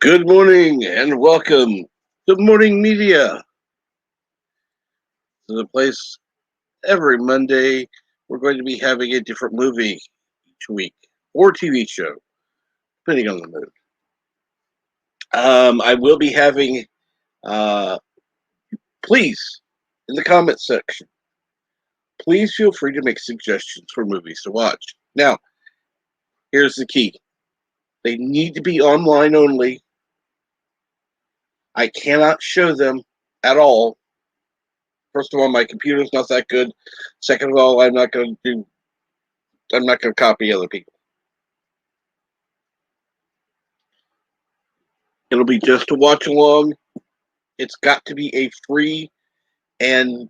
Good morning and welcome to Morning Media. To the place every Monday we're going to be having a different movie each week or TV show, depending on the mood. I will be having, please, in the comments section, please feel free to make suggestions for movies to watch. Now, here's the key. They need to be online only. I cannot show them at all. First of all, my computer's not that good. Second of all, I'm not going to copy other people. It'll be just a watch along. It's got to be a free and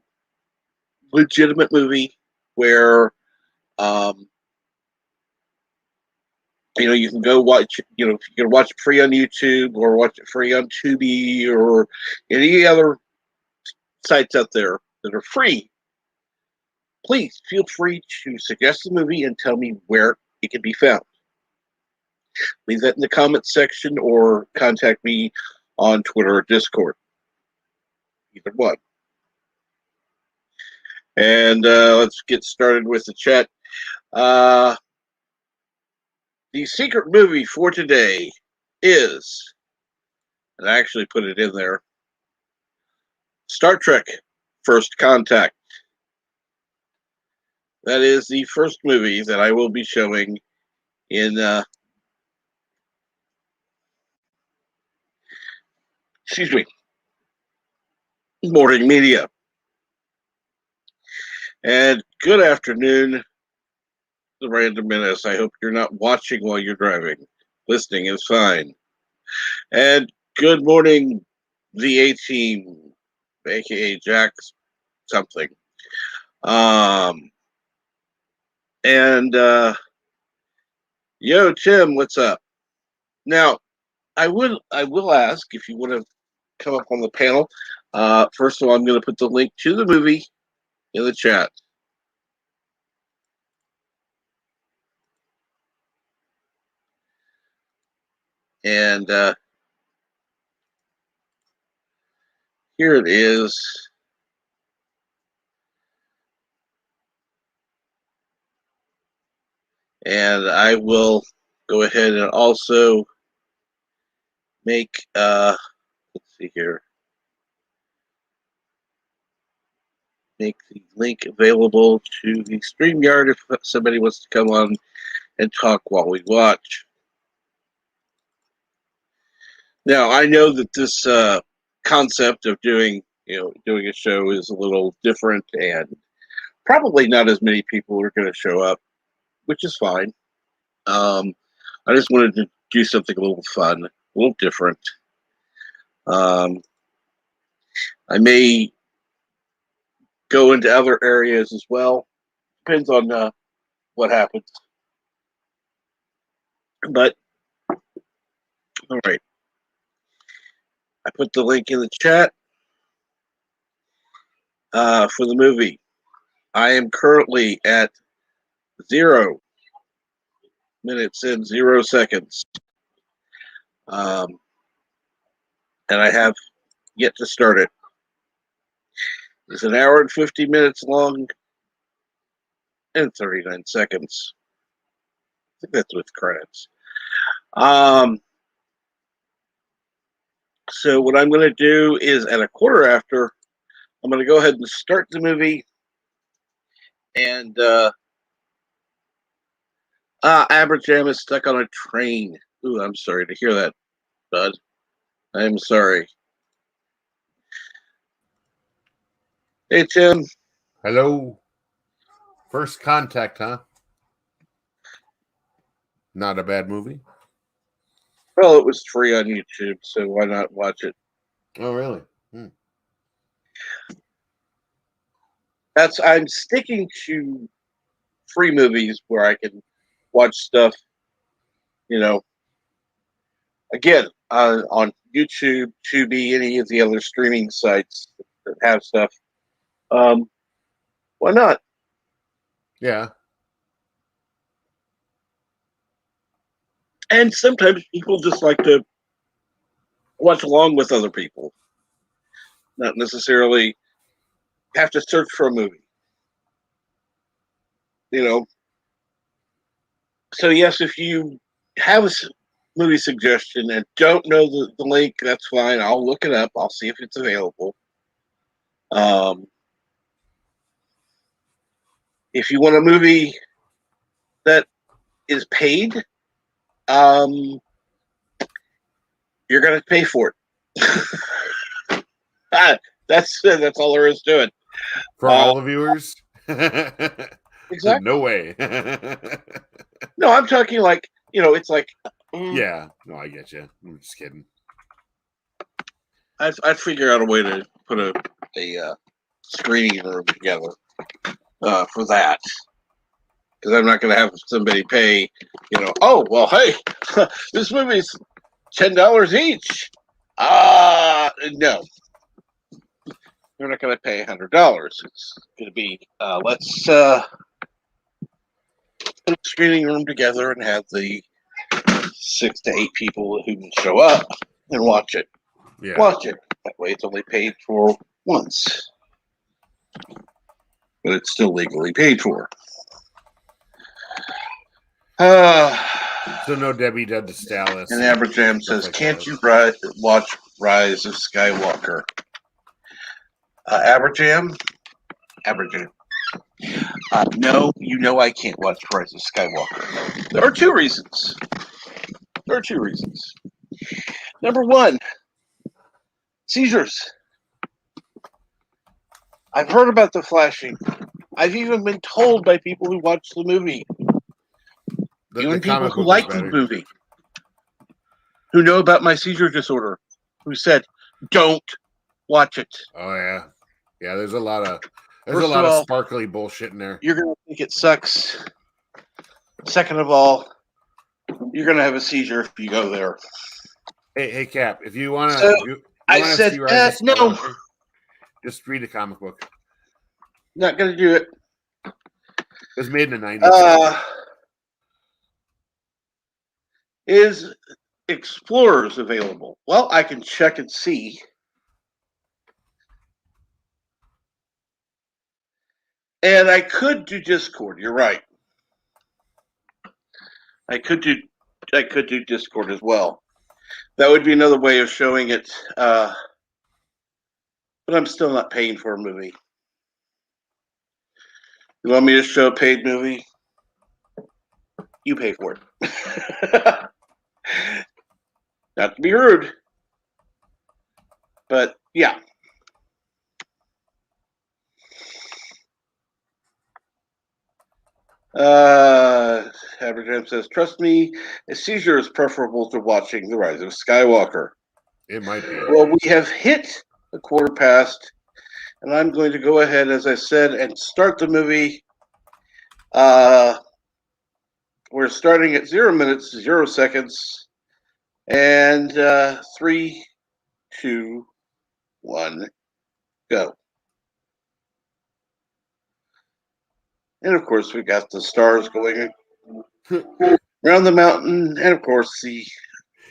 legitimate movie where, you can go watch, you can watch it free on YouTube or watch it free on Tubi or any other sites out there that are free. Please feel free to suggest the movie and tell me where it can be found. Leave that in the comments section or contact me on Twitter or Discord. Either one. And let's get started with the chat. The secret movie for today is, and I actually put it in there, Star Trek First Contact. That is the first movie that I will be showing in Morning Media. And good afternoon, the Random Menace. I hope you're not watching while you're driving. Listening is fine. And good morning, the A-Team, aka Jack something. Yo, Tim, what's up? Now, I will ask if you want to come up on the panel. First of all, I'm going to put the link to the movie in the chat. And here it is. And I will go ahead and also make, let's see here, make the link available to the StreamYard if somebody wants to come on and talk while we watch. Now, I know that this concept of doing a show is a little different, and probably not as many people are going to show up, which is fine. I just wanted to do something a little fun, a little different. I may go into other areas as well. Depends on what happens. But, all right. I put the link in the chat for the movie. I am currently at 0 minutes and 0 seconds. And I have yet to start it. It's an hour and 50 minutes long and 39 seconds. I think that's with credits. So what I'm going to do is at a quarter after, I'm going to go ahead and start the movie. And Aberjam is stuck on a train. Ooh, I'm sorry to hear that, bud. I'm sorry. Hey, Tim. Hello. First Contact, huh? Not a bad movie. Well, it was free on YouTube, so why not watch it? Oh, really? I'm sticking to free movies where I can watch stuff, again, on YouTube, Tubi, any of the other streaming sites that have stuff. Why not? Yeah. And sometimes people just like to watch along with other people. Not necessarily have to search for a movie. So yes, if you have a movie suggestion and don't know the link, that's fine. I'll look it up. I'll see if it's available. If you want a movie that is paid, you're going to pay for it. That's all there is to it. For all the viewers? Exactly. No way. No, I'm talking like, it's like... Yeah. No, I get you. I'm just kidding. I'd figure out a way to put a screening room together for that. Because I'm not going to have somebody pay, oh, well, hey, this movie's $10 each. No. They're not going to pay $100. It's going to be, let's put a screening room together and have the 6 to 8 people who can show up and watch it. Yeah. Watch it. That way it's only paid for once. But it's still legally paid for. So no Debbie Dud to Dallas. And Aberjam says, like can't that. you watch Rise of Skywalker? Aberjam? No, I can't watch Rise of Skywalker. There are two reasons. Number one, seizures. I've heard about the flashing. I've even been told by people who watched the movie. Even people who like the movie. Who know about my seizure disorder. Who said, don't watch it. Oh, yeah. Yeah, there's a lot of sparkly bullshit in there. You're going to think it sucks. Second of all, you're going to have a seizure if you go there. Hey, Cap, if you want to... I said, no. Just read a comic book. Not going to do it. It was made in the 90s. Is Explorers available? Well, I can check and see. And I could do Discord. You're right. I could do Discord as well. That would be another way of showing it. But I'm still not paying for a movie. You want me to show a paid movie? You pay for it. Not to be rude. But yeah. Aberjam says, trust me, a seizure is preferable to watching The Rise of Skywalker. It might be. Well, we have hit a quarter past, and I'm going to go ahead, as I said, and start the movie. We're starting at 0 minutes, 0 seconds, and 3, 2, 1, go. And of course, we've got the stars going around the mountain, and of course, the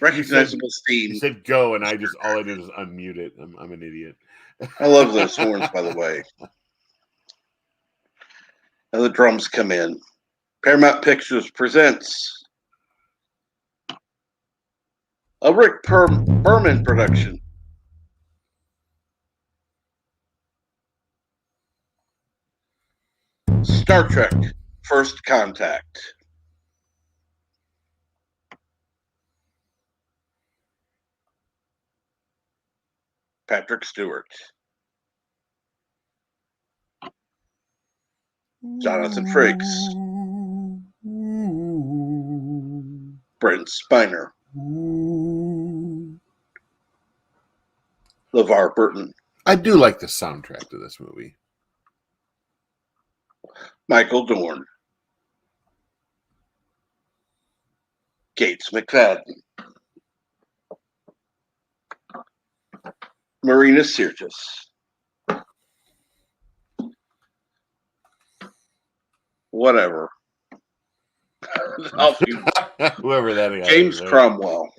recognizable theme. You said go, and all I did was unmute it. I'm an idiot. I love those horns, by the way. And the drums come in. Paramount Pictures presents a Rick Berman production. Star Trek First Contact. Patrick Stewart. Jonathan Frakes. Brent Spiner. LeVar Burton. I do like the soundtrack to this movie. Michael Dorn. Gates McFadden. Marina Sirtis. Whatever. Whoever that is. James Cromwell.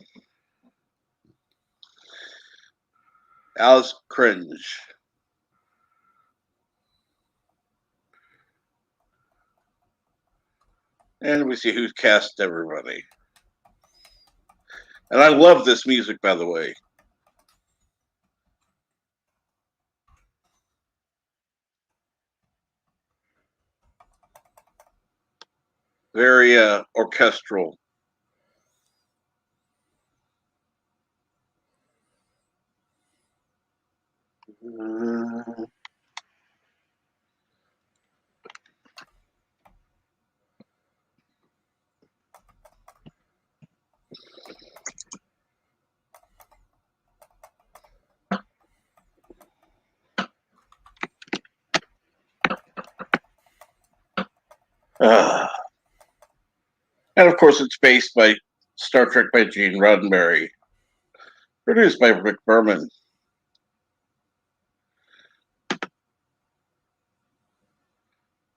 Alice Cringe. And we see who's cast everybody. And I love this music, by the way. Very orchestral. And of course, it's based by Star Trek by Gene Roddenberry, produced by Rick Berman.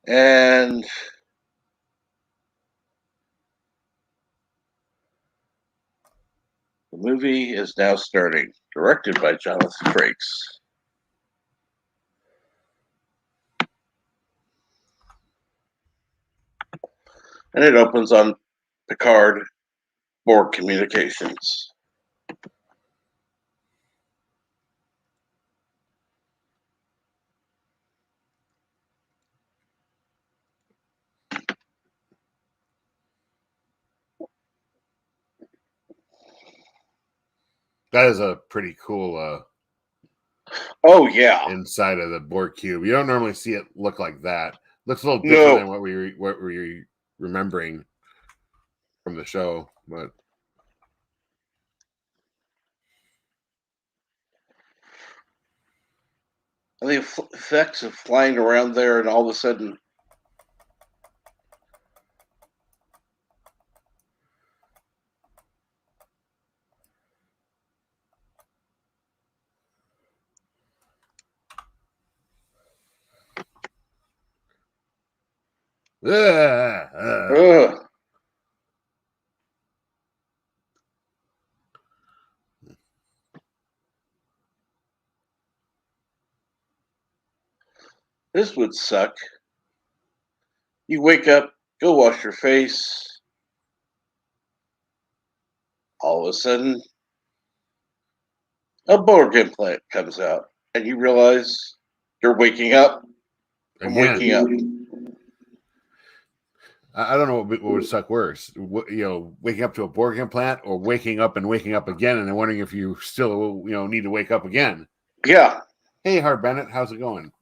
And the movie is now starting, directed by Jonathan Frakes. And it opens on Picard, Borg Communications. That is a pretty cool oh yeah, inside of the Borg cube. You don't normally see it look like that. Looks a little different than what we were remembering from the show, but and the effects of flying around there, and all of a sudden, this would suck. You wake up, go wash your face. All of a sudden, a Borg implant comes out, and you realize you're waking up from waking up. I don't know what would suck worse. Waking up to a Borg implant, or waking up and waking up again, and I'm wondering if you still, need to wake up again. Yeah. Hey, Hard Bennett, how's it going?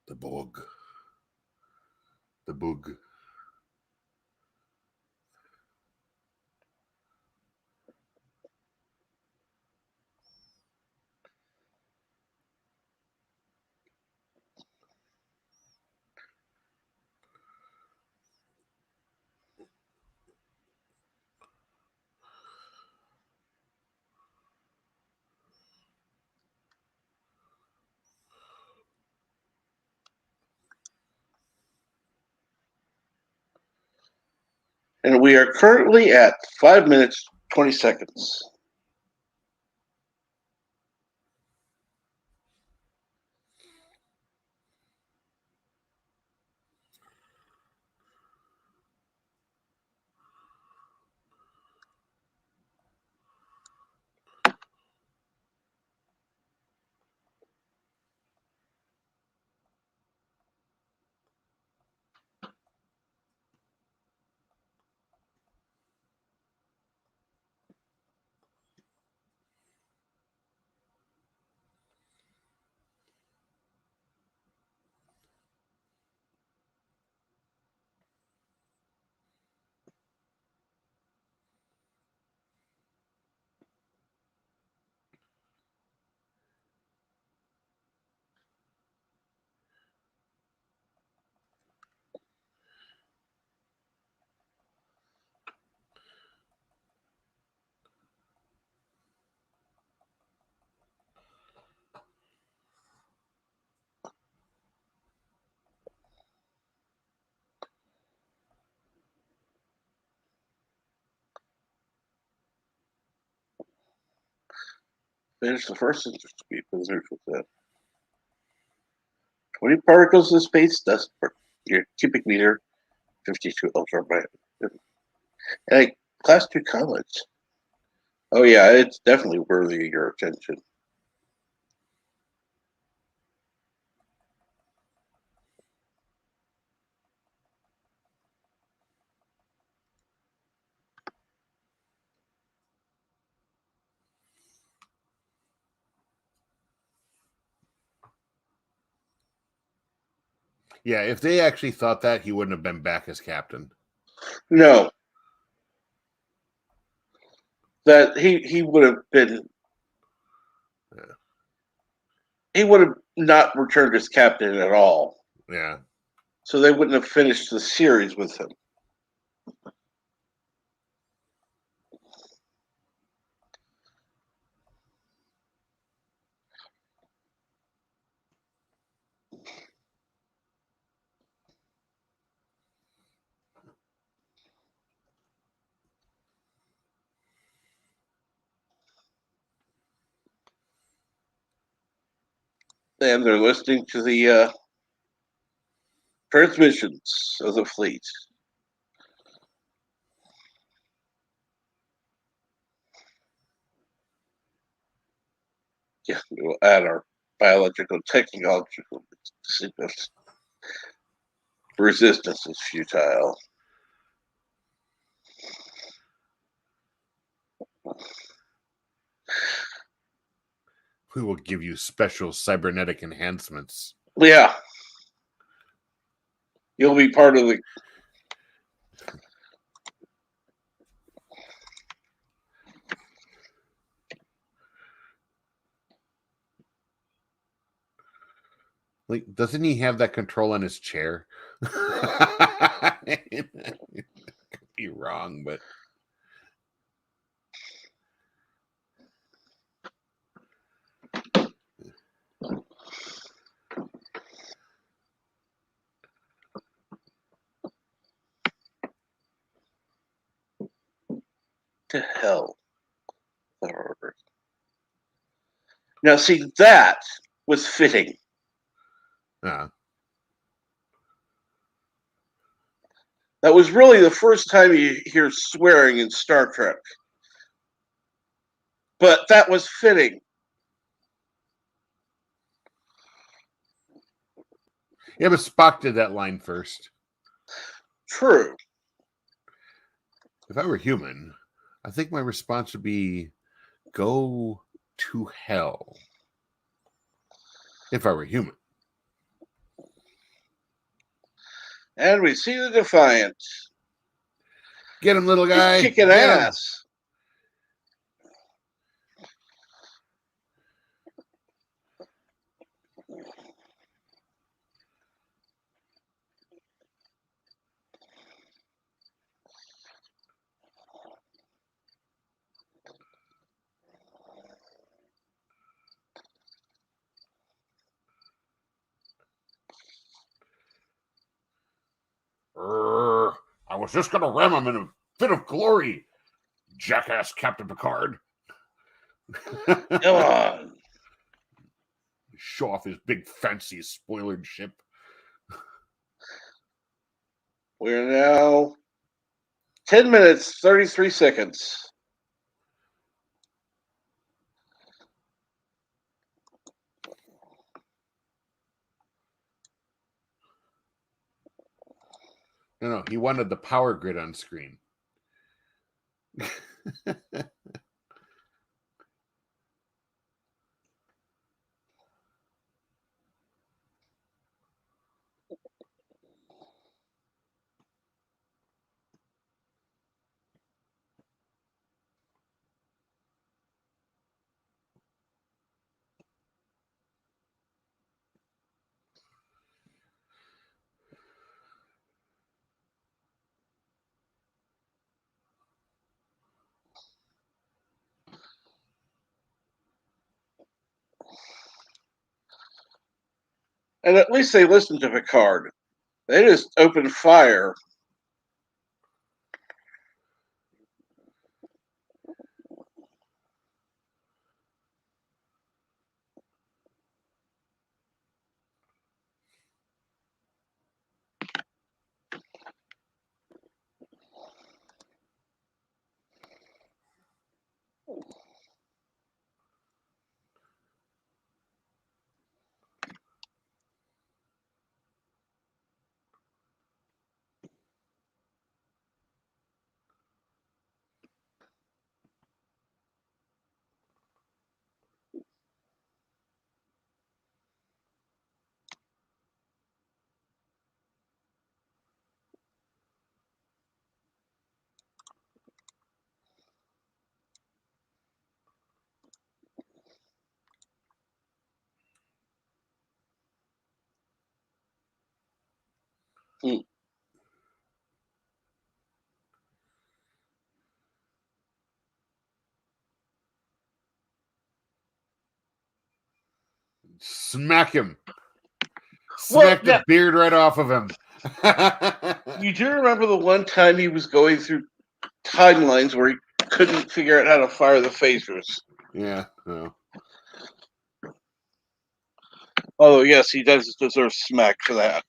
The Borg. The Boog. And we are currently at 5 minutes, 20 seconds. Finish the first speed with that. 20 particles of space dust per your cubic meter, 52 ultraviolet. And class 2 comets. Oh yeah, it's definitely worthy of your attention. Yeah, if they actually thought that, he wouldn't have been back as captain. No. That he would have been. Yeah. He would have not returned as captain at all. Yeah. So they wouldn't have finished the series with him. And they're listening to the transmissions of the fleet. Yeah, we'll add our biological, technological signals. Resistance is futile. We will give you special cybernetic enhancements. Yeah. You'll be part of the... Like, doesn't he have that control on his chair? Could be wrong, but... To hell. Now, see, that was fitting. That was really the first time you hear swearing in Star Trek. But that was fitting. Yeah, but Spock did that line first. True. If I were human, I think my response would be, go to hell. If I were human. And we see the Defiant. Get him, little guy. He's kicking ass. I was just going to ram him in a fit of glory, jackass Captain Picard. Come on. Show off his big, fancy, spoilered ship. We're now 10 minutes, 33 seconds. No, he wanted the power grid on screen. And at least they listened to Picard. They just opened fire. Hmm. Smack him. Well, Smack the beard right off of him. you do remember the one time he was going through timelines where he couldn't figure out how to fire the phasers? Yeah. No. Oh, yes, he does deserve smack for that.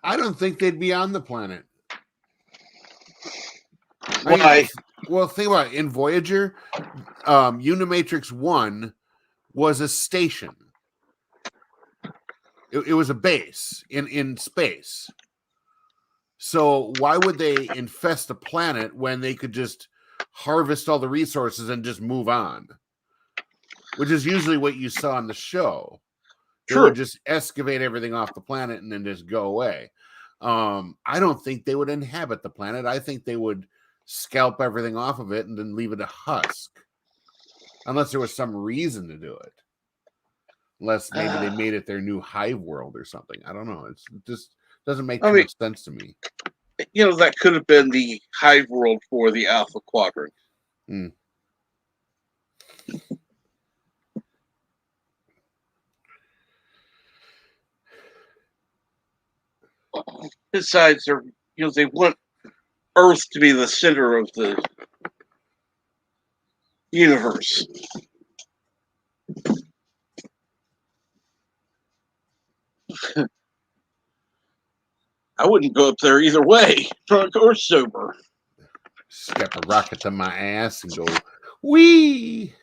I don't think they'd be on the planet. Why? Well, think about it. In Voyager, Unimatrix 1 was a station. It was a base in space. So why would they infest a planet when they could just harvest all the resources and just move on? Which is usually what you saw on the show. They True. would just excavate everything off the planet and then just go away. I don't think they would inhabit the planet. I think they would scalp everything off of it and then leave it a husk. Unless there was some reason to do it. Unless maybe they made it their new hive world or something. I don't know. It just doesn't make too much sense to me. You know, that could have been the hive world for the Alpha Quadrant. Hmm. Besides, they want Earth to be the center of the universe. I wouldn't go up there either way, drunk or sober. Strap a rocket to my ass and go, wee.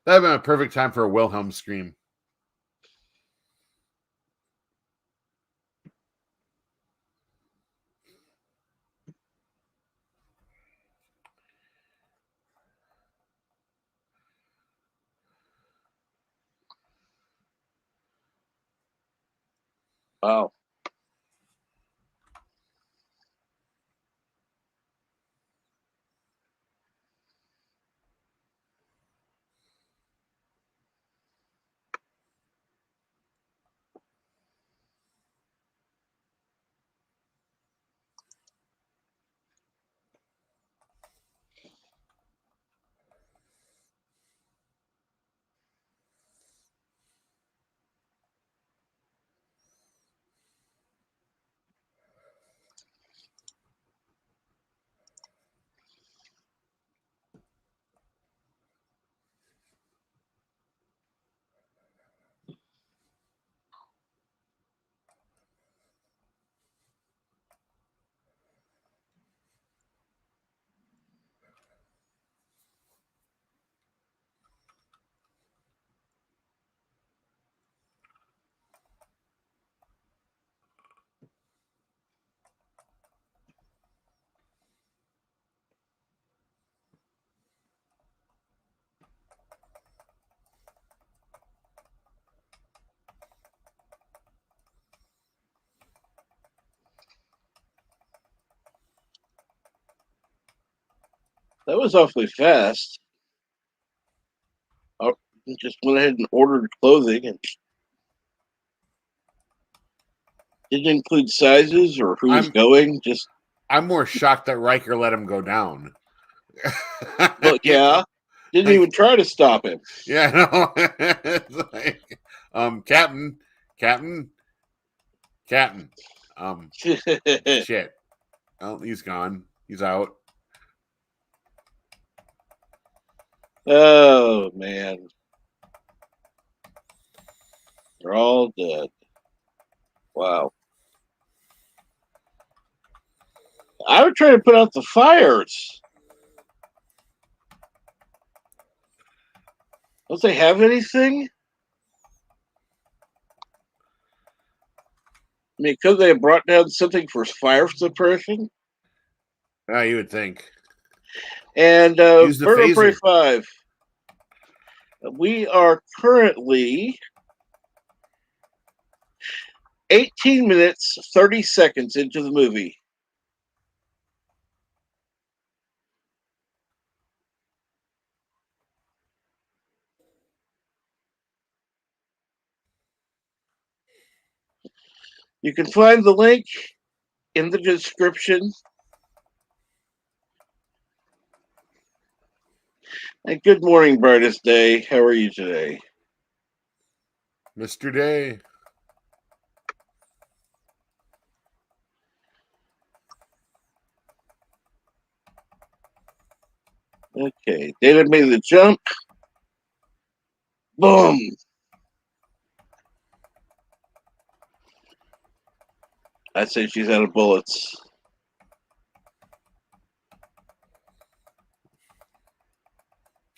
That'd been a perfect time for a Wilhelm scream. Wow. That was awfully fast. I just went ahead and ordered clothing and Didn't include sizes or who was going. Just I'm more shocked that Riker let him go down. well, yeah, didn't even try to stop him. Yeah, no. It's like, Captain. Shit. Oh, he's gone. He's out. Oh man, they're all dead. Wow. I would try to put out the fires. Don't they have anything? I mean, could they have brought down something for fire suppression? You would think. And Use the Bird of Prey phaser. 5. We are currently 18 minutes, 30 seconds into the movie. You can find the link in the description. And good morning, brightest day. How are you today? Mr. Day. Okay, David made the jump. Boom. I say she's out of bullets.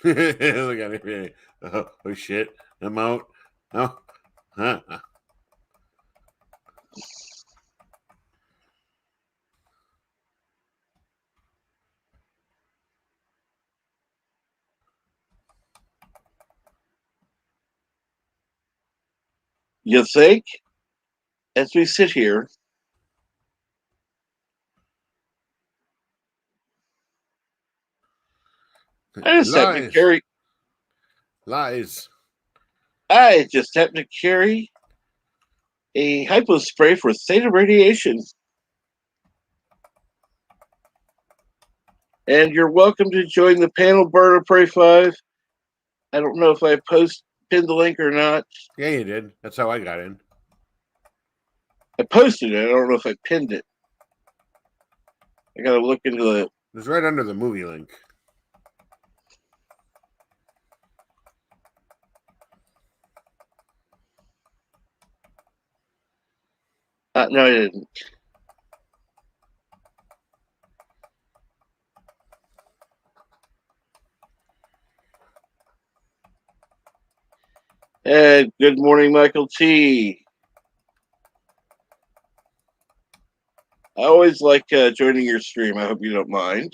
Look at it. Oh shit. I'm out. Oh. Huh. You think? As we sit here, I just happen to carry. Lies. I just happen to carry a hypo spray for theta radiation. And you're welcome to join the panel, Bird of Prey 5. I don't know if I pinned the link or not. Yeah, you did. That's how I got in. I posted it. I don't know if I pinned it. I gotta look into the. It was right under the movie link. No, I didn't. And good morning, Michael T. I always like joining your stream. I hope you don't mind.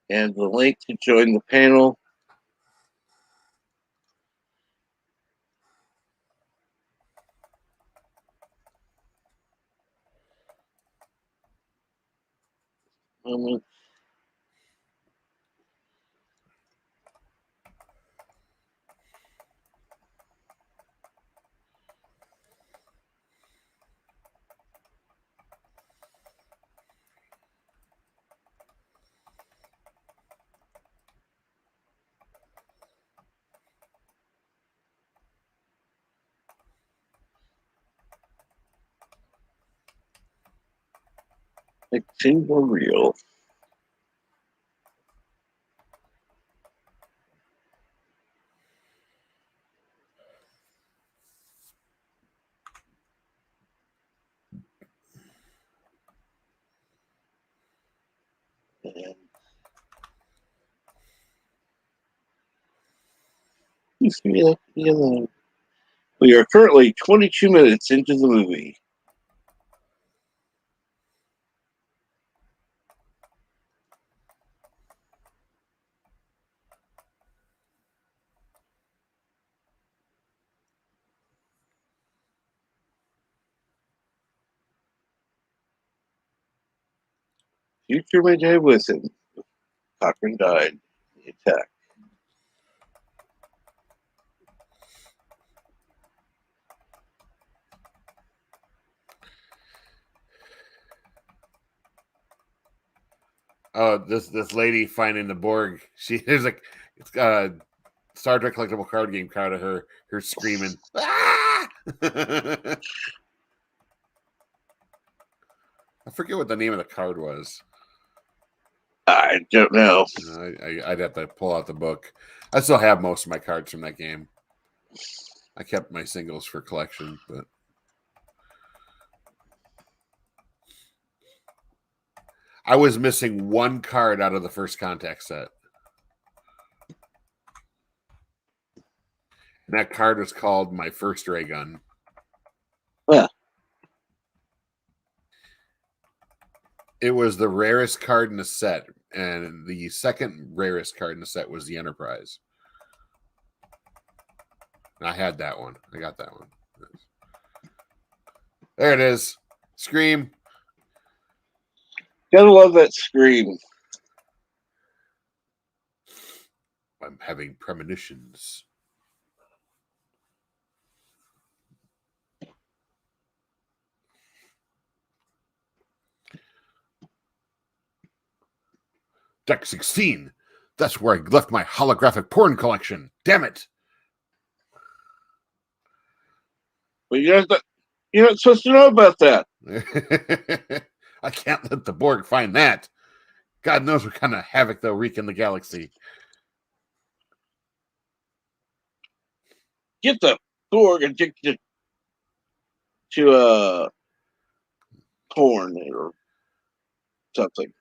And the link to join the panel. Moment. It seems more real. And we are currently 22 minutes into the movie. Future may die with him. Cochrane died in the attack. this lady finding the Borg. There's like Star Trek collectible card game card of her screaming. Ah! I forget what the name of the card was. I don't know. I'd have to pull out the book. I still have most of my cards from that game. I kept my singles for collection, but I was missing one card out of the First Contact set. And that card was called My First Ray Gun. Yeah. It was the rarest card in the set, and the second rarest card in the set was the Enterprise. And I had that one. I got that one. There it is. Scream. Gotta love that scream. I'm having premonitions. Deck 16. That's where I left my holographic porn collection. Damn it. But you're not supposed to know about that. I can't let the Borg find that. God knows what kind of havoc they'll wreak in the galaxy. Get the Borg addicted to porn or something.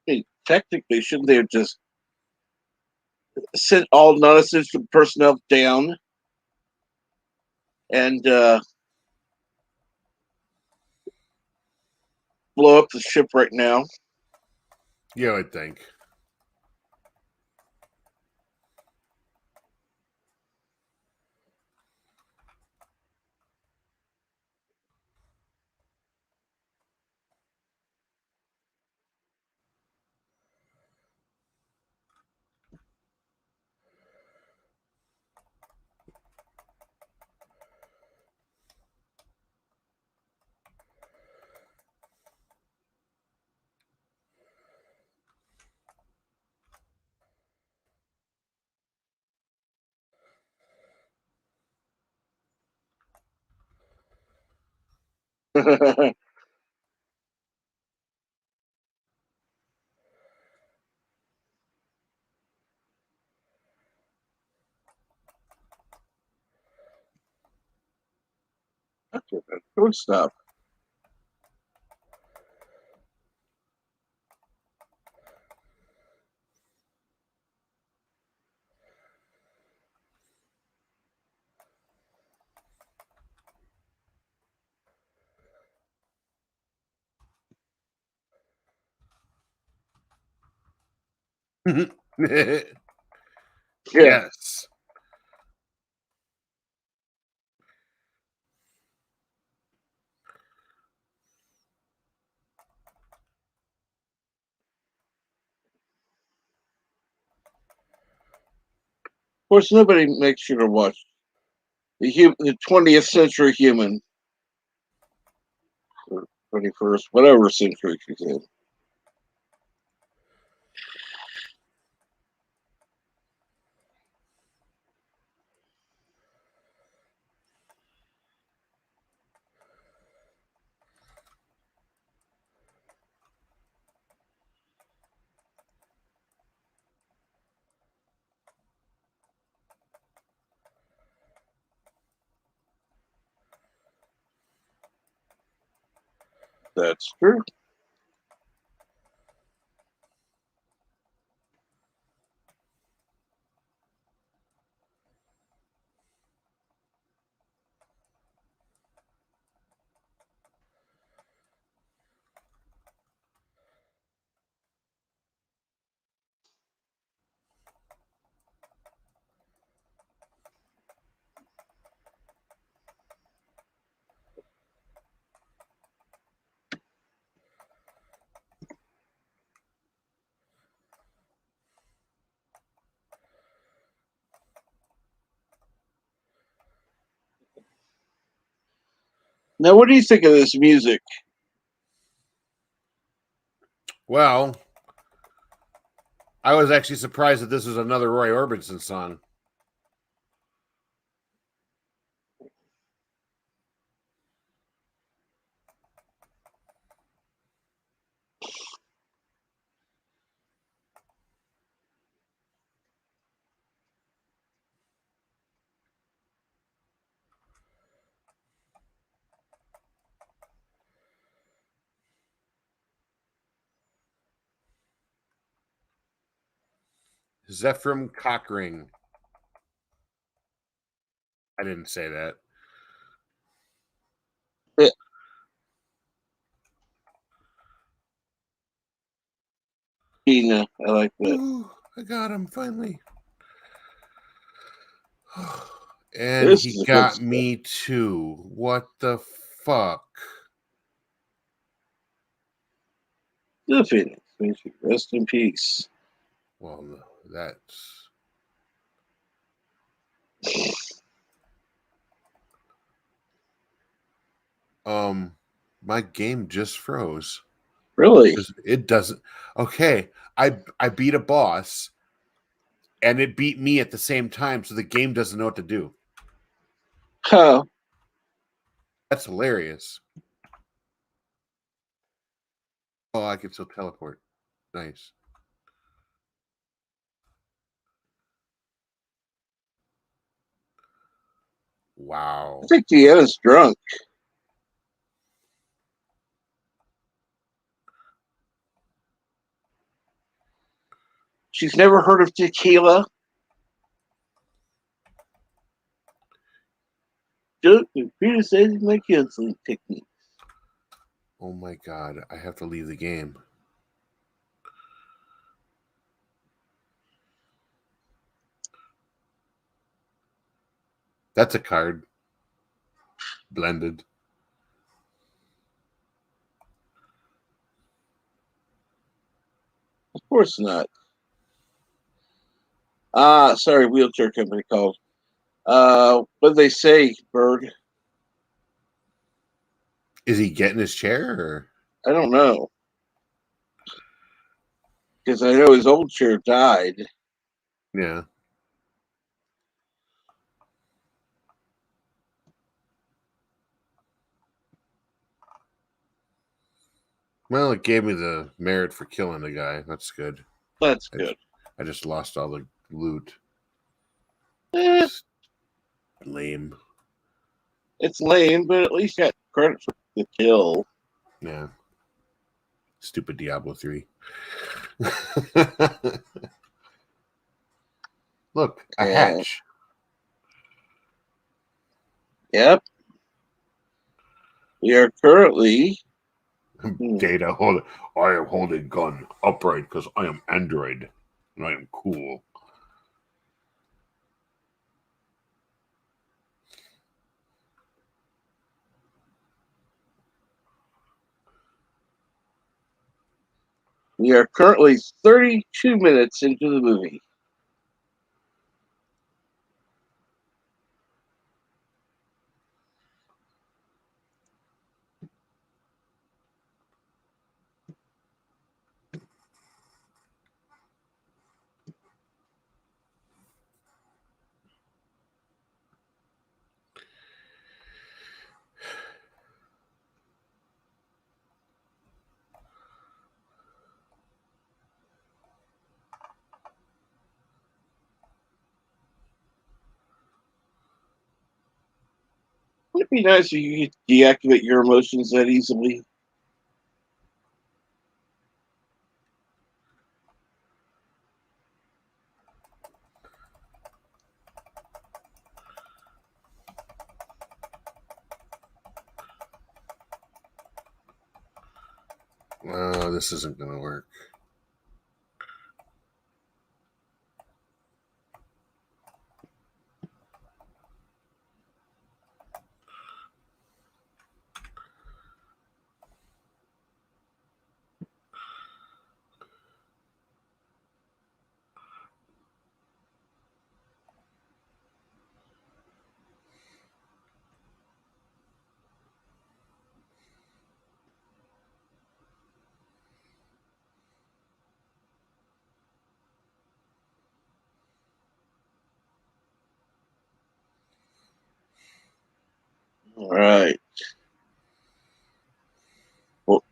Hey, technically, shouldn't they have just sent all non-essential personnel down and blow up the ship right now? You would think. Good stuff. Yeah. Yes. Of course, nobody makes you to watch the 20th century human, or 21st, whatever century she's in. That's true. Now, what do you think of this music? Well, I was actually surprised that this was another Roy Orbison song. Zephram Cockring. I didn't say that. Tina, I like that. Ooh, I got him finally. And This he is a good got stuff. me too. What the fuck? The Phoenix. May she rest in peace. Well, that's my game just froze. Really? It doesn't. Okay, I beat a boss, and it beat me at the same time, so the game doesn't know what to do. Huh. That's hilarious. Oh, I can still teleport. Nice. Wow. I think Deanna's drunk. She's never heard of tequila. Peter says my counseling technique. Oh my god, I have to leave the game. That's a card. Blended. Of course not. Sorry, wheelchair company called. What did they say, Berg? Is he getting his chair? Or? I don't know. Because I know his old chair died. Yeah. Well, it gave me the merit for killing the guy. That's good. That's good. I just lost all the loot. Eh, Lame. it's lame, but at least got credit for the kill. Yeah. Stupid Diablo 3. Look, a hatch. Yep. We are currently Data, hold. I am holding gun upright because I am Android and I am cool. we are currently 32 minutes into the movie. Wouldn't it be nice if you could deactivate your emotions that easily? Oh, this isn't going to work. All right. Well,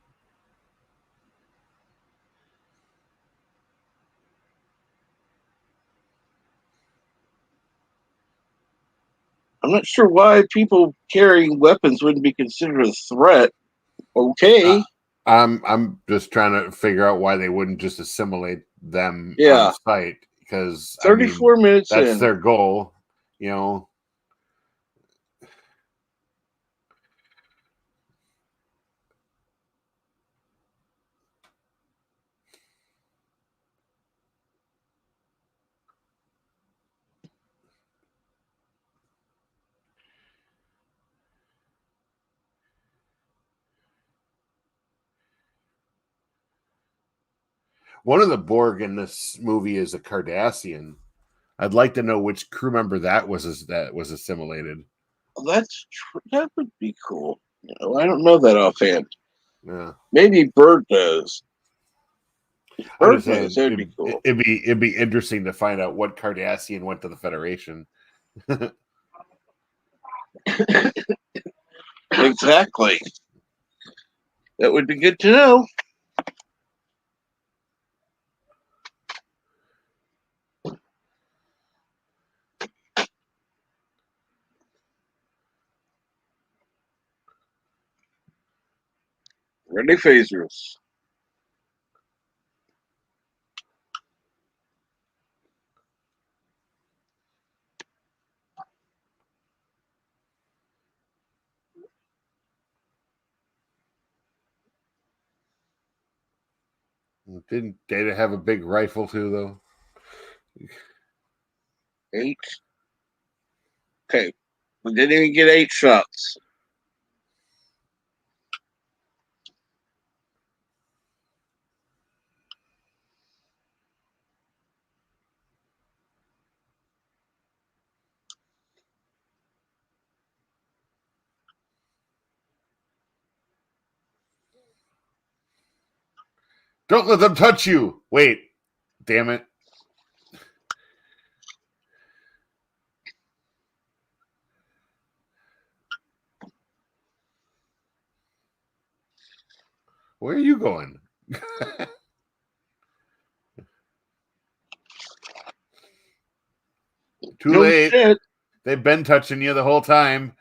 I'm not sure why people carrying weapons wouldn't be considered a threat. Okay. I'm just trying to figure out why they wouldn't just assimilate them Yeah. on site, because 34 minutes that's in. their goal, you know. One of the Borg in this movie is a Cardassian. I'd like to know which crew member that was assimilated. That would be cool. I don't know that offhand. Yeah. Maybe Bird does. I'm Bird just knows. saying That'd be cool. it'd be interesting to find out what Cardassian went to the Federation. Exactly. That would be good to know. Ready phasers. Didn't Data have a big rifle too, though? 8. Okay. We didn't even get 8 shots. Don't let them touch you. Wait, damn it. Where are you going? Too No late. shit. They've been touching you the whole time.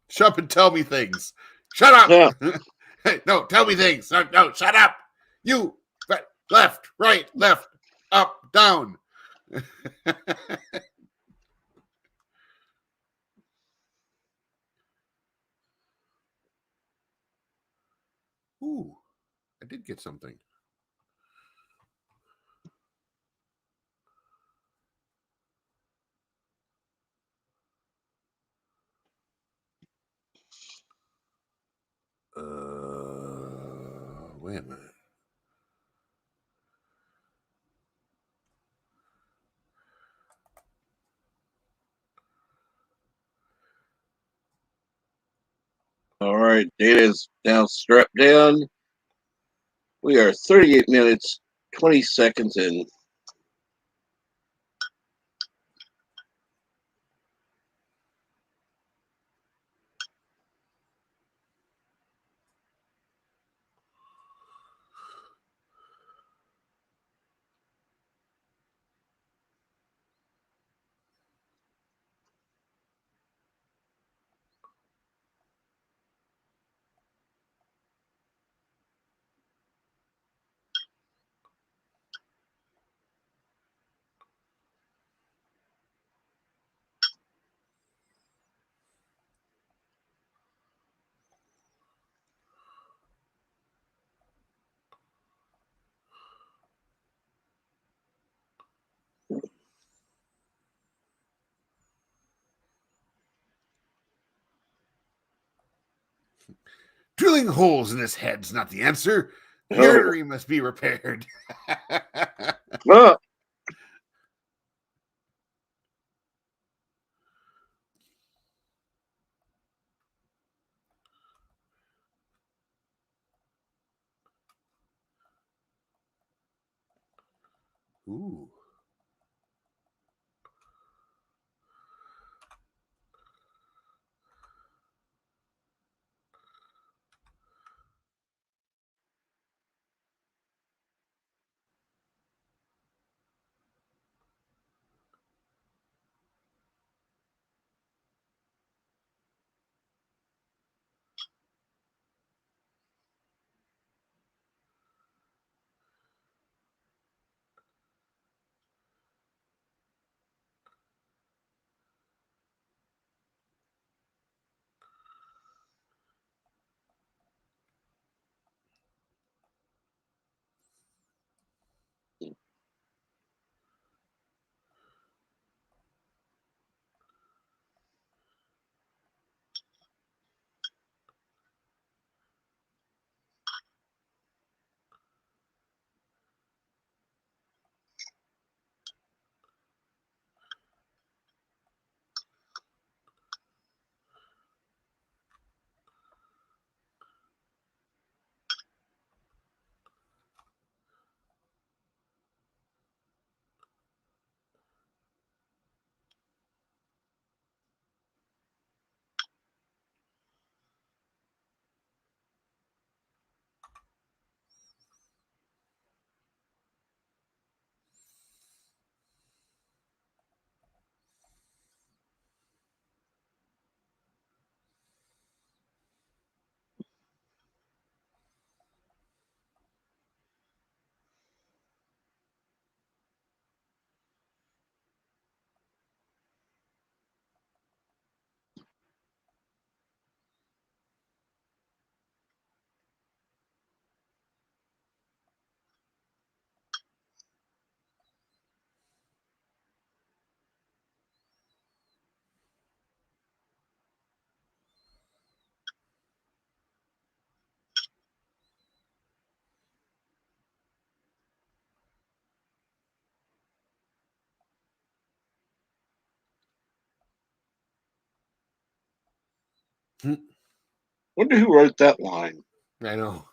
Shut up and tell me things. Shut up. Yeah. Hey, no, tell me things. No, shut up. You left, right, left, up, down. Ooh, I did get something. Wait a minute. All right, Data is now strapped down. We are 38 minutes, 20 seconds in. Drilling holes in his head's not the answer. The Oh. artery must be repaired. Oh. Ooh. Wonder who wrote that line. I know.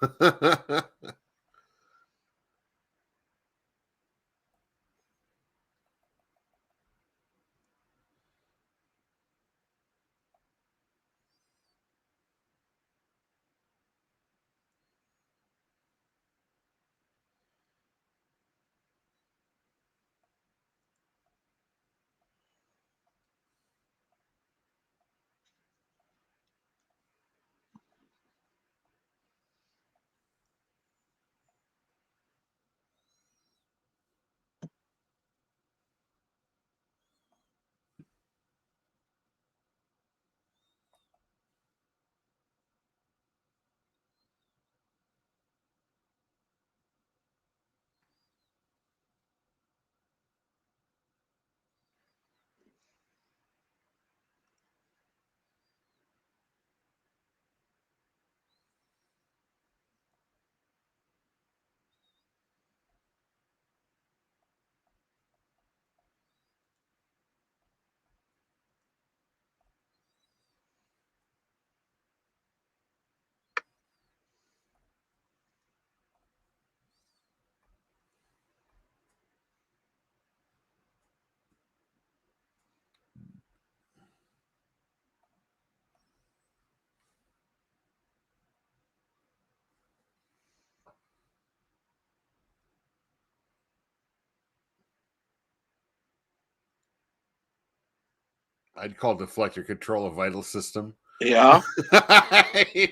I'd call deflector control a vital system. Yeah. I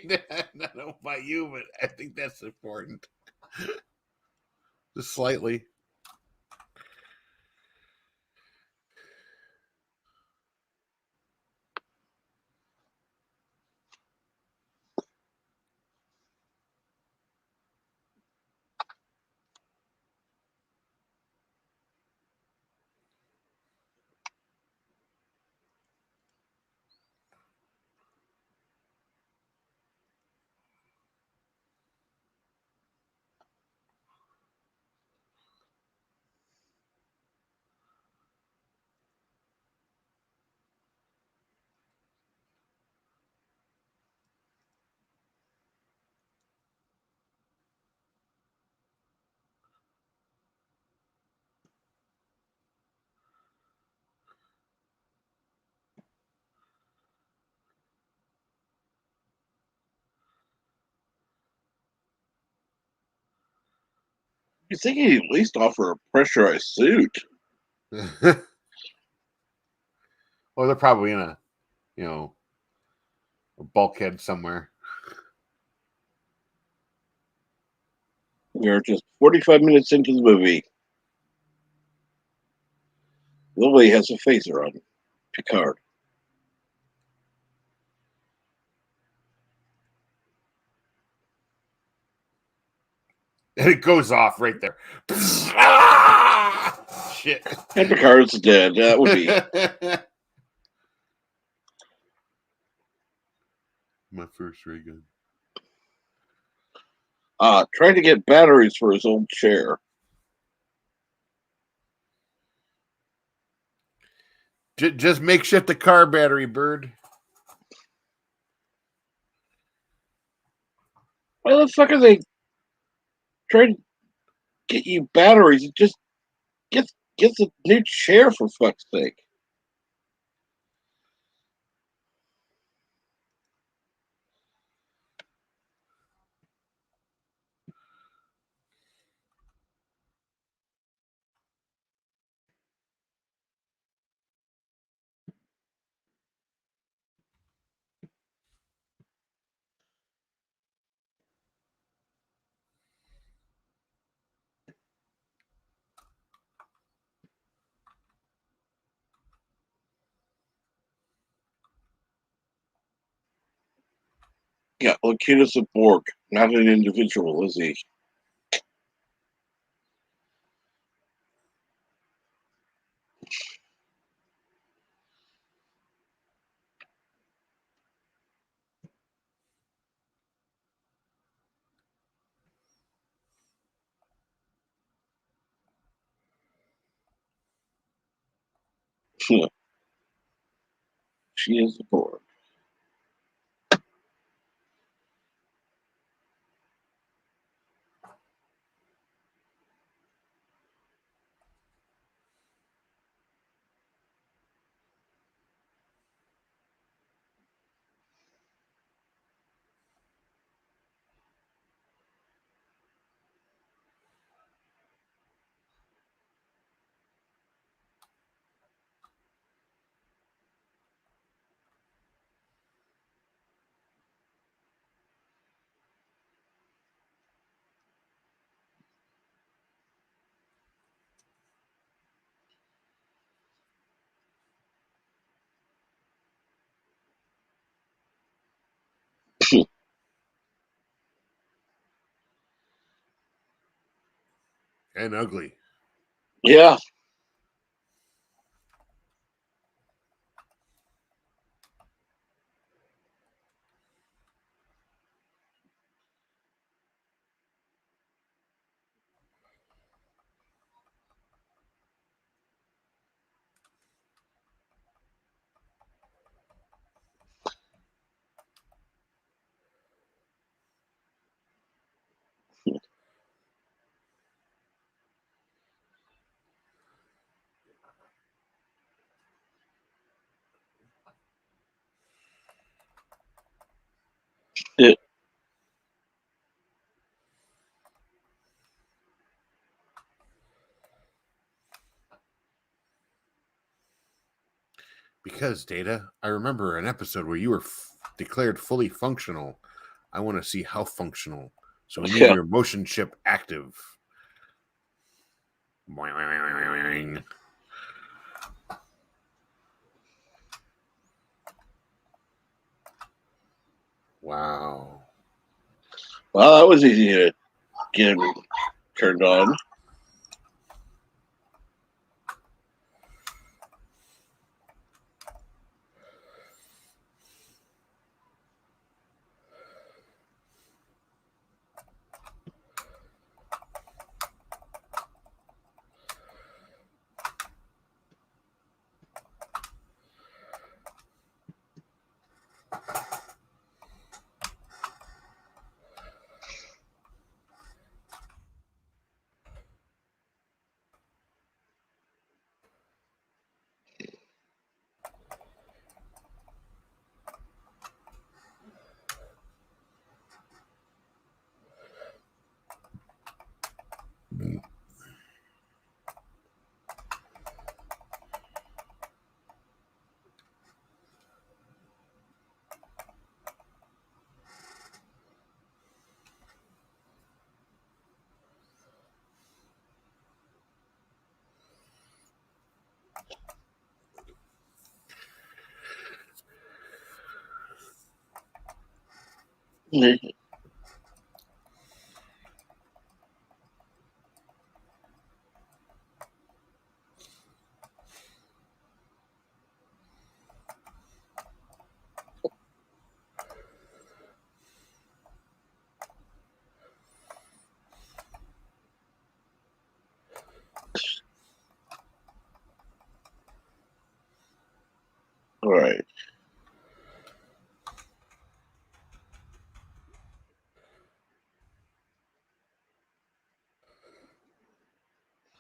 don't know about you, but I think that's important. Just slightly. You think he'd at least offer a pressurized suit? Well, they're probably in a bulkhead somewhere. We're just 45 minutes into the movie. Lily has a phaser on Picard. And it goes off right there. Shit. And Picard's dead. That would be my first ray gun. trying to get batteries for his old chair. Just makeshift the car battery, Bird. Why the fuck are they trying to get you batteries? Just get a new chair for fuck's sake. Yeah, Locutus a Borg, not an individual, is he? She is a Borg. And ugly. Yeah. Because, Data, I remember an episode where you were declared fully functional. I want to see how functional. So we need your motion chip active. Boing. Wow. Well, that was easy to get him turned on. All right.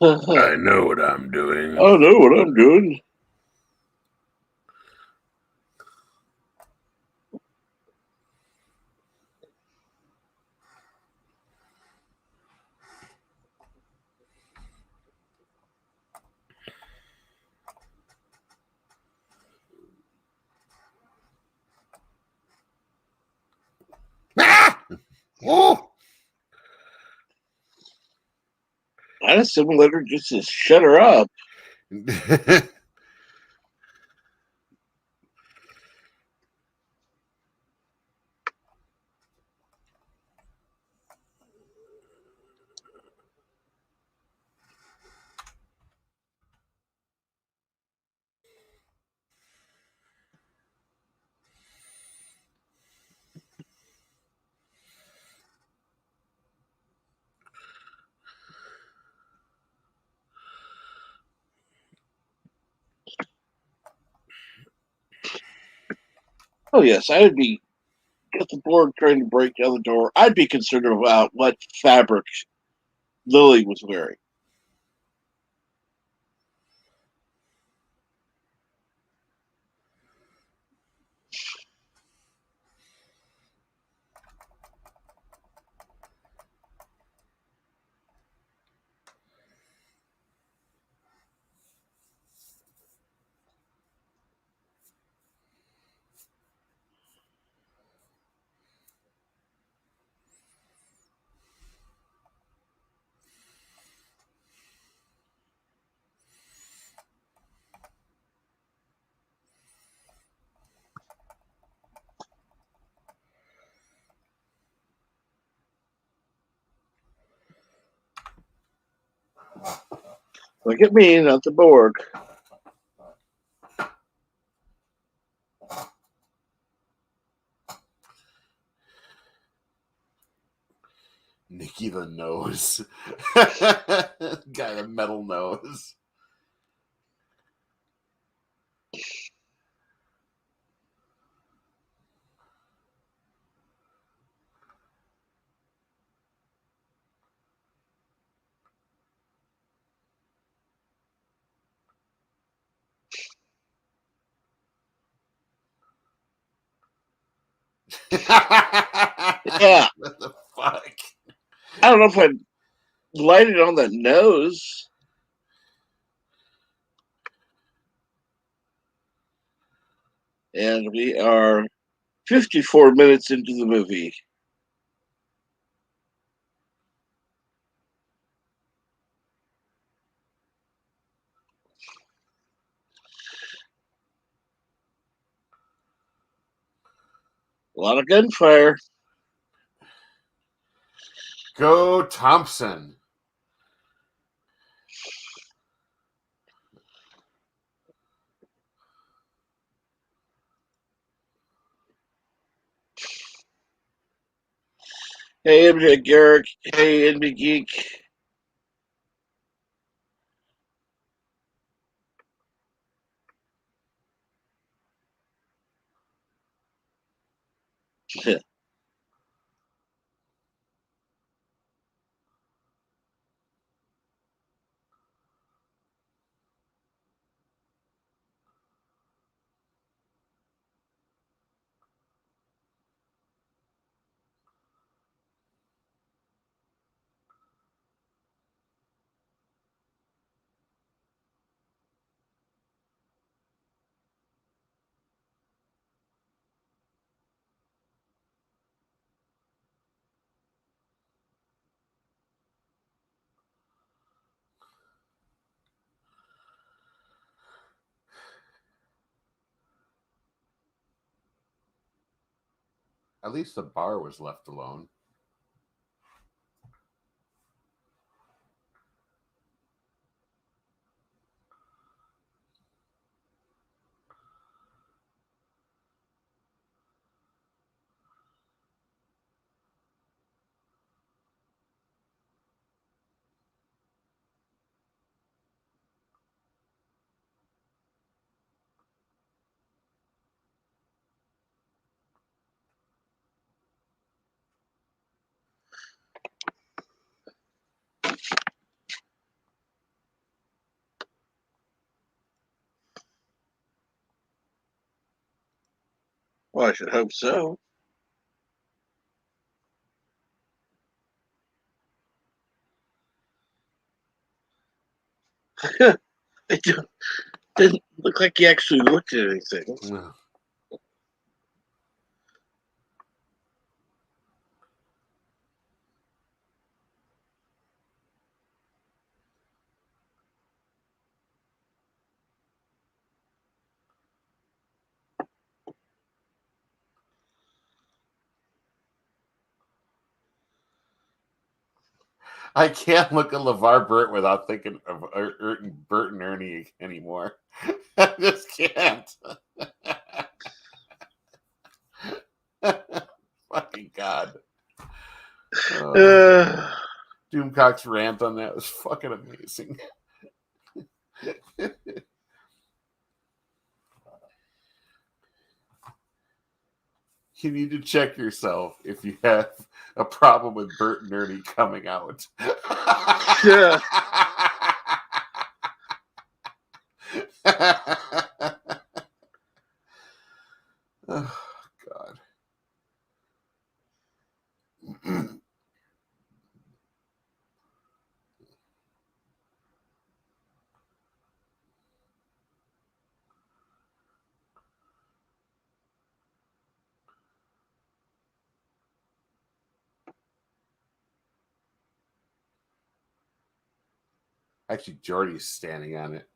I know what I'm doing. I know what I'm doing. Ah! Oh! That assimilator just to shut her up. Oh yes, I would be at the Borg trying to break down the door. I'd be concerned about what fabric Lily was wearing. Look at me, not the Borg. Nikki the nose. Got a metal nose. Yeah. What the fuck? I don't know if I'd light it on the nose. And we are 54 minutes into the movie. A lot of gunfire. Go Thompson. Hey, MJ Garrick. Hey, NB Geek. At least the bar was left alone. Well, I should hope so. It didn't look like he actually looked at anything. No. I can't look at LeVar Burt without thinking of Bert and Ernie anymore. I just can't. Fucking God. Doomcock's rant on that was fucking amazing. You need to check yourself if you have a problem with Bert and Ernie coming out. Yeah. Oh, God. Actually, Jordy's standing on it.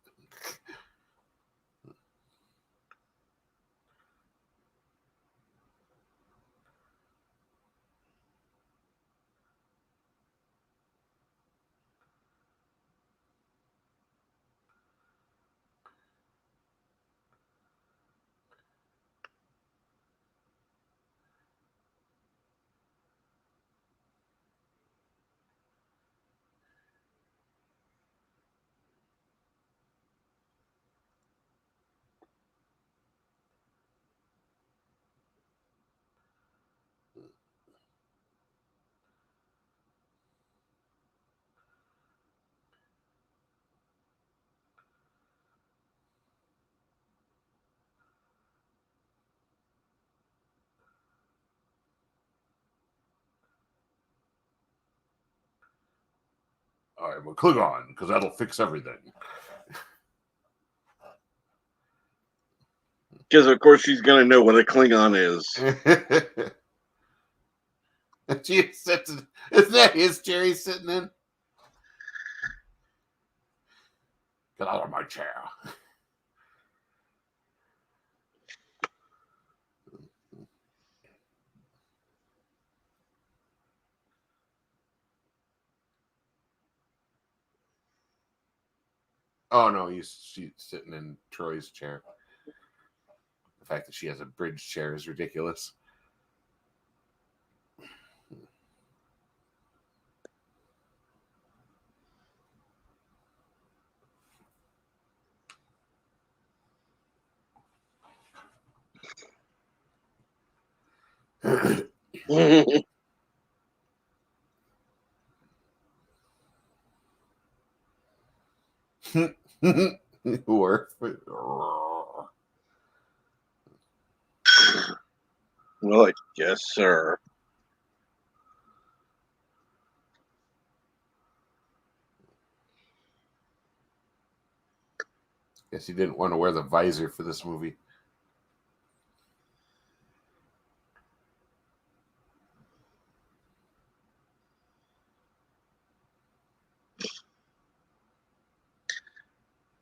All right, well, click on, because that'll fix everything. Because of course she's gonna know what a Klingon is. Isn't that his chair he's sitting in? Get out of my chair. Oh no, she's sitting in Troy's chair. The fact that she has a bridge chair is ridiculous. Or Well, yes, sir. guess he didn't want to wear the visor for this movie.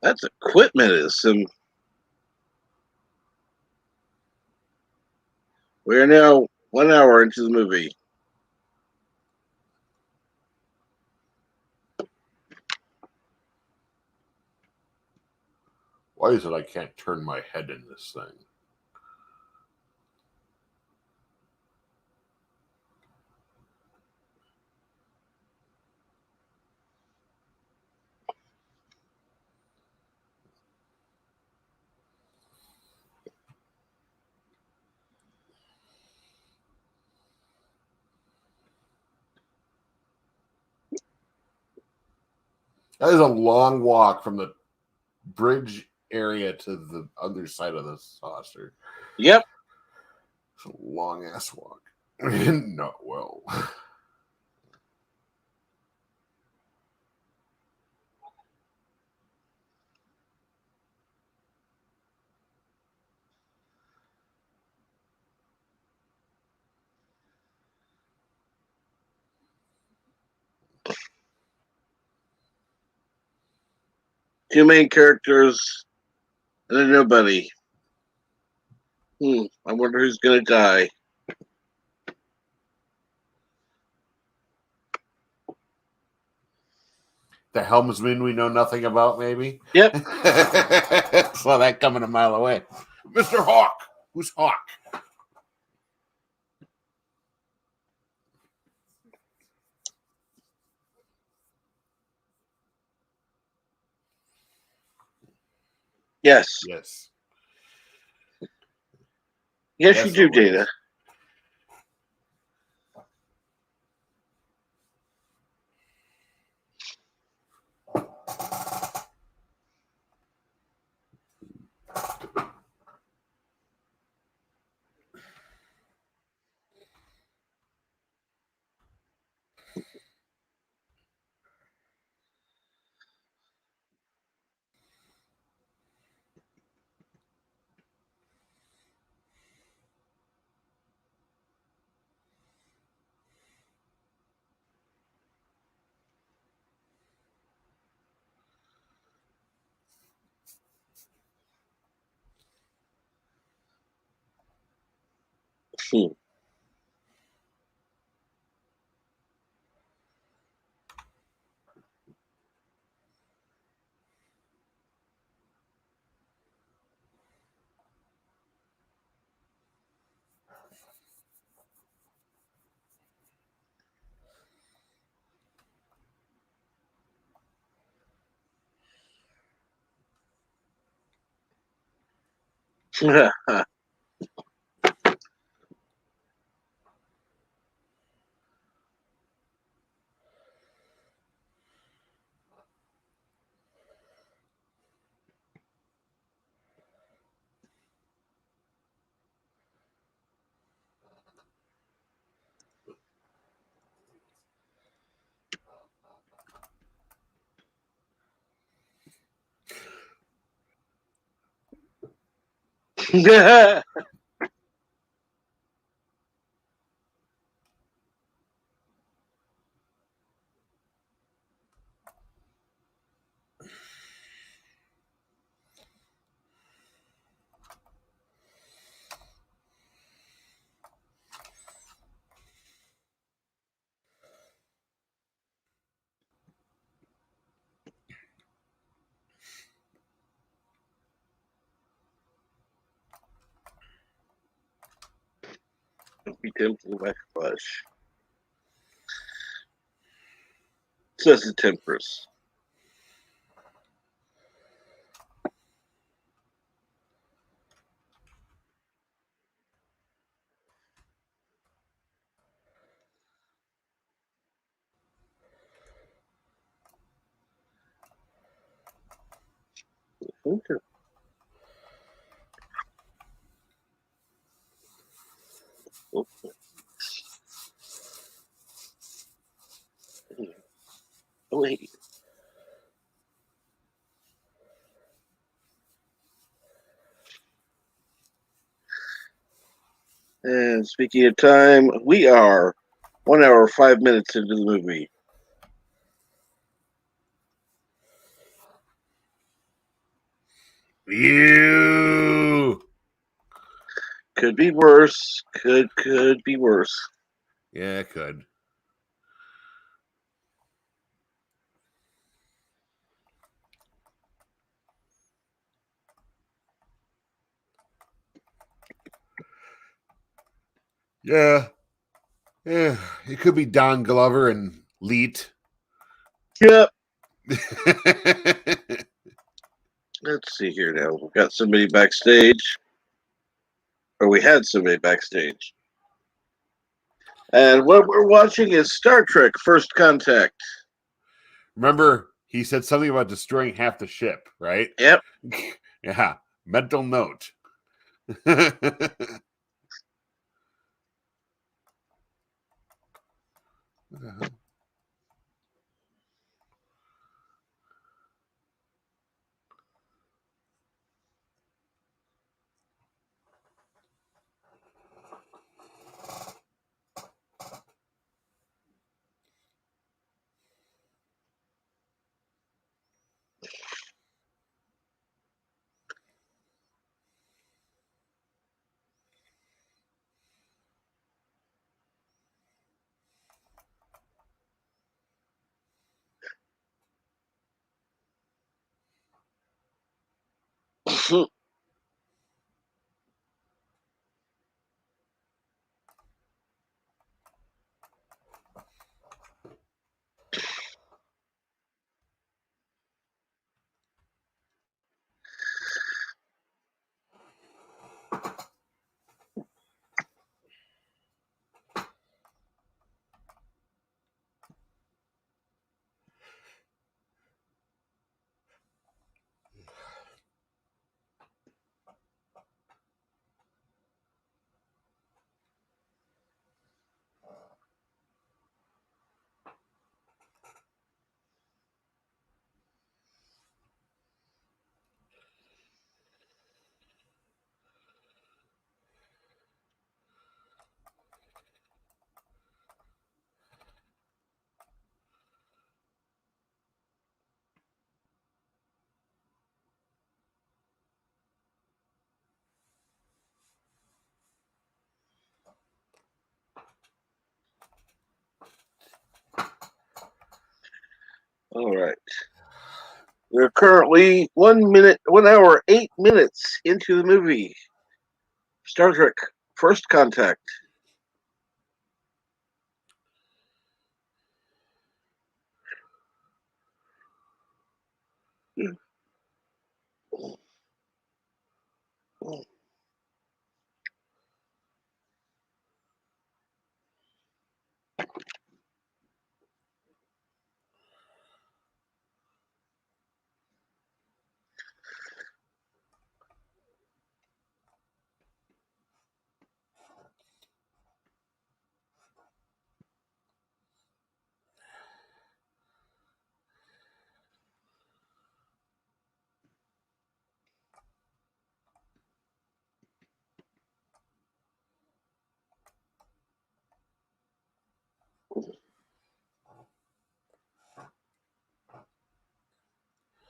That's equipment is some. We are now 1 hour into the movie. Why is it I can't turn my head in this thing? That is a long walk from the bridge area to the other side of the saucer. Yep. It's a long ass walk. Not well. Two main characters and a nobody. I wonder who's gonna die. The helmsman we know nothing about, maybe? Yep. Saw that coming a mile away. Mr. Hawk! Who's Hawk? Yes. Yes. Yes, you do, always. Dana. Don't be tempted by flesh. Says the Temperance. Okay. Oh, wait. And speaking of time, we are 1 hour, 5 minutes into the movie. You Could be worse. Could be worse. Yeah, it could. Yeah. Yeah. It could be Don Glover and Leet. Yep. Let's see here now. We've got somebody backstage. Or we had somebody backstage. And what we're watching is Star Trek First Contact. Remember, he said something about destroying half the ship, right? Yep. Yeah. Mental note. What the hell? All right. We're currently 1 hour, 8 minutes into the movie. Star Trek First Contact.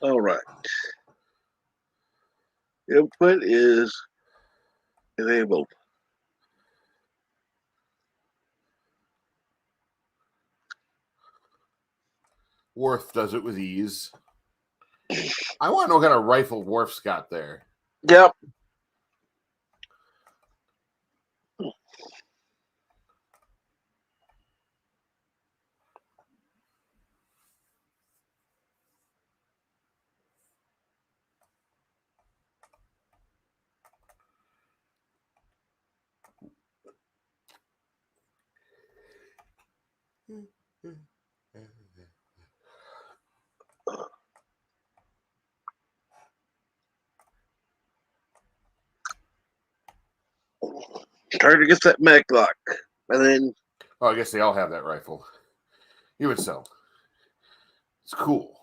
All right. Input is enabled. Worf does it with ease. I want to know what kind of rifle Worf's got there. Yep. Trying to get that mag lock. And then. Oh, I guess they all have that rifle. Even so. It's cool.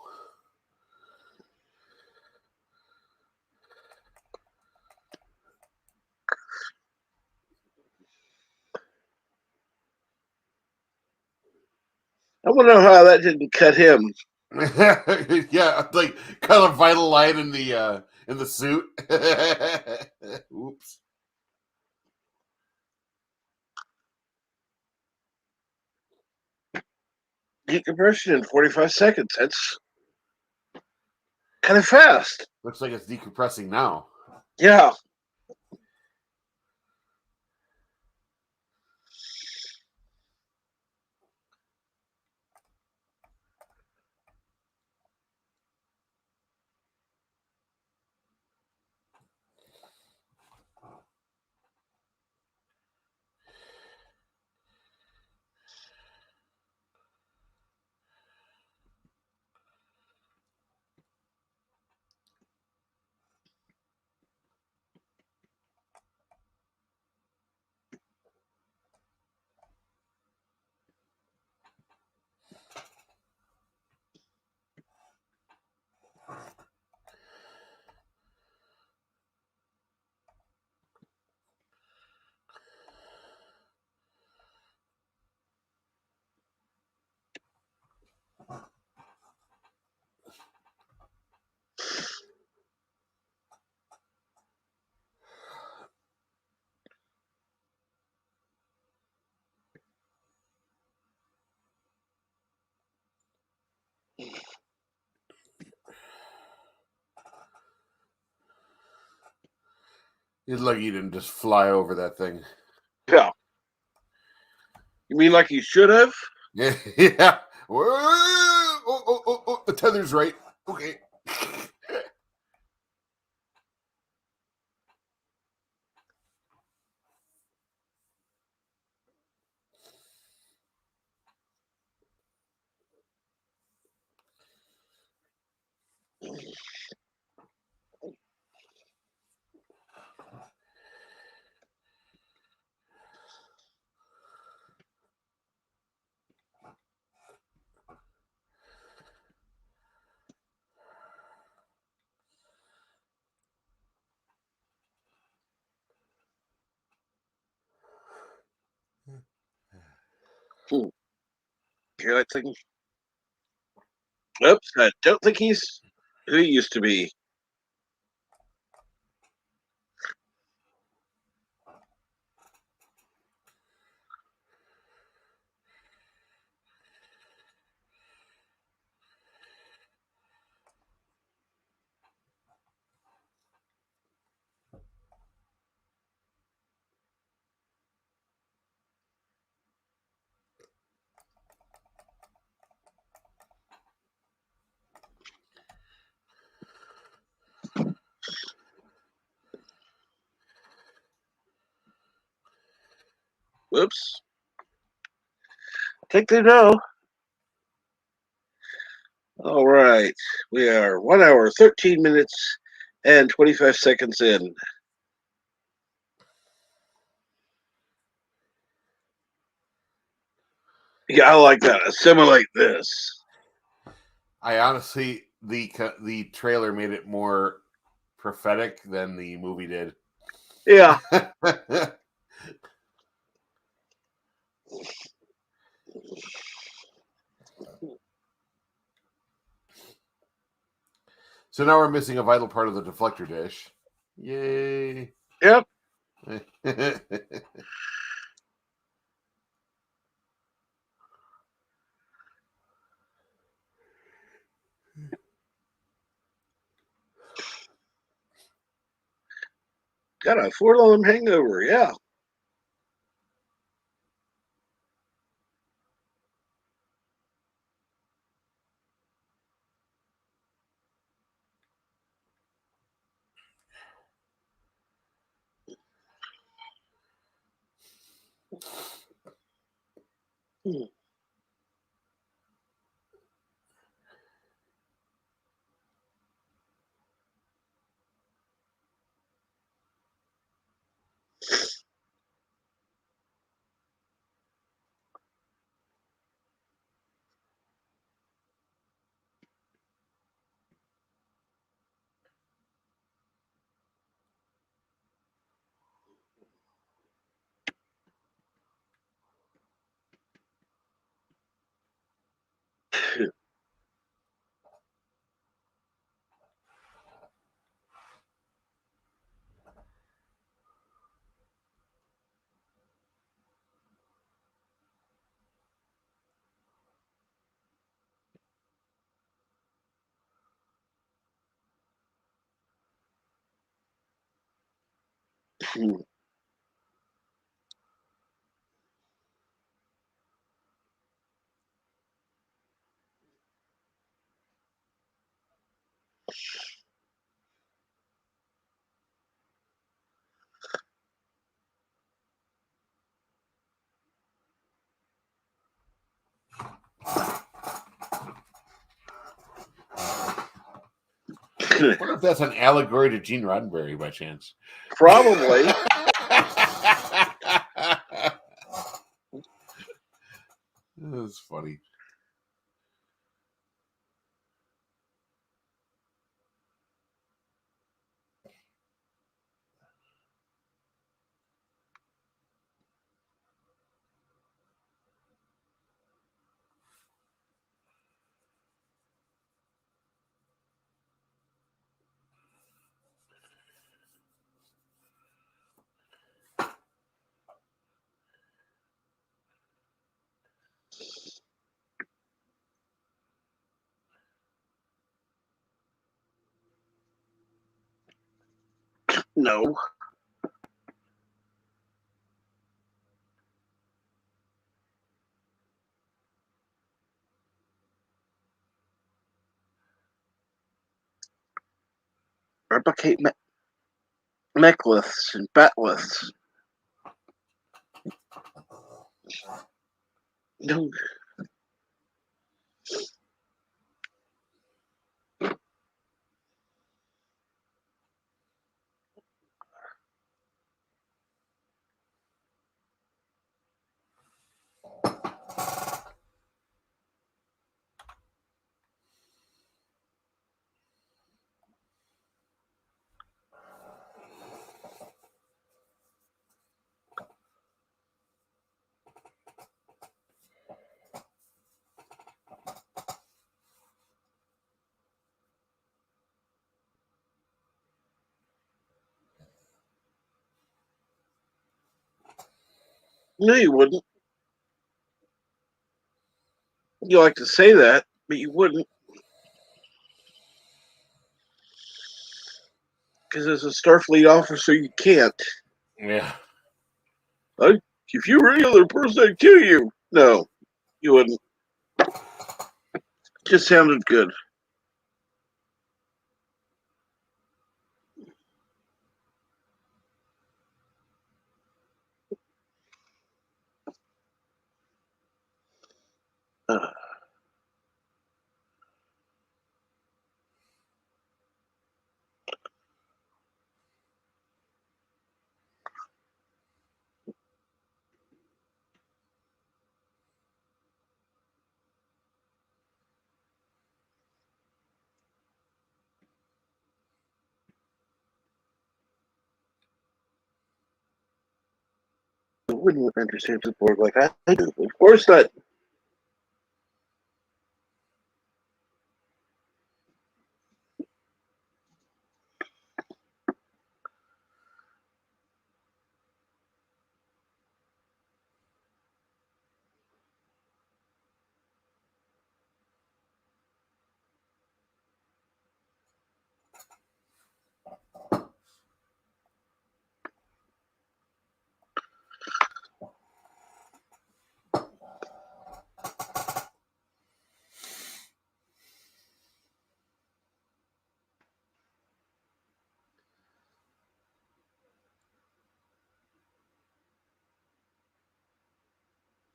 I want to know how that didn't cut him. Yeah, like kind of vital line in the suit. Oops. Decompression in 45 seconds. That's kind of fast. Looks like it's decompressing now. Yeah. He's lucky he didn't just fly over that thing. Yeah. You mean like you should have? Yeah. Yeah. Oh, the tether's right. Okay. Hear that thing? Oops. I don't think he's who he used to be. Whoops. I think they know. All right. We are 1 hour, 13 minutes, and 25 seconds in. Yeah, I like that. Assimilate this. I honestly, the trailer made it more prophetic than the movie did. Yeah. So now we're missing a vital part of the deflector dish. Yay. Yep. Got a 4-alarm hangover, yeah. I wonder if that's an allegory to Gene Roddenberry by chance. Probably. That's funny. No. Replicate mechliths and batliths. No. No, you wouldn't. You like to say that, but you wouldn't. Because as a Starfleet officer, you can't. Yeah. If you were any other person, I'd kill you. No, you wouldn't. Just sounded good. I wouldn't understand the Borg like I do. Of course not.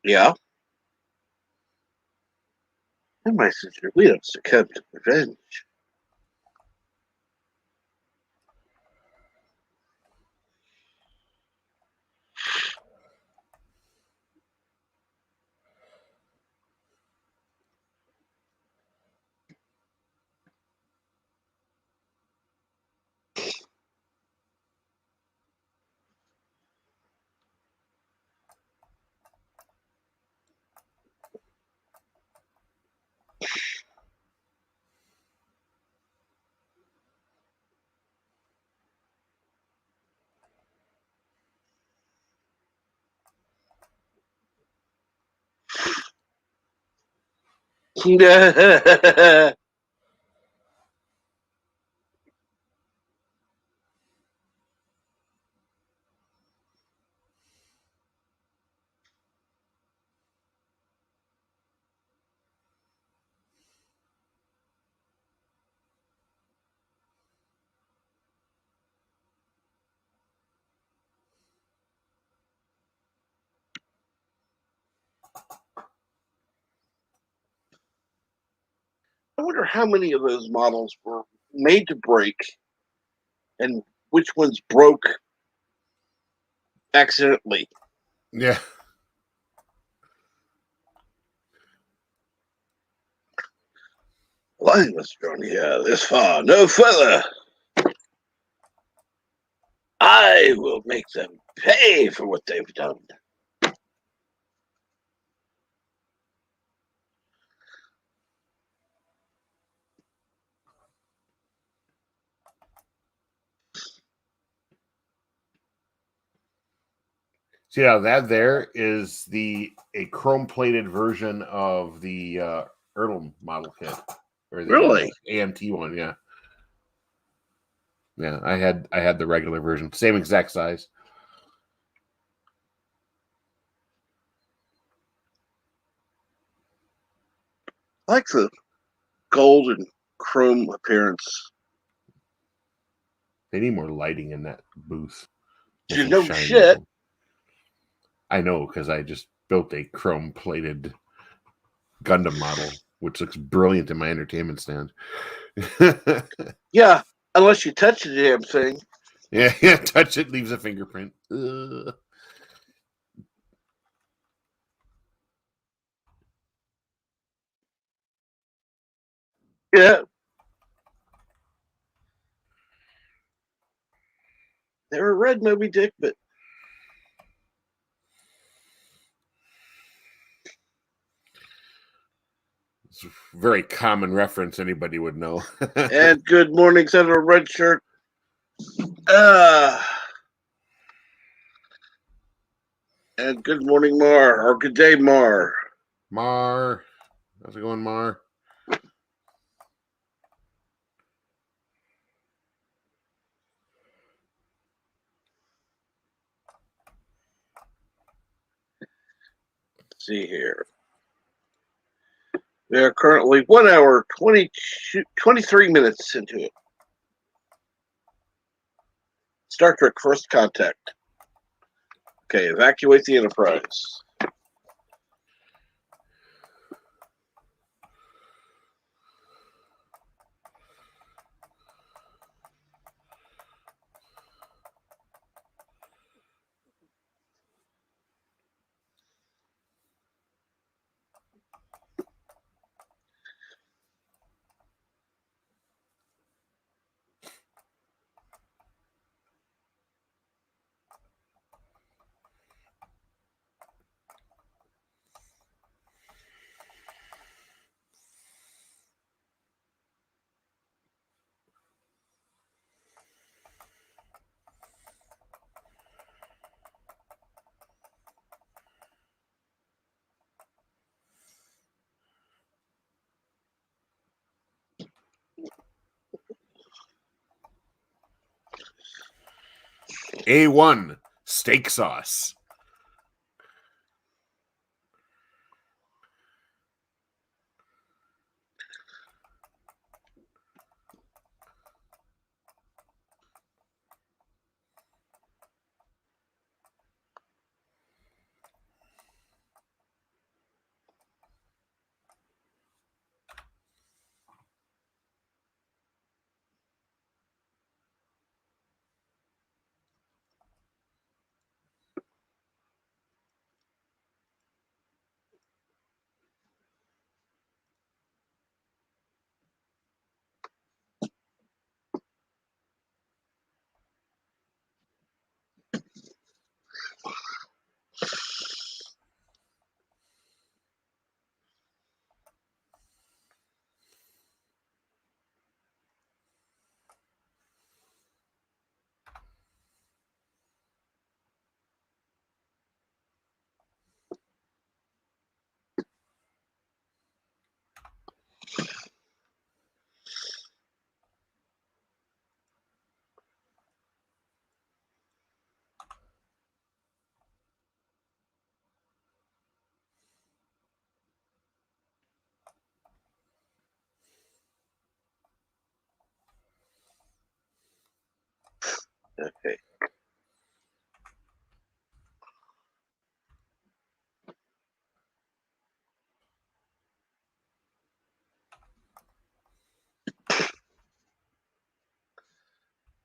Yeah. And my sister, we have succumbed to revenge. I wonder how many of those models were made to break and which ones broke accidentally. Yeah. Why must drawn here this far, no further. I will make them pay for what they've done. See, now that there is a chrome plated version of the Ertl model kit, or the Really? AMT one. Yeah, yeah. I had the regular version, same exact size. I like the gold and chrome appearance. They need more lighting in that booth. You know shit. Looking. I know, because I just built a chrome plated Gundam model, which looks brilliant in my entertainment stand. Yeah, unless you touch the damn thing. Yeah, touch it, leaves a fingerprint. Yeah. Never read Moby Dick, but it's a very common reference anybody would know. and good morning, Senator Red Shirt. And good morning, Mar, or good day, Mar. Mar, how's it going, Mar? Let's see here. We are currently 1 hour, 23 minutes into it. Star Trek First Contact. Okay, evacuate the Enterprise. A1 steak sauce. Okay.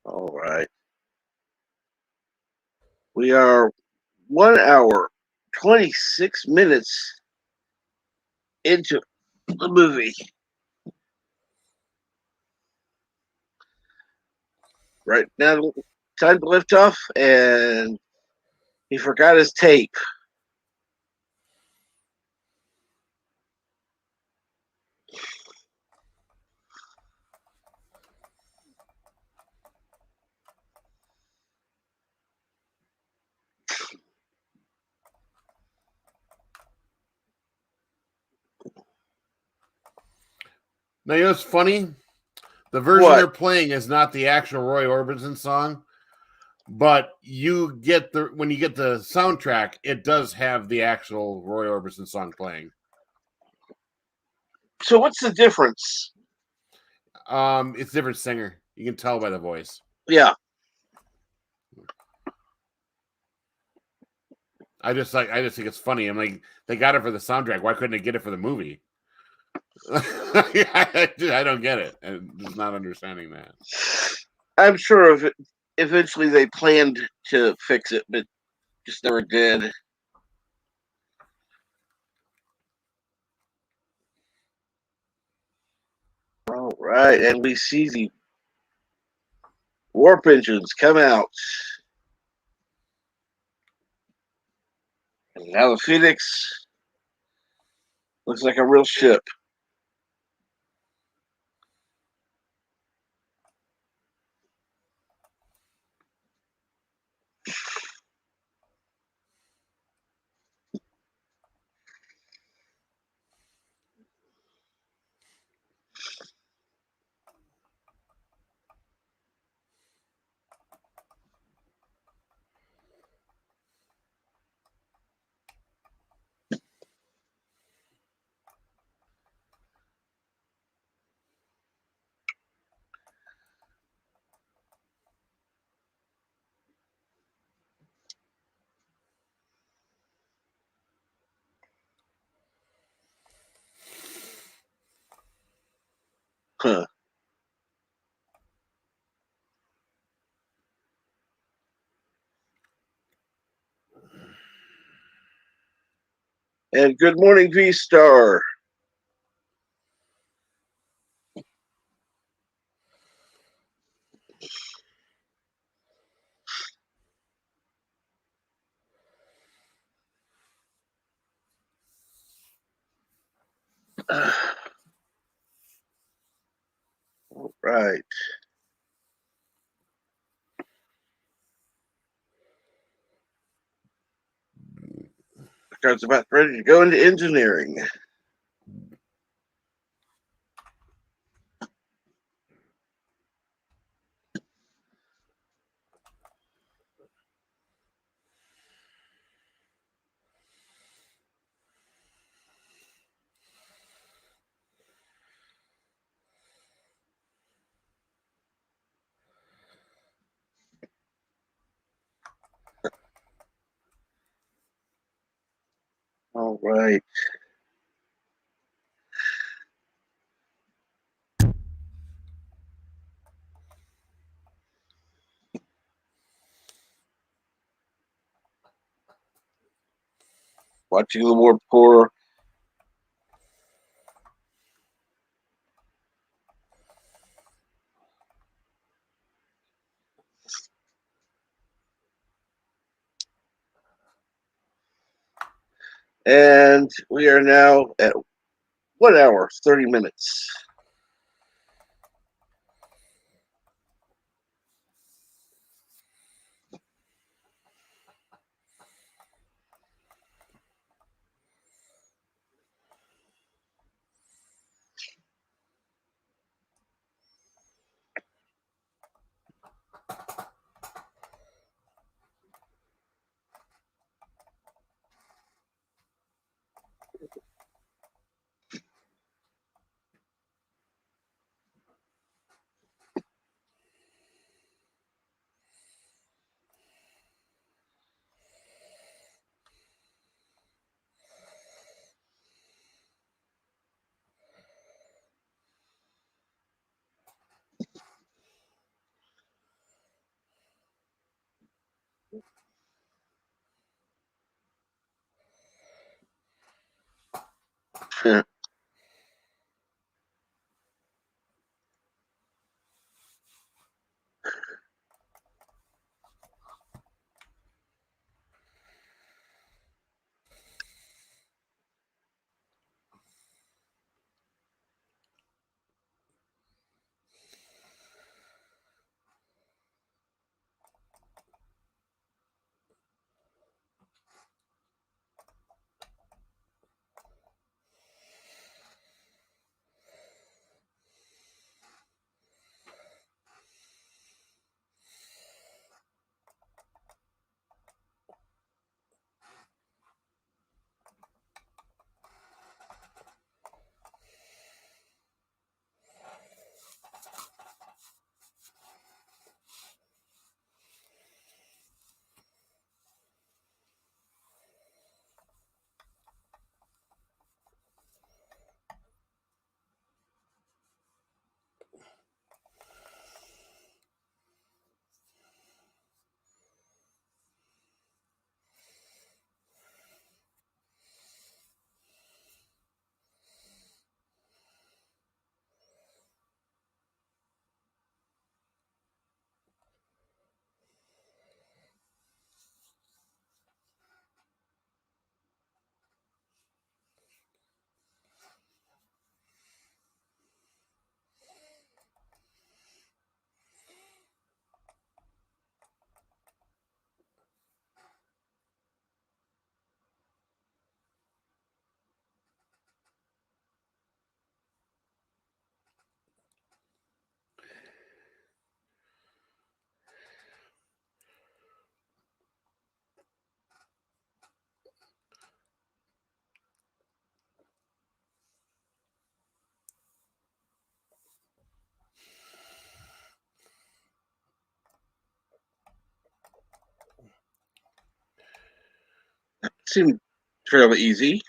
All right. We are 1 hour, 26 minutes into the movie. Right now, time to lift off, and he forgot his tape. Now, you know what's funny? The version What? they're playing is not the actual Roy Orbison song, but you get when you get the soundtrack, it does have the actual Roy Orbison song playing. So what's the difference? It's a different singer. You can tell by the voice. Yeah. I just think it's funny. I'm like, they got it for the soundtrack. Why couldn't they get it for the movie? I don't get it. I'm just not understanding that. I'm sure eventually they planned to fix it, but just never did. All right, and we see the warp engines come out. And now the Phoenix looks like a real ship. Huh. And good morning, V-Star. All right. Picard's about ready to go into engineering. All right. Watching the warp core. And we are now at 1 hour, 30 minutes. Seemed fairly easy.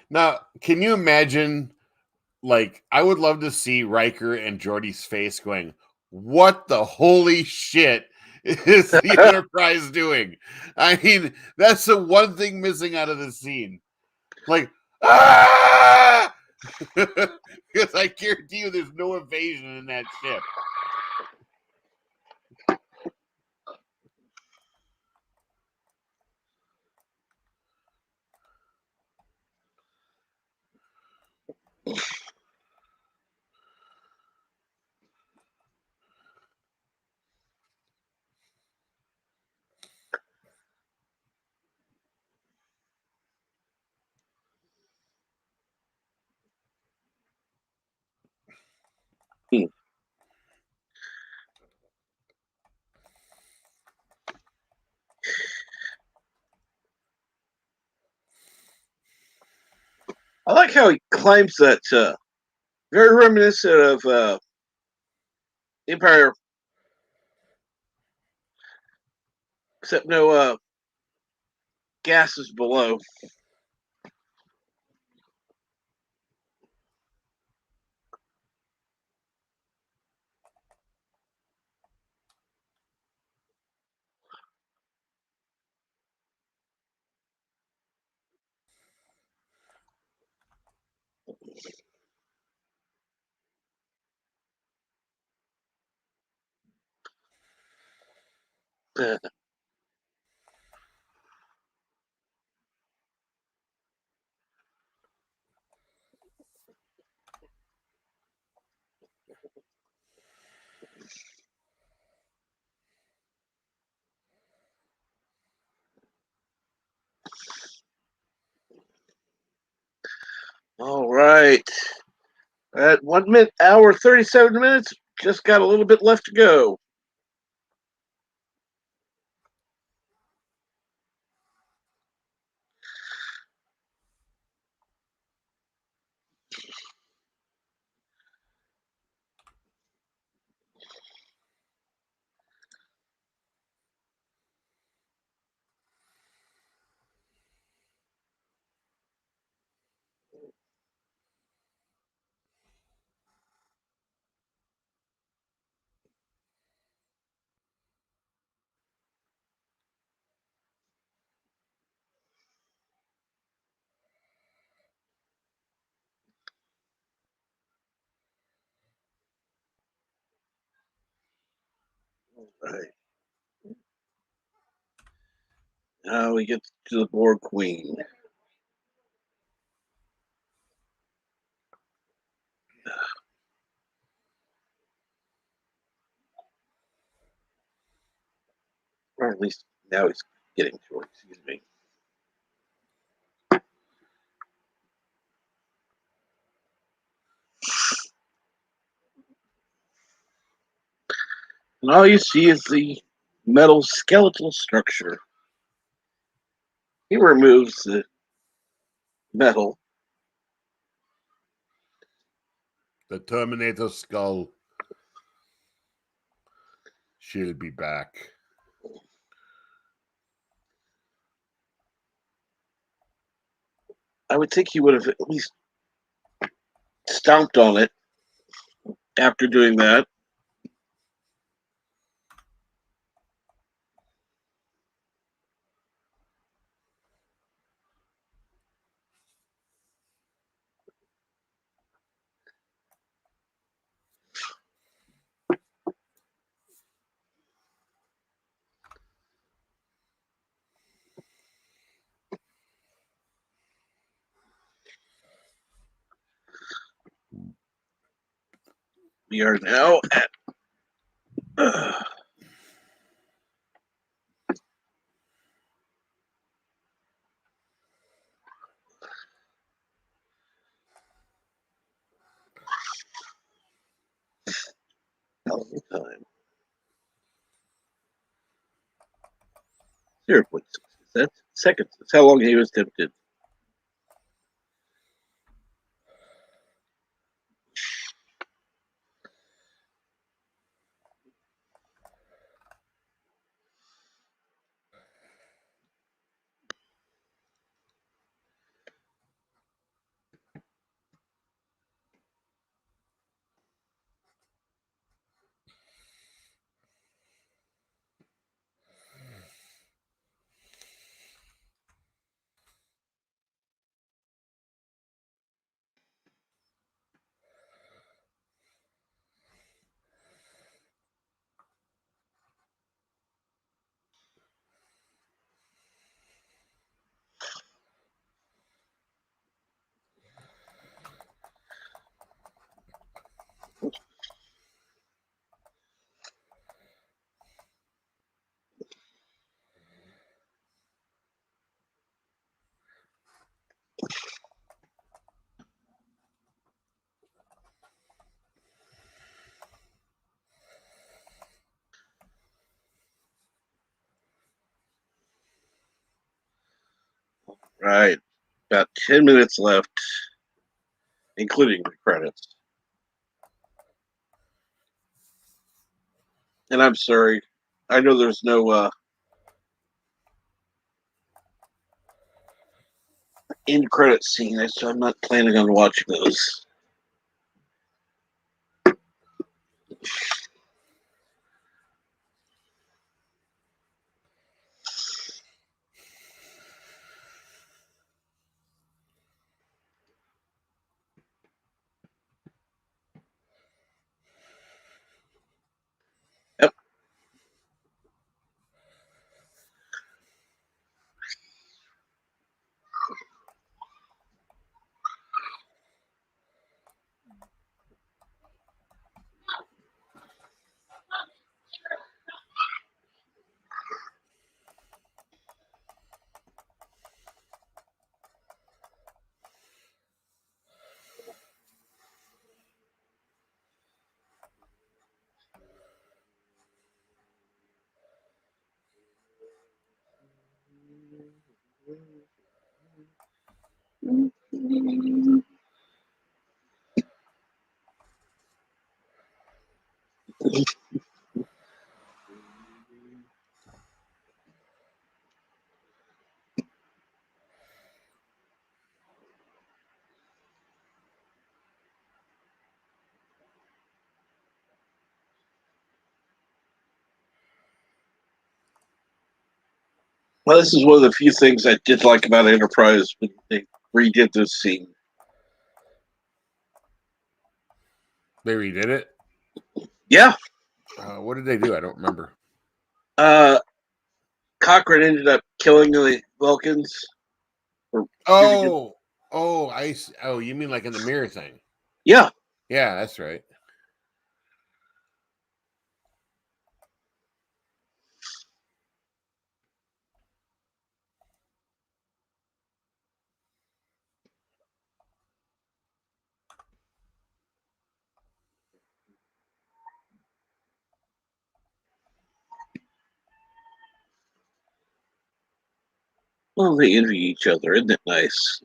Now, can you imagine? Like, I would love to see Riker and Geordi's face going, "What the holy shit is the Enterprise doing?" I mean, that's the one thing missing out of the scene. Like, ah! Because I guarantee you, there's no evasion in that ship. Hmm. like how he climbs that. Very reminiscent of Empire, except no gases below. All right. At 1 minute, hour, 37 minutes, just got a little bit left to go. All right. Now we get to the Borg Queen. Or at least now he's getting to her, excuse me. And all you see is the metal skeletal structure. He removes the metal. The Terminator skull. She'll be back. I would think he would have at least stomped on it after doing that. We are now at time. 0.6. That's seconds. That's how long he was tempted. Right. About 10 minutes left. including the credits. And I'm sorry, I know there's no end credit scene, so I'm not planning on watching those. Yep. Well, this is one of the few things I did like about Enterprise when they redid this scene. They redid it? Yeah. What did they do? I don't remember. Cochrane ended up killing the Vulcans. Oh, you mean like in the mirror thing? Yeah. Yeah, that's right. Well, they envy each other. Isn't it nice?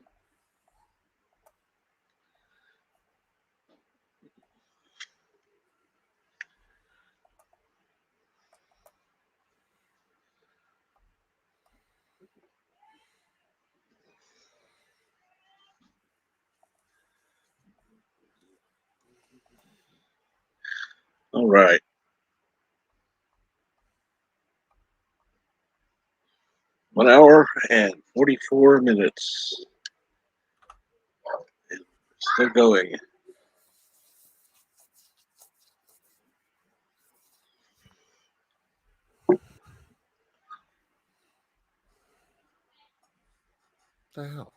All right. One hour and 44 minutes. Still going. What the hell?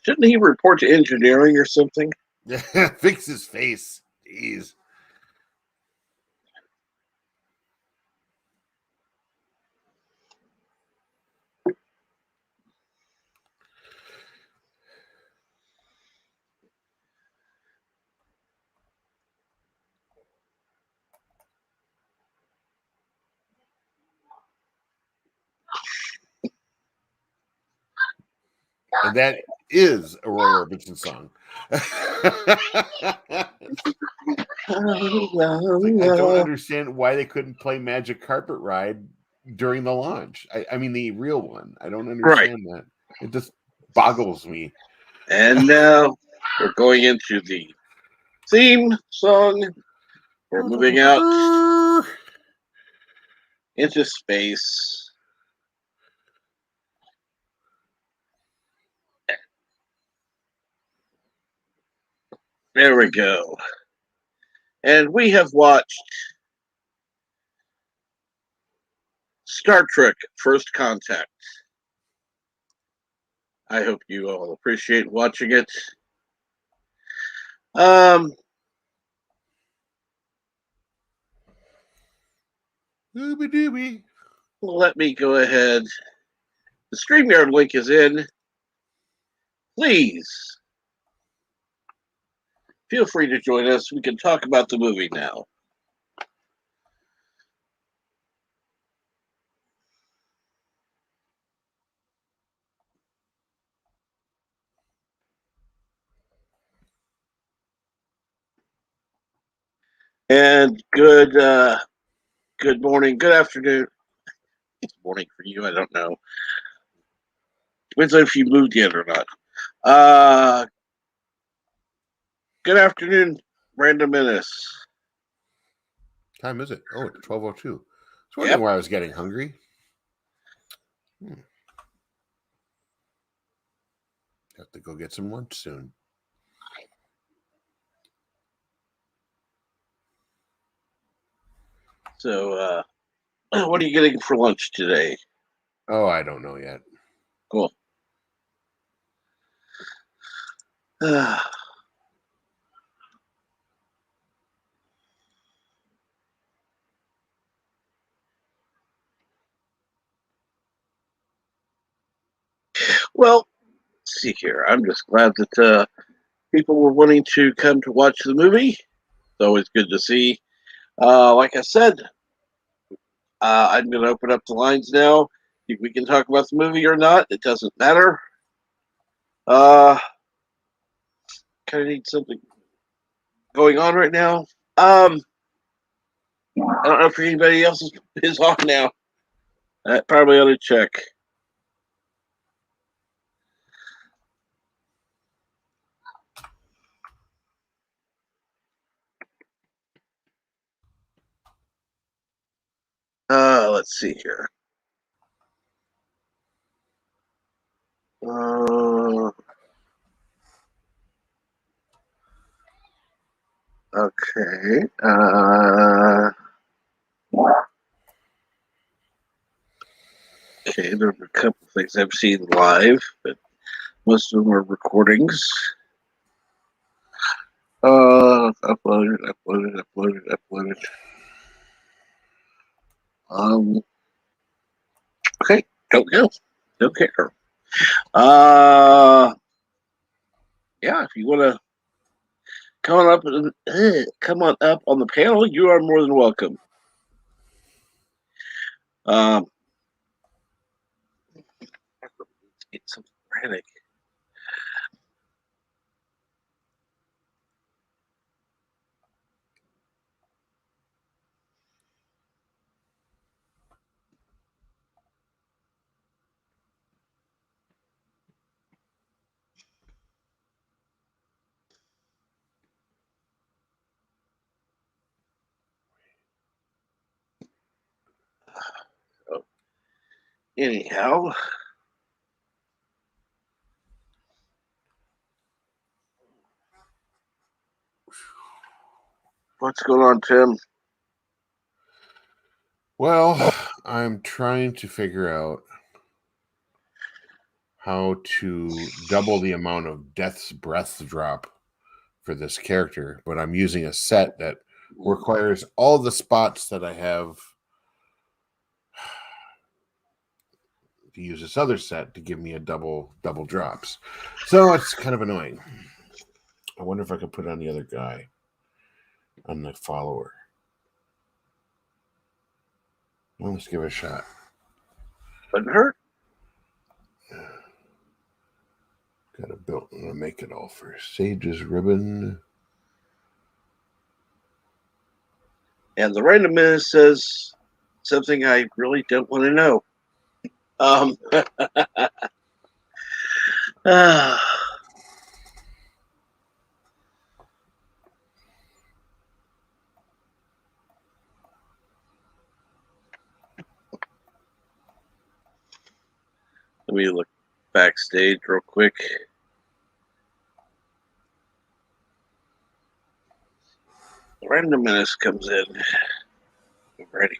Shouldn't he report to engineering or something? Yeah, fix his face. Jeez. And that is a Roy Orbison song. I don't understand why they couldn't play Magic Carpet Ride during the launch. I mean, the real one. I don't understand that. It just boggles me. And now we're going into the theme song. We're moving out into space. There we go. And we have watched Star Trek First Contact. I hope you all appreciate watching it. Dooby dooby. Let me go ahead. The StreamYard link is in. Please feel free to join us. We can talk about the movie now. And good morning, good afternoon. It's morning for you, I don't know. Depends on if you moved yet or not. Good afternoon, Random Menace. Time is it? Oh, it's 12:02. I was wondering Yep. why I was getting hungry. Have to go get some lunch soon. So, what are you getting for lunch today? Oh, I don't know yet. Cool. Well, let's see here. I'm just glad that people were wanting to come to watch the movie. It's always good to see. Like I said, I'm going to open up the lines now. If we can talk about the movie or not, it doesn't matter. Kind of need something going on right now. I don't know if anybody else is on now. I probably ought to check. Let's see here. Okay. Okay, there are a couple of things I've seen live, but most of them are recordings. Uploaded. Okay, don't know. Don't care. Yeah, if you want to come on up on the panel, you are more than welcome. It's some frantic. So, anyhow, what's going on, Tim? Well, I'm trying to figure out how to double the amount of Death's Breath drop for this character, but I'm using a set that requires all the spots that I have to use this other set to give me a double drops. So it's kind of annoying. I wonder if I could put on the other guy, on the follower. Well, let's give it a shot. Couldn't hurt. Got a built. I'm gonna make it all for Sage's ribbon. And the random minute says something I really don't want to know. Let me look backstage real quick. The random menace comes in. I'm ready.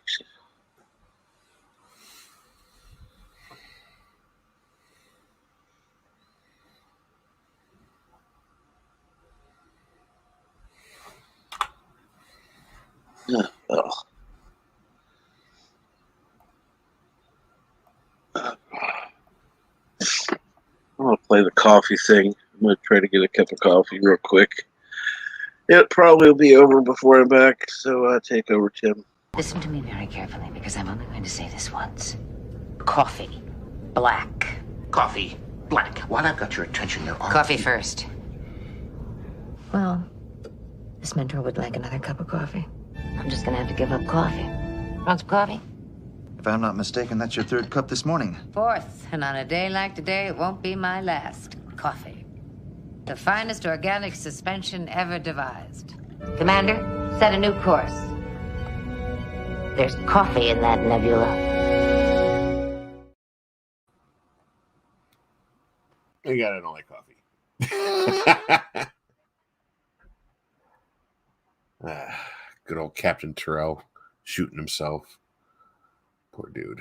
Oh. I'm gonna play the coffee thing. I'm gonna try to get a cup of coffee real quick. It probably will be over before I'm back, so take over, Tim. Listen to me very carefully, because I'm only going to say this once. Coffee. Black. Coffee. Black. While I've got your attention, there are... Coffee first. Well, this mentor would like another cup of coffee. I'm just gonna have to give up coffee. Want some coffee? If I'm not mistaken, that's your third cup this morning. Fourth, and on a day like today, it won't be my last. Coffee. The finest organic suspension ever devised. Commander, set a new course. There's coffee in that nebula. I got it, I don't like coffee. Good old Captain Terrell shooting himself. Poor dude.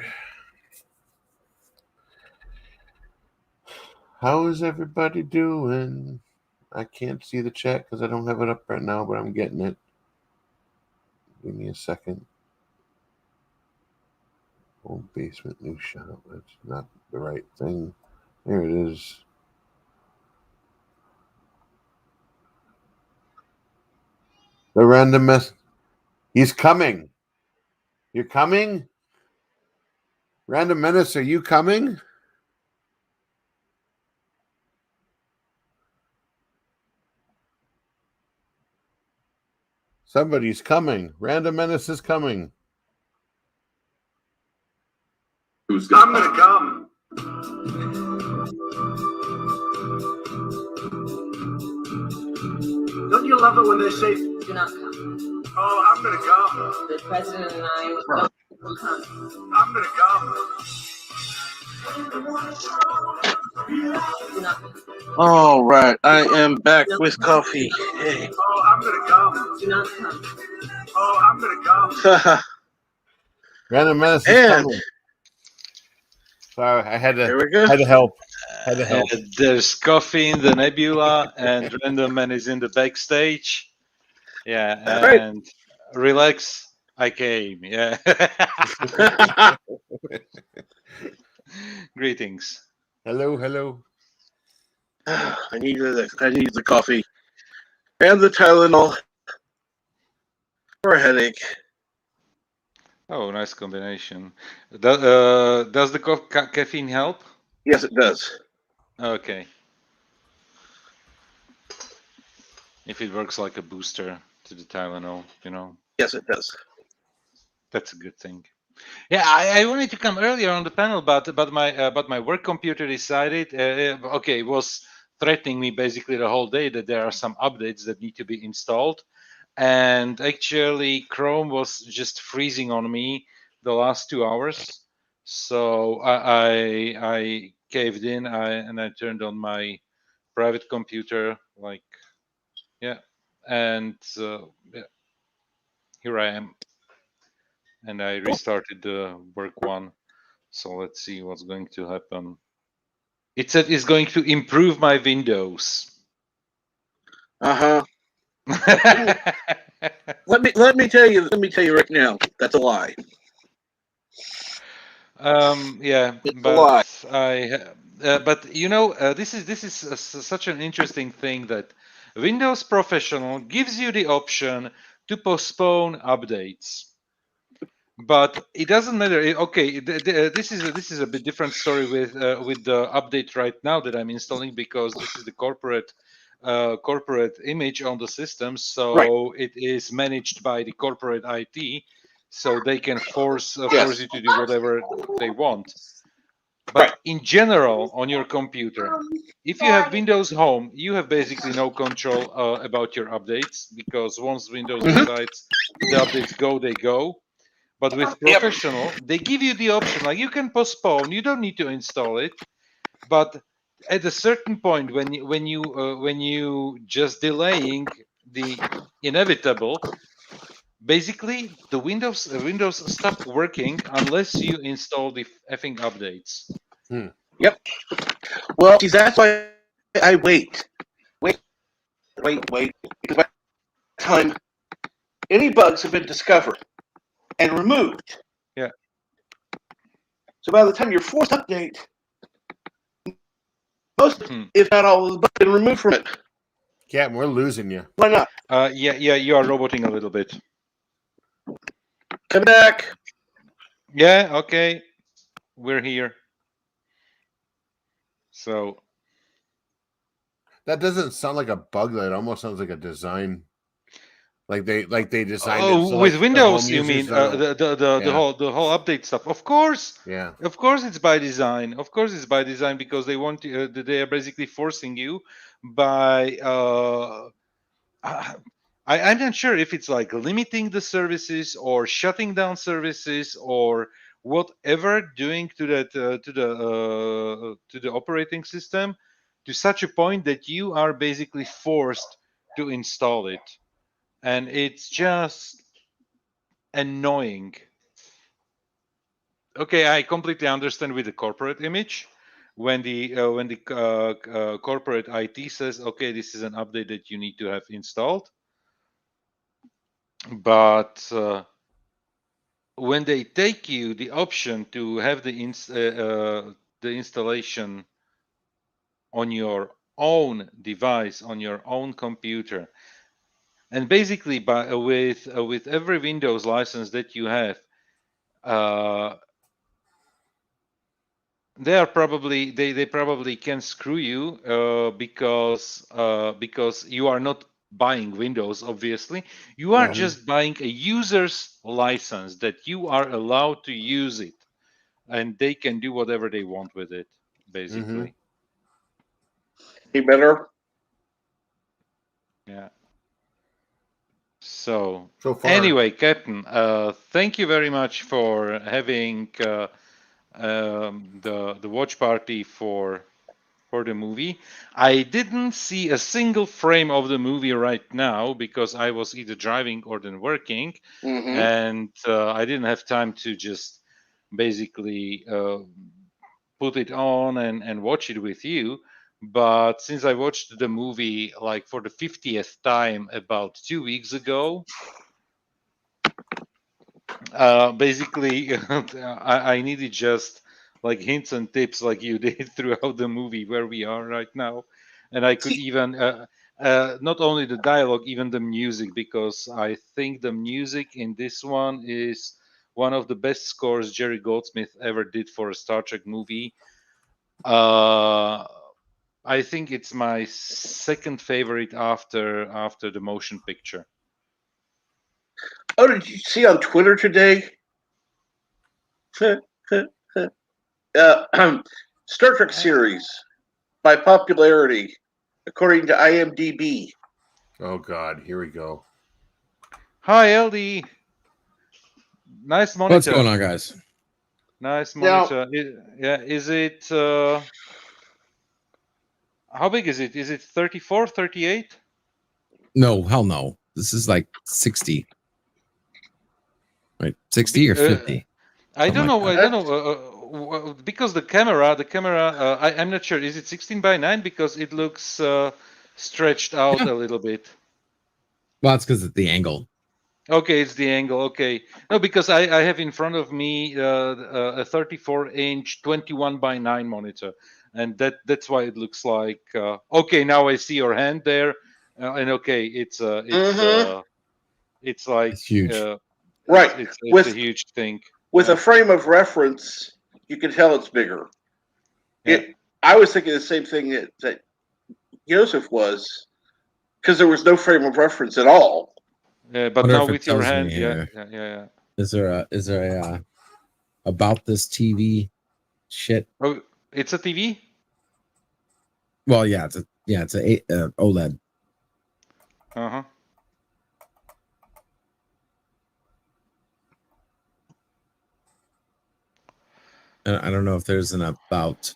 How is everybody doing? I can't see the chat because I don't have it up right now, but I'm getting it. Give me a second. Old basement, new shop. That's not the right thing. There it is. The random mess. He's coming. You're coming? Random Menace, are you coming? Somebody's coming. Random Menace is coming. I'm gonna come. Don't you love it when they say, Do not come. oh, I'm gonna come. The president and I don't come. I'm gonna come. Do not come. All right, I am back with coffee. Hey. Oh, I'm gonna come. Do not come. Oh, I'm gonna come. Random Menace is And coming. Sorry, I had there to we go. help. There's coffee in the nebula, and Random Man is in the backstage. Yeah, That's right. and relax. I came. Yeah. Greetings. Hello. I need the coffee and the Tylenol for a headache. Oh, nice combination. Does the caffeine help? Yes, it does. Okay. If it works like a booster to the Tylenol, Yes, it does. that's a good thing. Yeah, I wanted to come earlier on the panel, but my work computer decided, it was threatening me basically the whole day that there are some updates that need to be installed, and actually Chrome was just freezing on me the last 2 hours. So I caved in, and I turned on my private computer, and here I am. And I restarted the work one. So let's see what's going to happen. It said it's going to improve my Windows. Let me tell you right now, that's a lie. Yeah, It's but a lie. this is such an interesting thing that Windows Professional gives you the option to postpone updates. But it doesn't matter. Okay, this is a bit different story with the update right now that I'm installing, because this is the corporate image on the system, so Right. it is managed by the corporate IT, so they can force you to do whatever they want. But in general, on your computer, if you have Windows Home, you have basically no control about your updates, because once Windows decides the updates go, they go. But with Professional, they give you the option, like you can postpone, you don't need to install it, but at a certain point, when you just delaying the inevitable, basically the Windows stop working unless you install the effing updates. Yep. Well, see, that's why I wait. Because by the time any bugs have been discovered and removed. Yeah. So by the time your fourth update, most, if not all of the bugs have been removed from it. Captain, we're losing you. Why not? Yeah, you are roboting a little bit. Come back. Yeah, okay. We're here. So That doesn't sound like a bug. That almost sounds like a design. Like they designed it. oh, So with like, the Windows, home you users mean don't- the Yeah. whole update stuff? Of course, Yeah. of course, it's by design. Of course, it's by design because they want to, they are basically forcing you by. I'm not sure if it's like limiting the services or shutting down services or whatever, doing to that to the operating system to such a point that you are basically forced to install it, and it's just annoying. Okay, I completely understand with the corporate image. When the corporate IT says, okay, this is an update that you need to have installed, but when they take you the option to have the installation on your own device, on your own computer, and basically by with every Windows license that you have, they probably can screw you because you are not buying Windows. Obviously, you are just buying a user's license that you are allowed to use it, and they can do whatever they want with it, basically. He better. Yeah. So So far. anyway, Captain, thank you very much for having the watch party for the movie. I didn't see a single frame of the movie right now because I was either driving or then working, and I didn't have time to just basically put it on and watch it with you. But since I watched the movie like for the 50th time about 2 weeks ago, basically I needed just like hints and tips like you did throughout the movie where we are right now, and I could even not only the dialogue, even the music, because I think the music in this one is one of the best scores Jerry Goldsmith ever did for a Star Trek movie. I think it's my second favorite after the motion picture. Oh, did you see on Twitter today? Star Trek series by popularity, according to IMDb. Oh God, here we go. Hi, LD. Nice monitor. What's going on, guys? Nice Now- monitor. Is it how big is it? Is it 34, 38? No, hell no. This is like 60. Right, 60 or 50. I don't know. like I don't know because the camera. I'm not sure. Is it 16 by 9? Because it looks stretched out a little bit. Well, it's because of the angle. Okay, it's the angle. Okay, no, because I have in front of me a 34-inch 21 by 9 monitor, and that's why it looks like. Okay, now I see your hand there, and okay, it's like It's huge. Right. It's With- a huge thing. With Yeah. a frame of reference, you can tell it's bigger. Yeah. I was thinking the same thing that Joseph was, because there was no frame of reference at all. But Wonder now if it with your tells me hand, here. yeah. Is there a about this TV shit? Oh, it's a TV. Well, yeah, it's a OLED. Uh-huh. I don't know if there's an about.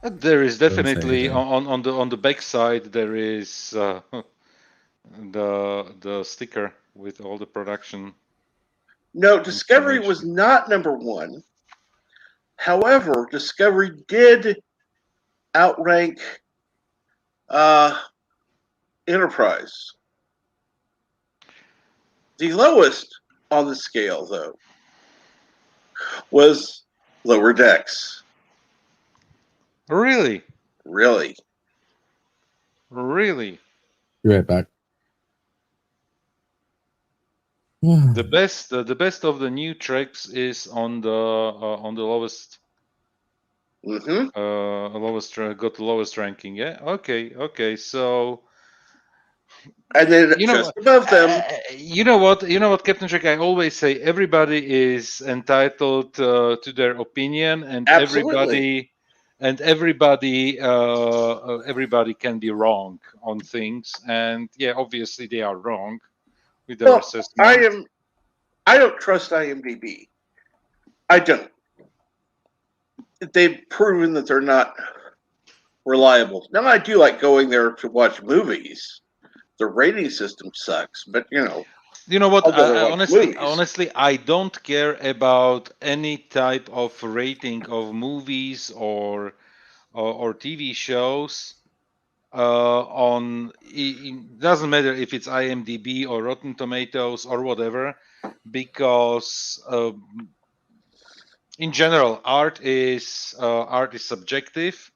There is Doesn't say definitely anything. on the back side there is the sticker with all the production. No, Discovery was information. not number one. However, Discovery did outrank Enterprise. The lowest on the scale, though, was Lower Decks. Really? Really. Really? Be right back. The best of the new tracks is on the lowest Mm-hmm. got the lowest ranking. Yeah. Okay. So And then you know just above them, you know what, Captain Trek. I always say everybody is entitled to their opinion, and absolutely. everybody can be wrong on things. And yeah, obviously they are wrong with their Well, assessment. I don't trust IMDb. I don't. They've proven that they're not reliable. Now, I do like going there to watch movies. The rating system sucks, but You know what? I'll go there I and watch movies. honestly, I don't care about any type of rating of movies or TV shows. It doesn't matter if it's IMDb or Rotten Tomatoes or whatever, because in general, art is subjective.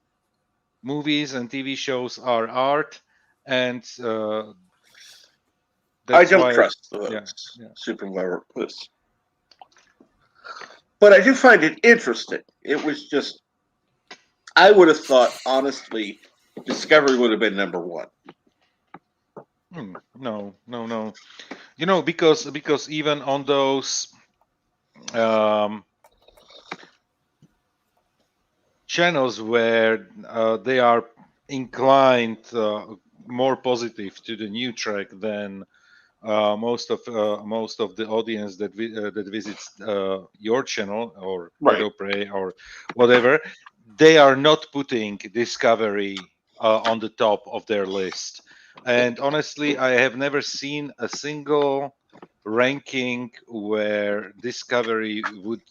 Movies and TV shows are art, and I that's don't why. trust Yeah, those yeah. supermarkets. But I do find it interesting. It was just, I would have thought, honestly, Discovery would have been number one. No. Because even on those channels where they are inclined more positive to the new track than most of the audience that visits your channel or Right. Bird Prey or whatever, they are not putting Discovery on the top of their list. And honestly, I have never seen a single ranking where Discovery would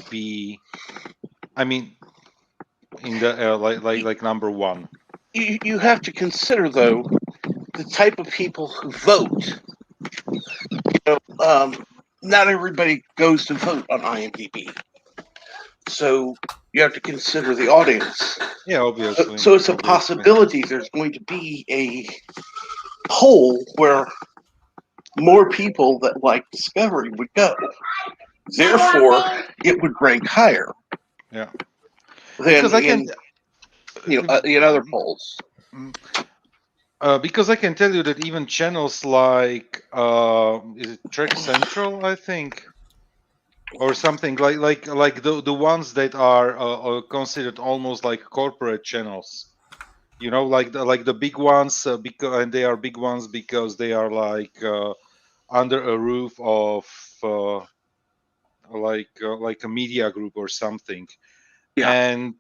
be, I mean, in the like number one. You have to consider, though, the type of people who vote. Not everybody goes to vote on IMDb. So you have to consider the audience. Yeah, obviously. So it's a Obviously. possibility there's going to be a poll where more people that like Discovery would go. Therefore, it would rank higher Yeah. than Because I can, in other polls. Because I can tell you that even channels like is it Trek Central, I think, or something like the ones that are considered almost like corporate channels. Like the big ones, because and they are big ones because they are like under a roof of like a media group or something. Yeah. And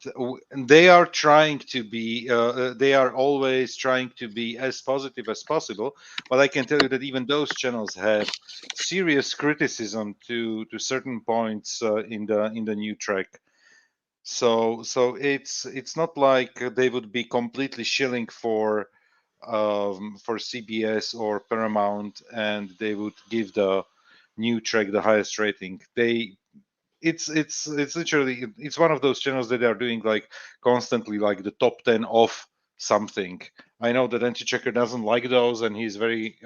they are trying to be they are always trying to be as positive as possible, but I can tell you that even those channels have serious criticism to certain points in the new track. So it's not like they would be completely shilling for CBS or Paramount and they would give the new track the highest rating. It's literally it's one of those channels that are doing like constantly like the top 10 of something. I know that Anti-Checker doesn't like those and he's very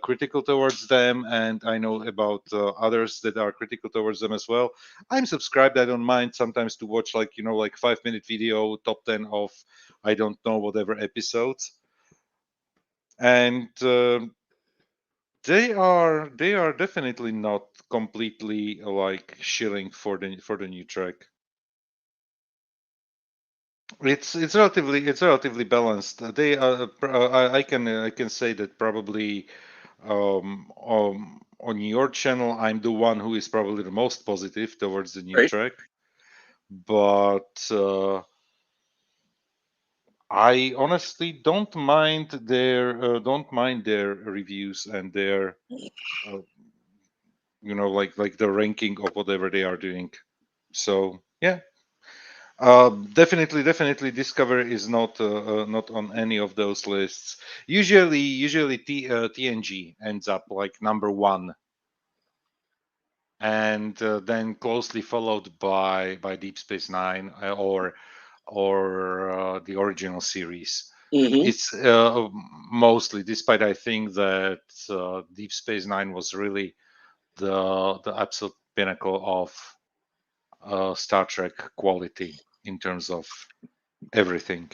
critical towards them, and I know about others that are critical towards them as well. I'm subscribed. I don't mind sometimes to watch like like 5-minute video top 10 of I don't know whatever episodes, and they are definitely not completely like shilling for the new track. It's relatively balanced. They are. I can say that probably on your channel, I'm the one who is probably the most positive towards the new Right. track, but I honestly don't mind their reviews and their uh, like the ranking of whatever they are doing. So yeah, definitely, Discovery is not on any of those lists. Usually TNG ends up like number one. and then closely followed by Deep Space Nine or the original series. Mm-hmm. It's mostly, despite I think that Deep Space Nine was really the absolute pinnacle of Star Trek quality in terms of everything.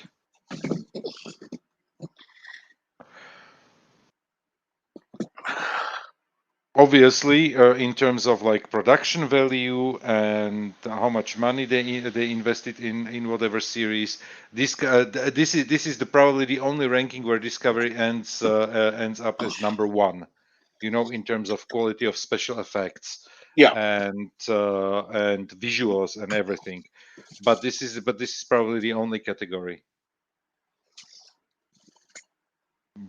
Obviously, in terms of like production value and how much money they invested in whatever series, this is probably the only ranking where Discovery ends up as number one. In terms of quality of special effects, Yeah. and visuals and everything. But this is probably the only category.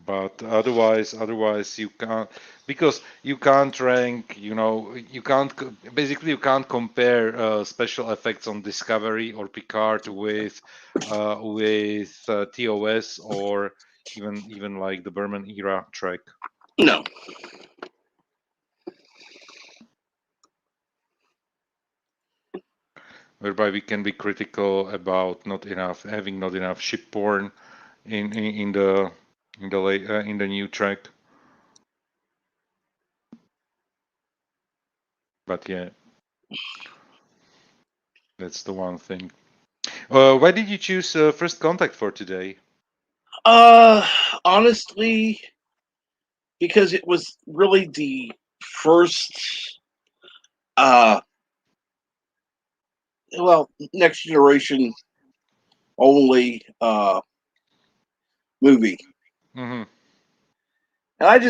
But otherwise you can't, because you can't rank, basically you can't compare special effects on Discovery or Picard with TOS, or even like the Berman era Trek. No. Whereby we can be critical about having not enough ship porn in the new Trek. But yeah, that's the one thing. Why did you choose First Contact for today? Honestly, because it was really the first, next generation only movie, Mm-hmm. and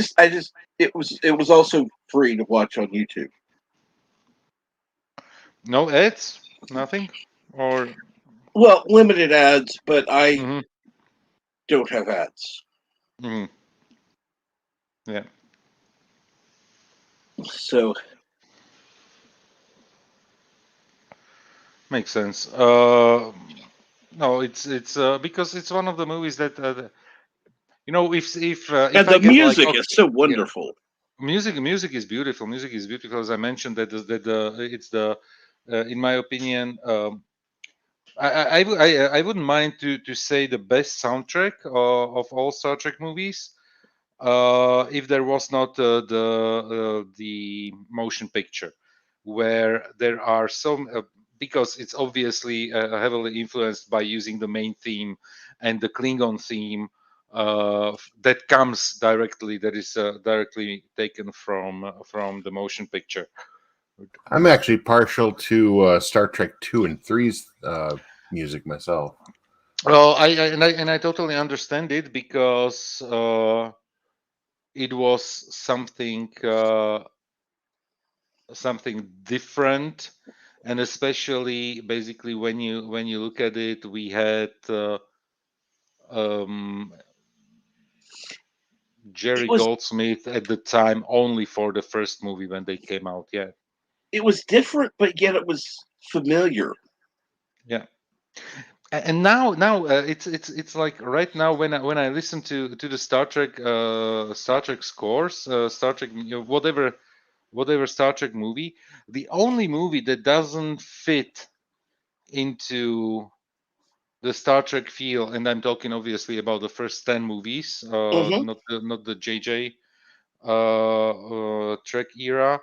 it was also free to watch on YouTube. No ads, nothing, or Well, limited ads, but I mm-hmm. don't have ads. Mm-hmm. Yeah, So makes sense. No, it's because it's one of the movies that if and I the get like, music okay, is so yeah, wonderful. music is beautiful. Music is beautiful. As I mentioned, it's the in my opinion, I wouldn't mind to say the best soundtrack of all Star Trek movies. If there was not the motion picture, where there are some, because it's obviously heavily influenced by using the main theme and the Klingon theme that comes directly, that is directly taken from the motion picture. I'm actually partial to Star Trek 2 and 3's music myself. Well, I totally understand it, because it was something different, and especially basically when you look at it, we had um, Jerry It was Goldsmith at the time only for the first movie when they came out. it was different, but yet it was familiar. Yeah. And now it's like right now when I listen to the Star Trek scores, Star Trek, whatever Star Trek movie, the only movie that doesn't fit into the Star Trek feel, and I'm talking obviously about the first 10 movies, Mm-hmm. not the JJ Trek era.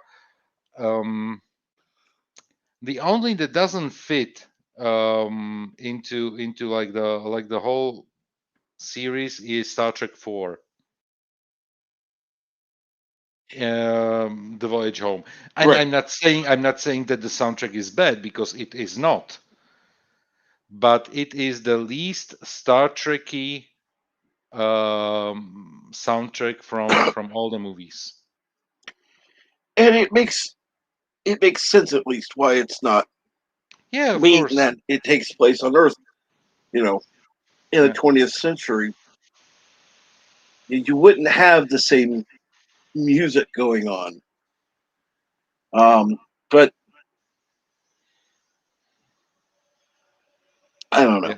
The only that doesn't fit into like the whole series is Star Trek 4, the Voyage Home. And Right. I'm not saying that the soundtrack is bad, because it is not, but it is the least Star Trekky soundtrack from all the movies. And it makes sense, at least, why it's not, Yeah, of being course. that it takes place on Earth, you know, in the Yeah. 20th century. You wouldn't have the same music going on. But I don't know. Yeah.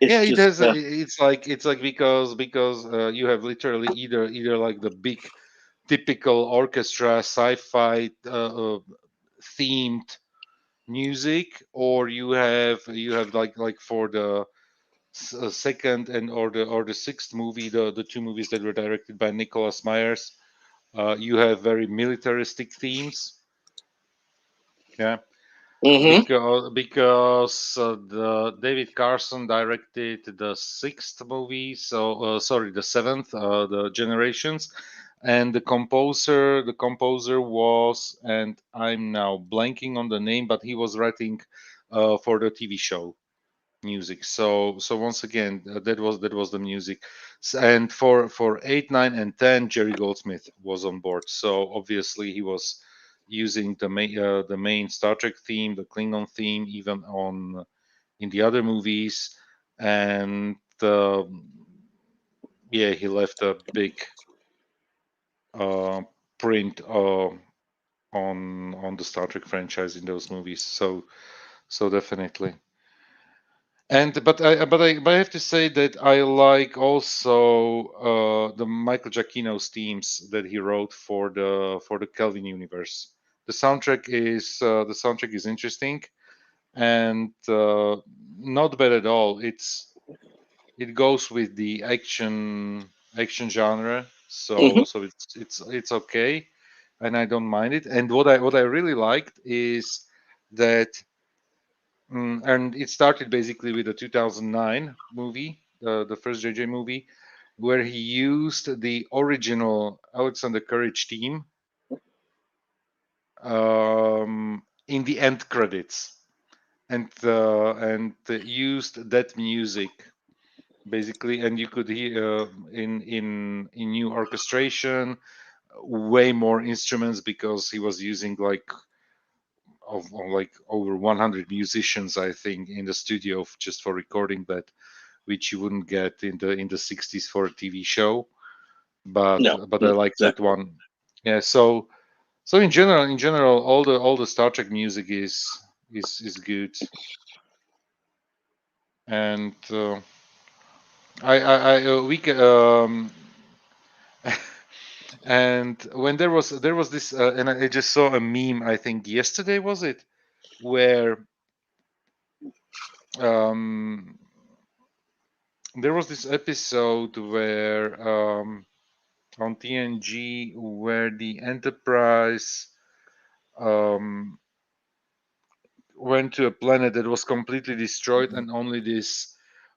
It's Yeah, it just has. It's like because you have literally either like the big typical orchestra sci-fi themed music, or you have like for the second and or the sixth movie, the two movies that were directed by Nicholas Myers, you have very militaristic themes. Yeah. Because the David Carson directed the sixth movie, so sorry, the seventh, the Generations, and the composer was, and I'm now blanking on the name, but he was writing for the TV show music. So once again, that was the music. And for 8, 9, and 10, Jerry Goldsmith was on board. So obviously he was using the main Star Trek theme, the Klingon theme, even on in the other movies. And yeah, he left a big print on the Star Trek franchise in those movies. So definitely. And but I have to say that I like also the Michael Giacchino's themes that he wrote for the Kelvin universe. The soundtrack is interesting and not bad at all. It goes with the action genre, so it's okay, and I don't mind it. And what I really liked is that. And it started basically with the 2009 movie, the first JJ movie, where he used the original Alexander Courage theme in the end credits, and used that music basically, and you could hear in new orchestration way more instruments because he was using like like over 100 musicians, I think, in the studio just for recording that, which you wouldn't get in the 60s for a TV show. But I like that one. Yeah. So in general, all the Star Trek music is good, and we can. And when there was this, and I just saw a meme. I think yesterday was it, where there was this episode where on TNG where the Enterprise went to a planet that was completely destroyed, and only this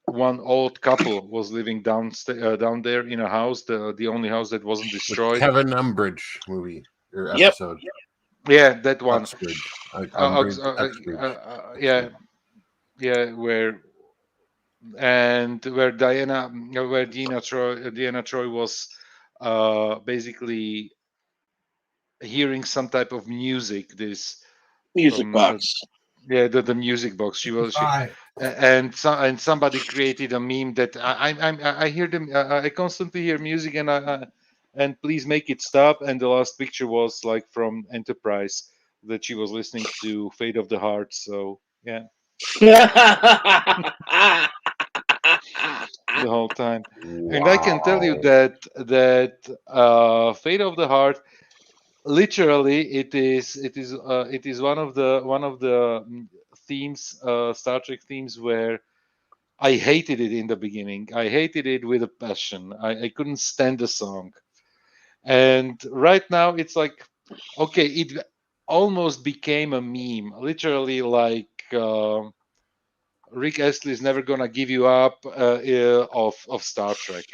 one old couple was living down there in a house, the only house that wasn't destroyed. Kevin Umbridge movie or episode. Yeah, that one. Uxbridge. Yeah, where Deanna Troy was basically hearing some type of music. This music box. The music box. And somebody created a meme that I hear them. I constantly hear music, and please make it stop. And the last picture was like from Enterprise that she was listening to Fate of the Heart. So yeah. The whole time. Wow. And I can tell you that Fate of the Heart, literally, it is one of the themes, Star Trek themes, where I hated it in the beginning. I hated it with a passion. I couldn't stand the song, and right now it's like, okay, it almost became a meme. Literally, like. Rick Astley is never gonna give you up of Star Trek.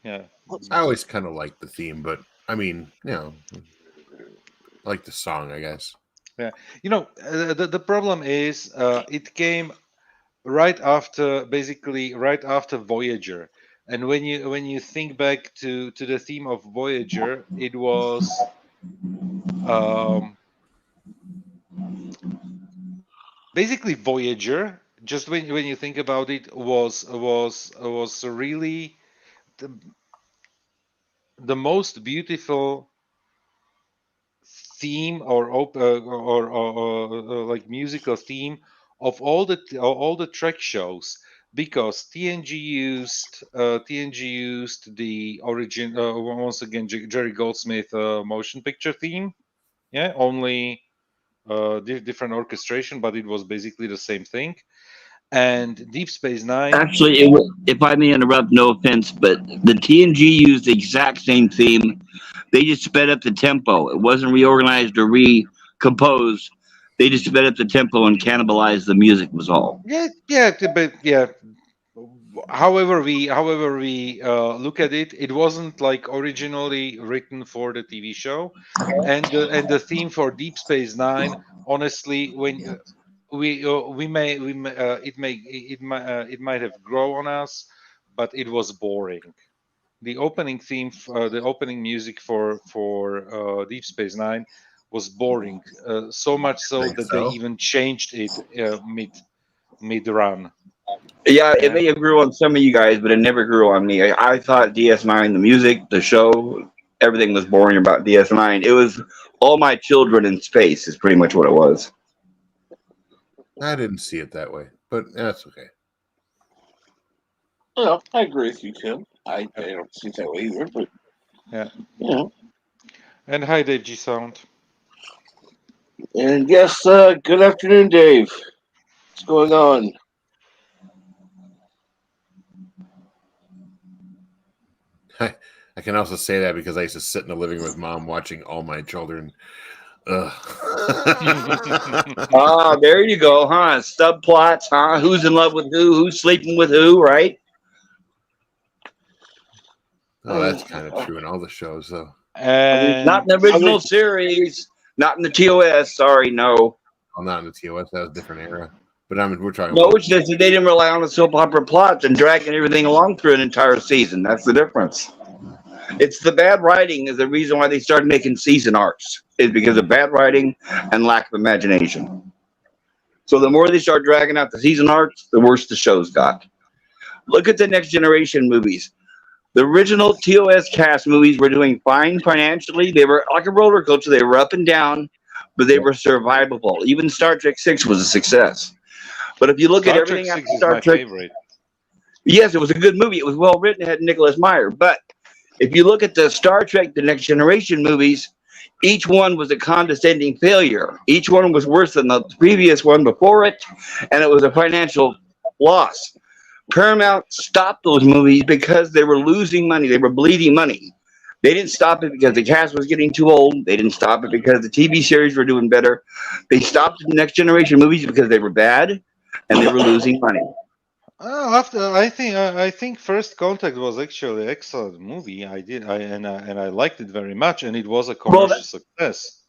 Yeah, I always kind of like the theme, but I mean, like the song, I guess. Yeah, the problem is it came right after Voyager, and when you think back to the theme of Voyager, it was basically Voyager. Just when you think about it, was really the most beautiful theme or like musical theme of all the Trek shows, because TNG used the origin once again Jerry Goldsmith motion picture theme. Yeah, only different orchestration, but it was basically the same thing. And Deep Space Nine. Actually, if I may interrupt, no offense, but the TNG used the exact same theme. They just sped up the tempo. It wasn't reorganized or recomposed. They just sped up the tempo and cannibalized the music. Was all. But yeah. However we look at it, it wasn't like originally written for the TV show, and the theme for Deep Space Nine. Honestly, when we may it might have grown on us, but it was boring. The opening theme, the opening music for Deep Space Nine was boring, so much so that they even changed it mid run. Yeah, it may have grew on some of you guys, but it never grew on me. I thought DS9, the music, the show, everything was boring about DS9. It was all my children in space is pretty much what it was. I didn't see it that way, but that's okay. Yeah, I agree with you, Tim. I don't see it that way either, but yeah. And hi, Dave G Sound. And yes, good afternoon, Dave. What's going on? I can also say that because I used to sit in the living room with Mom watching all my children. Ah, there you go, huh? Subplots, huh? Who's in love with who? Who's sleeping with who, right? Oh, that's kind of true in all the shows, though. And not in the original series, not in the TOS. Sorry, no. Well, not in the TOS. That was a different era. But we're talking No, about. it's just that they didn't rely on the soap opera plots and dragging everything along through an entire season. That's the difference. It's the bad writing is the reason why they started making season arcs, is because of bad writing and lack of imagination. So the more they start dragging out the season arcs, the worse the shows got. Look at the Next Generation movies. The original TOS cast movies were doing fine financially. They were like a roller coaster. They were up and down, but they were survivable. Even Star Trek 6 was a success. But if you look at everything after Star Trek, favorite. Yes, it was a good movie. It was well written. It had Nicholas Meyer. But if you look at the Star Trek, the Next Generation movies, each one was a condescending failure. Each one was worse than the previous one before it, and it was a financial loss. Paramount stopped those movies because they were losing money. They were bleeding money. They didn't stop it because the cast was getting too old. They didn't stop it because the TV series were doing better. They stopped the Next Generation movies because they were bad and they were losing money. I think First Contact was actually an excellent movie. I liked it very much, and it was a commercial success.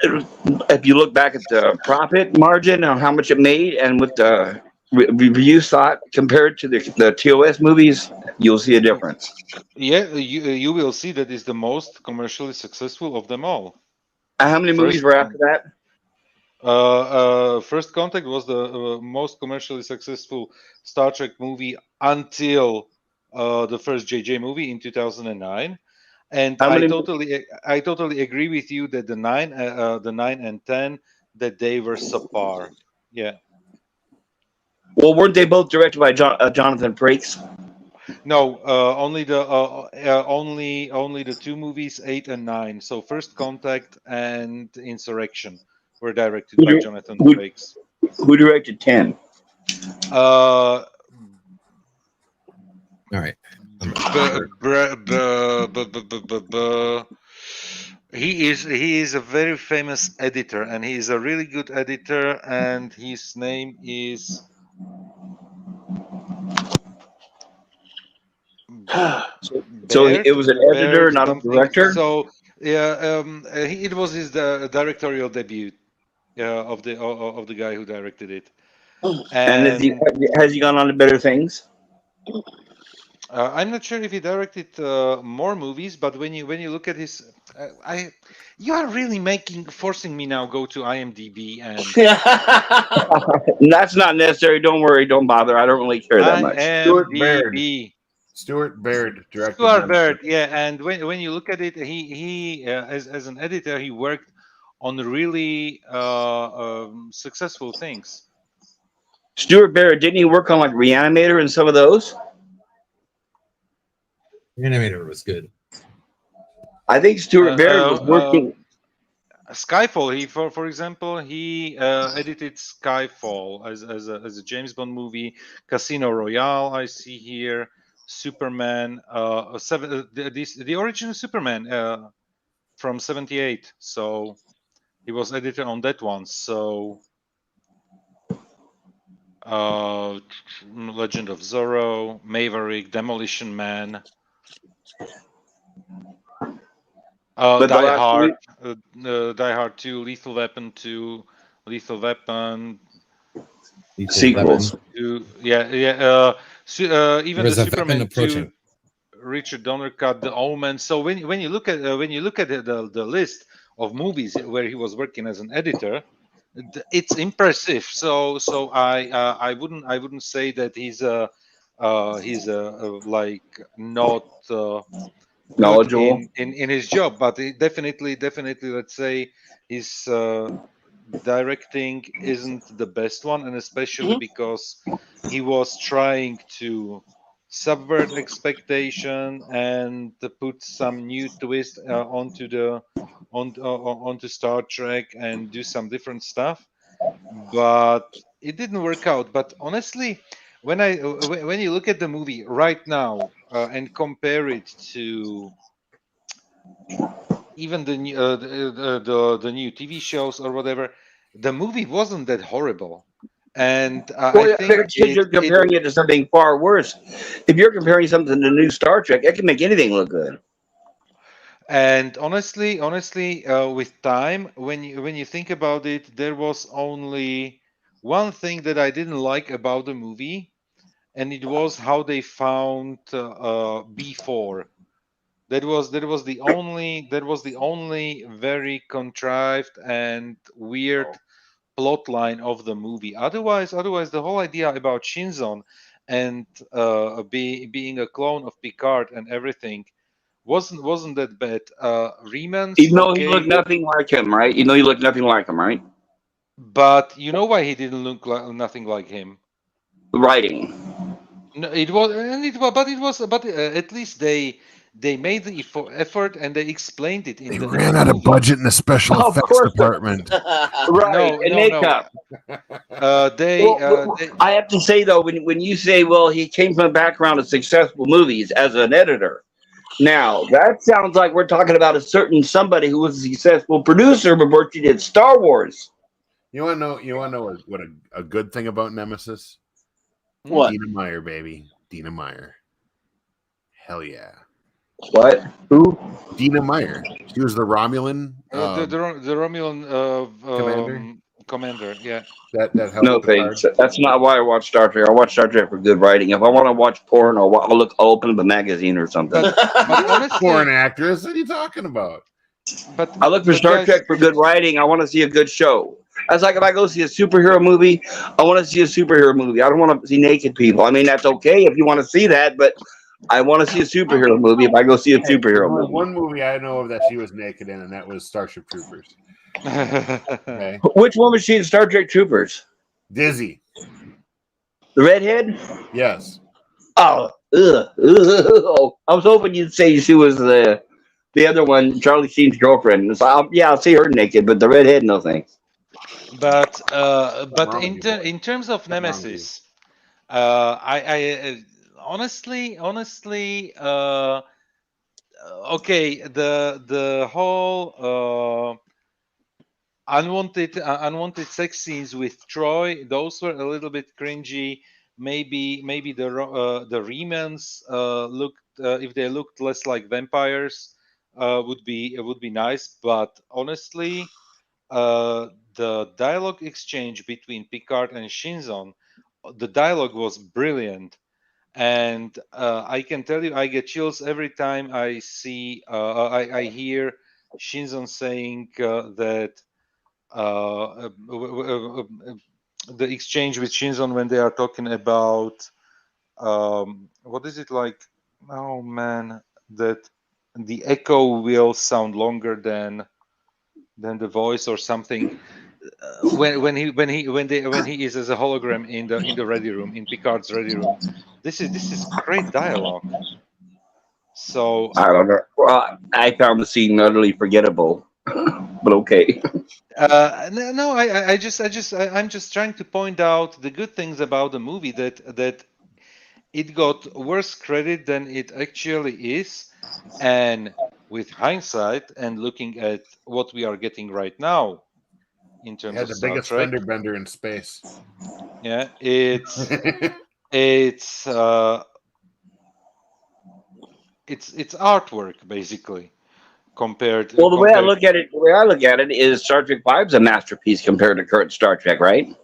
If you look back at the profit margin on how much it made, and with the reviews thought compared to the TOS movies, you'll see a difference. Yeah, you will see that it's the most commercially successful of them all. How many movies were after that? First Contact was the most commercially successful Star Trek movie until the first JJ movie in 2009, and I totally agree with you that the 9 and 10 that they were subpar. Yeah. Well, weren't they both directed by Jonathan Frakes? No, only the two movies 8 and 9. So First Contact and Insurrection were directed by Jonathan Frakes. Who directed 10? All right. He is a very famous editor, and he is a really good editor, and his name is So it was an editor, not a director. So yeah, it was his directorial debut of the guy who directed it. And has he gone on to better things? I'm not sure if he directed more movies, but when you look at his, you are really forcing me now go to IMDb and. That's not necessary. Don't worry. Don't bother. I don't really care that much. Stuart Baird directed. Stuart Baird, yeah. And when you look at it, he as an editor, he worked on really successful things. Stuart Barrett, didn't he work on like Reanimator and some of those? Reanimator was good. I think Stuart Barrett was working. Skyfall. He, for example, he edited Skyfall as a James Bond movie. Casino Royale, I see here. Superman, the original Superman from '78. So he was editor on that one. So Legend of Zorro, Maverick, Demolition Man. Die Hard, Die Hard 2, Lethal Weapon 2, Lethal Weapon. Sequels. Even the Superman 2, Richard Donner cut, The Omen. So when you look at the list of movies where he was working as an editor, it's impressive. So I wouldn't say that he's like not knowledgeable in his job, but he definitely let's say his directing isn't the best one, and especially because he was trying to subvert expectation and to put some new twist onto Star Trek and do some different stuff, but it didn't work out. But honestly, when you look at the movie right now and compare it to even the new the new TV shows or whatever, the movie wasn't that horrible. And I think you're comparing it to something far worse. If you're comparing something to new Star Trek, it can make anything look good. And honestly, with time, when you think about it, there was only one thing that I didn't like about the movie, and it was how they found B4. That was the only very contrived and weird plot line of the movie. Otherwise, the whole idea about Shinzon and being a clone of Picard and everything wasn't that bad. Remans, he looked nothing like him, right? He looked nothing like him, right? But you know why he didn't look nothing like him? Writing. No, but at least they made the effort and they explained it. They ran out of budget in the special effects department. Right, and makeup. I have to say though, when you say, well, he came from a background of successful movies as an editor, now that sounds like we're talking about a certain somebody who was a successful producer before she did Star Wars. You want to know what a good thing about Nemesis? What? Dina Meyer, baby. Dina Meyer. Hell yeah. What? Who? Dina Meyer. She was the Romulan. The Romulan commander. Yeah. That helped. No thanks. That's not why I watch Star Trek. I watch Star Trek for good writing. If I want to watch porn, I'll open up a magazine or something. But honestly, porn actress. What are you talking about? But I look for Star Trek for good writing. I want to see a good show. That's like if I go see a superhero movie, I want to see a superhero movie. I don't want to see naked people. I mean, that's okay if you want to see that, but I want to see a superhero movie if I go see a superhero movie. One movie I know of that she was naked in, and that was Starship Troopers. Okay. Which one was she in Star Trek Troopers? Dizzy. The redhead? Yes. Oh, I was hoping you'd say she was the other one, Charlie Sheen's girlfriend. So I'll see her naked, but the redhead, no thanks. But in terms of Nemesis, I honestly, okay, the whole unwanted sex scenes with Troy, those were a little bit cringy. Maybe the Remans looked if they looked less like vampires would be nice. But honestly, the dialogue exchange between Picard and Shinzon, the dialogue was brilliant, and I can tell you, I get chills every time I see I hear Shinzon saying that the exchange with Shinzon when they are talking about what is it like? Oh man, that the echo will sound longer than the voice or something. when he is as a hologram in the ready room, in Picard's ready room. This is great dialogue. So I don't know. Well, I found the scene utterly forgettable, but okay. no, I'm just trying to point out the good things about the movie, that it got worse credit than it actually is, and with hindsight and looking at what we are getting right now in terms Yeah, of the Star biggest Trek, fender bender in space. yeah, it's artwork basically compared. Well, the way I look at it is Star Trek Five is a masterpiece compared to current Star Trek, right?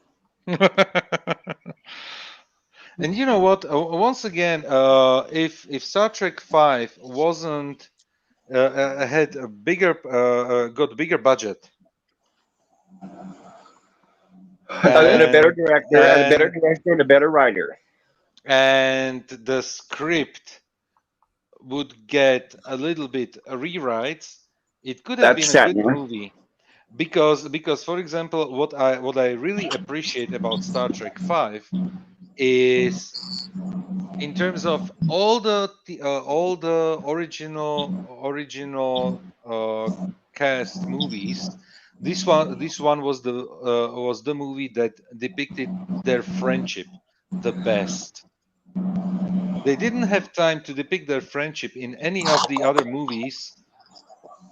And you know what? Once again, if Star Trek Five wasn't had a got bigger budget, And a better director, and a better writer. And the script would get a little bit rewrites, it could have been a good movie. Because for example, what I really appreciate about Star Trek 5 is, in terms of all the original cast movies, this one was the movie that depicted their friendship the best. They didn't have time to depict their friendship in any of the other movies,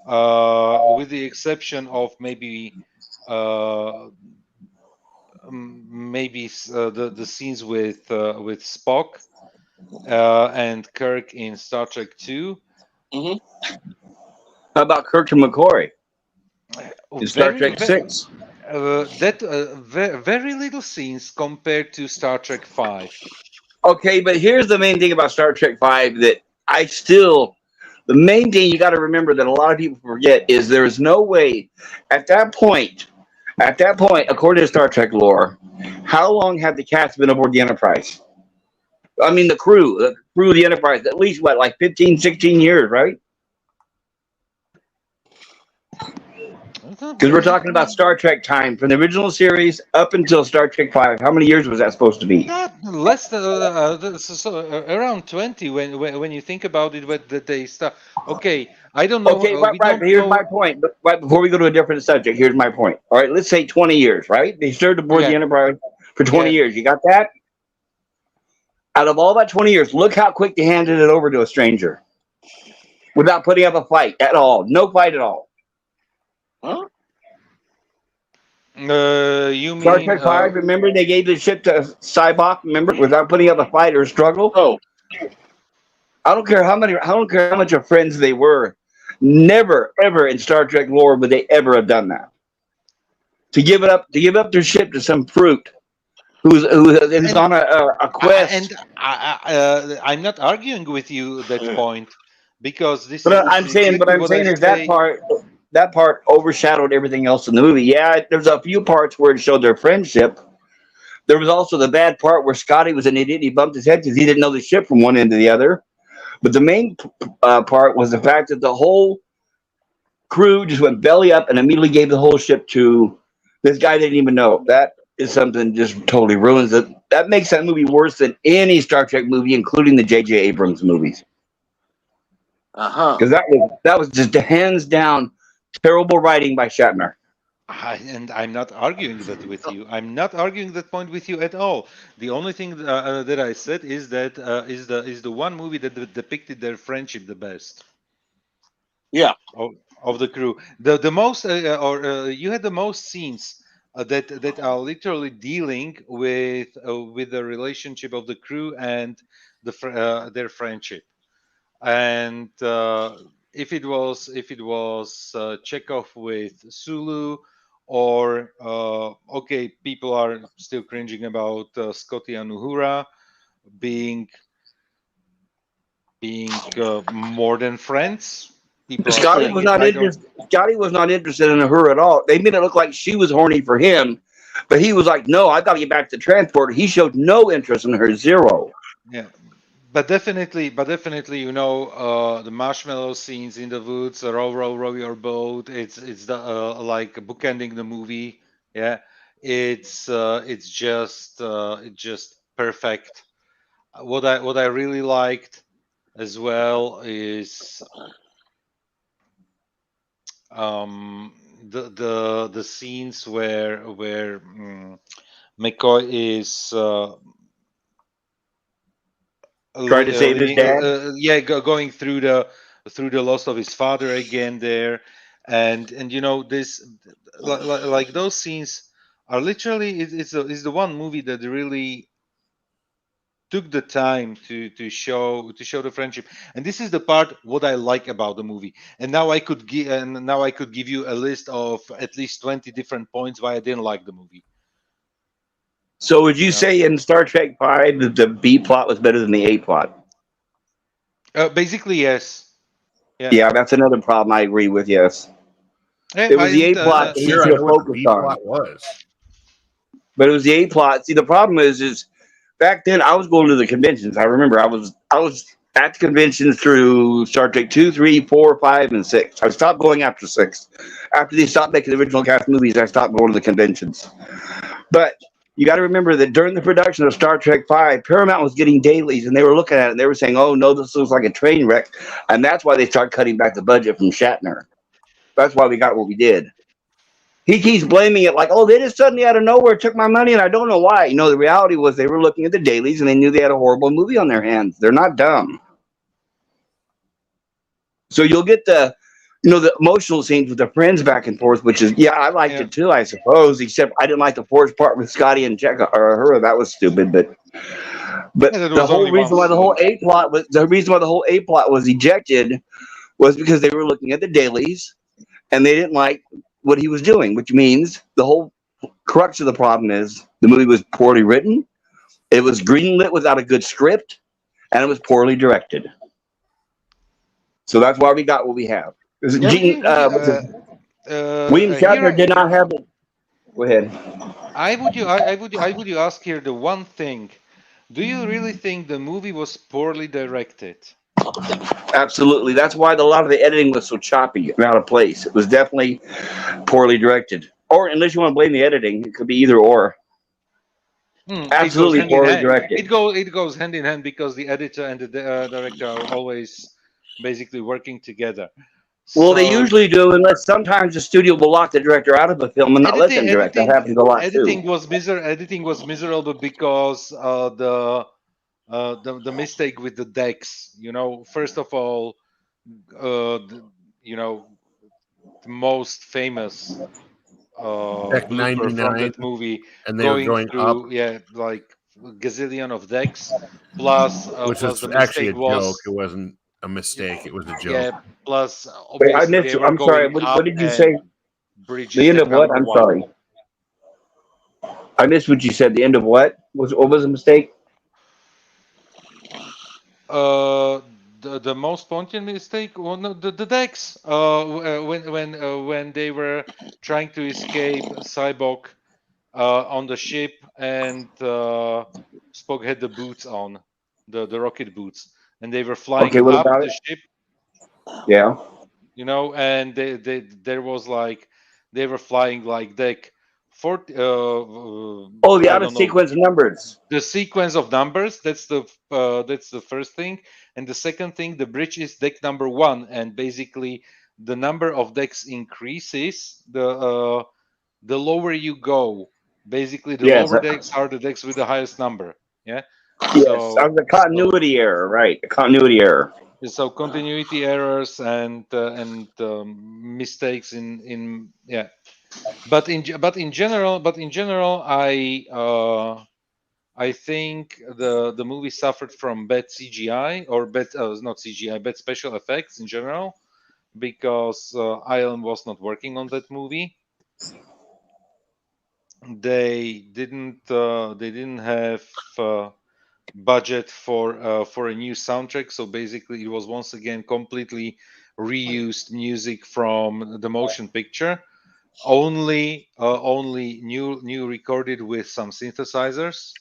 with the exception of maybe the scenes with Spock and Kirk in Star Trek 2. Mm-hmm. How about Kirk and McCoy in Star Trek 6? Very little scenes compared to Star Trek 5. Okay, but here's the main thing about Star Trek 5 that the main thing you got to remember that a lot of people forget is there is no way at that point, according to Star Trek lore, how long had the cast been aboard the Enterprise? I mean, the crew of the Enterprise, at least what, like 15, 16 years, right? Because we're talking about Star Trek time from the original series up until Star Trek 5. How many years was that supposed to be? Less than around 20 when you think about it. That they start. Okay, I don't know. Okay, right. Here's my point. But right before we go to a different subject, here's my point. All right, let's say 20 years. Right? They served aboard the Enterprise for 20 years. You got that? Out of all that 20 years, look how quick they handed it over to a stranger, without putting up a fight at all. No fight at all. Huh? You mean Star Trek 5? Remember they gave the ship to Cybok? Remember, without putting up a fight or a struggle. Oh, I don't care how much of friends they were. Never, ever in Star Trek lore would they ever have done that. To give up their ship to some fruit who's on a quest. And I'm not arguing with you that point, because this. But I'm saying is that part overshadowed everything else in the movie. Yeah, there's a few parts where it showed their friendship. There was also the bad part where Scotty was an idiot. He bumped his head because he didn't know the ship from one end to the other. But the main part was the fact that the whole crew just went belly up and immediately gave the whole ship to this guy they didn't even know. That is something that just totally ruins it. That makes that movie worse than any Star Trek movie, including the J.J. Abrams movies. Because that was just hands down terrible writing by Shatner. And I'm not arguing that with you. I'm not arguing that point with you at all. The only thing that I said is that is the one movie that depicted their friendship the best. Yeah. Of the crew, the most you had the most scenes that are literally dealing with the relationship of the crew and their friendship. And if it was Chekhov with Sulu, or okay, people are still cringing about Scotty and Uhura being more than friends. Scotty was not interested in Uhura at all. They made it look like she was horny for him, but he was like, "No, I got to get back to the transporter." He showed no interest in her, zero. Yeah. But definitely, you know, the marshmallow scenes in the woods, row your boat. It's the like bookending the movie. Yeah, it's just perfect. What I really liked as well is the scenes where McCoy is Trying to save his dad. going through the loss of his father again there, and you know this like those scenes are literally it's the one movie that really took the time to show the friendship, and this is the part what I like about the movie. And now I could give you a list of at least 20 different points why I didn't like the movie. So would you say in Star Trek 5 that the B plot was better than the A plot? Basically, yes. Yeah, that's another problem. I agree with. Yes, Yeah, it was the A plot that he Sure, I should know have what the focused B on. plot was. But it was the A plot. See, the problem is back then I was going to the conventions. I remember I was at the conventions through Star Trek 2, 3, 4, 5, and 6. I stopped going after 6. After they stopped making the original cast movies, I stopped going to the conventions. But you got to remember that during the production of Star Trek 5, Paramount was getting dailies, and they were looking at it, and they were saying, oh, no, this looks like a train wreck. And that's why they started cutting back the budget from Shatner. That's why we got what we did. He keeps blaming it like, oh, they just suddenly out of nowhere took my money, and I don't know why. You know, the reality was they were looking at the dailies, and they knew they had a horrible movie on their hands. They're not dumb. So you'll get the emotional scenes with the friends back and forth, which is, I liked it too, I suppose, except I didn't like the forced part with Scotty and Checa or her. That was stupid, but the whole reason why the whole A plot was ejected was because they were looking at the dailies and they didn't like what he was doing, which means the whole crux of the problem is the movie was poorly written, it was greenlit without a good script, and it was poorly directed. So that's why we got what we have. William Shatner did not have it. Go ahead. I would you ask here the one thing. Do you really think the movie was poorly directed? Absolutely. That's why a lot of the editing was so choppy and out of place. It was definitely poorly directed. Or unless you want to blame the editing, it could be either or. Absolutely poorly directed. It goes hand in hand because the editor and the director are always basically working together. Well, they usually do, unless sometimes the studio will lock the director out of a film and not let them direct. That happens a lot too. Editing was miserable because the mistake with the decks. You know, first of all, the most famous blooper from that movie, and they were going through up. like gazillion of decks, plus which plus was the actually mistake a joke. was It wasn't a mistake. It was a joke. yeah. Plus, Wait, I obviously missed they you. were I'm sorry. going What up did you and say? bridges The end deck of what? number I'm one. sorry. I missed what you said. The end of what? What was the mistake? The most pointed mistake, well, no, the decks. When they were trying to escape Cyborg on the ship, and Spock had the boots on, the rocket boots, and they were flying Okay, what up about the it? ship. Yeah. And there was like they were flying like deck 40. Oh, the I out of don't know. sequence numbers. The sequence of numbers, that's the first thing, and the second thing, the bridge is deck number 1, and basically the number of decks increases the lower you go. Basically the Yes. lower decks are the decks with the highest number. Yes. The continuity error, right? A continuity error. So continuity errors and mistakes in but in general I think the movie suffered from bad CGI or bad not CGI, bad special effects in general, because Island was not working on that movie. They didn't have budget for a new soundtrack, so basically it was once again completely reused music from the motion picture, only new recorded with some synthesizers.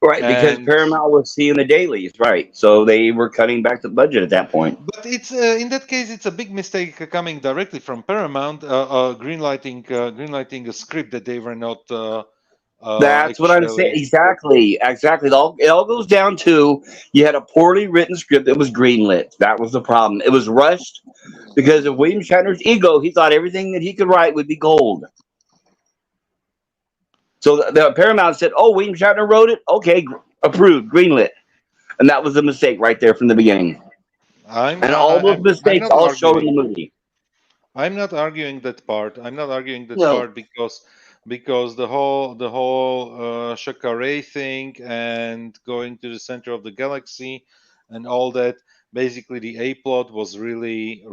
Right, because And Paramount was seeing the dailies, right? So they were cutting back the budget at that point. but it's in that case, it's a big mistake coming directly from Paramount, greenlighting a script that they were not That's what I'm saying. actually. Exactly, exactly. It all goes down to you had a poorly written script that was greenlit. That was the problem. It was rushed because of William Shatner's ego. He thought everything that he could write would be gold. So the Paramount said, "Oh, William Shatner wrote it. Okay, approved, greenlit," and that was a mistake right there from the beginning. And all those I'm mistakes not all show in the arguing. movie. I'm not arguing that part. I'm not arguing that No. part because the whole Shakare thing and going to the center of the galaxy and all that. Basically, the A plot was really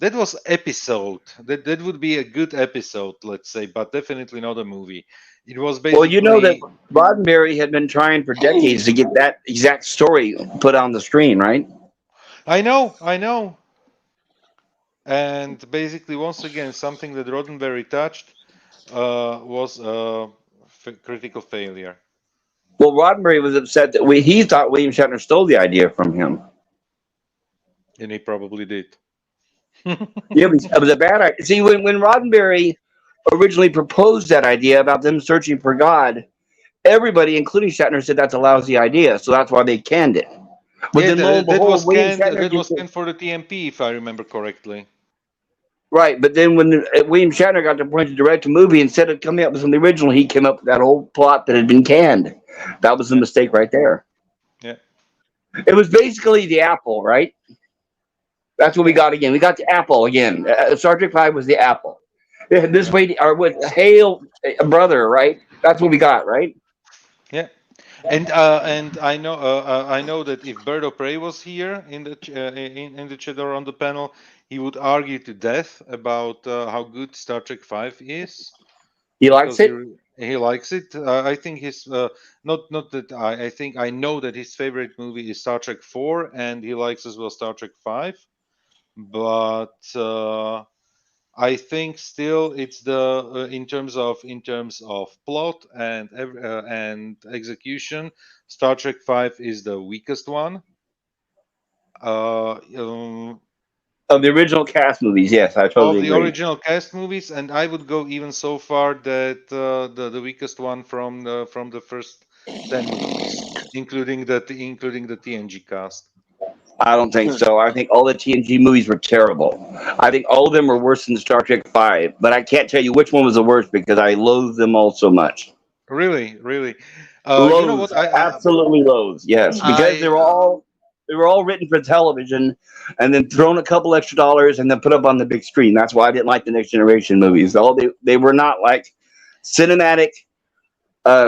that was episode. That would be a good episode, let's say, but definitely not a movie. It was Well, you know that basically. Roddenberry had been trying for decades to get that exact story put on the screen, right? I know. And basically, once again, something that Roddenberry touched was a critical failure. Well, Roddenberry was upset that he thought William Shatner stole the idea from him. And he probably did. Yeah, it was a bad idea. See, when Roddenberry originally proposed that idea about them searching for God, everybody, including Shatner, said that's a lousy idea. So that's why they canned it. But Yeah, then lo and that behold, was William canned. Shatner That gets was it. canned for the TMP, if I remember correctly. Right, but then when William Shatner got the point to direct a movie, instead of coming up with something original, he came up with that old plot that had been canned. That was the Yeah. mistake right there. Yeah. It was basically the apple, right? That's what we got again. We got the apple again. Star Trek V was the apple. This way, or what? Hail, brother, right? That's what we got, right? Yeah. And I know that if Bird of Prey was here in the chat or on the panel, he would argue to death about how good Star Trek V is He likes because it. he likes it. I think his not that I think I know that his favorite movie is Star Trek 4, and he likes as well Star Trek 5. But I think still it's the in terms of plot and execution, Star Trek 5 is the weakest one. Of the original cast movies, yes, I Of totally the agree. original cast movies, and I would go even so far that the weakest one from the first 10 movies, including the TNG cast. I don't think so. I think all the TNG movies were terrible. I think all of them were worse than Star Trek V, but I can't tell you which one was the worst because I loathe them all so much. Really. You know Loathes, what? absolutely loathes. Yes, because I they were all written for television, and then thrown a couple extra dollars and then put up on the big screen. That's why I didn't like the Next Generation movies. They were not like cinematic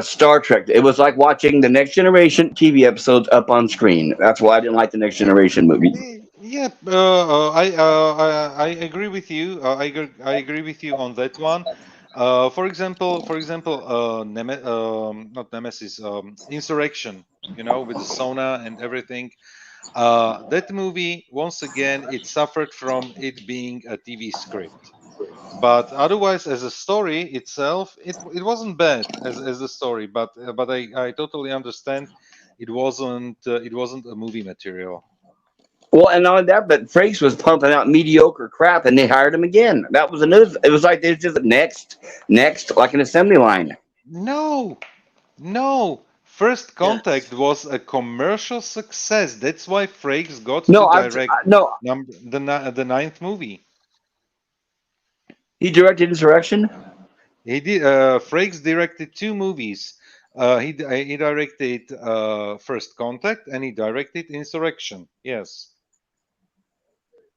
Star Trek. It was like watching the Next Generation TV episodes up on screen. That's why I didn't like the Next Generation movie. Yeah, I agree with you. I agree with you on that one. For example, not Nemesis, Insurrection. With the Sona and everything. That movie, once again, it suffered from it being a TV script. But otherwise, as a story itself, it wasn't bad as a story. But I totally understand it wasn't a movie material. Well, and not only that, but Frakes was pumping out mediocre crap, and they hired him again. That was another. It was like they just next, like an assembly line. No, no. First Contact was a commercial success. That's why Frakes got No, to direct no. the ninth movie. He directed Insurrection. He did. Frakes directed two movies. He directed First Contact and he directed Insurrection. Yes.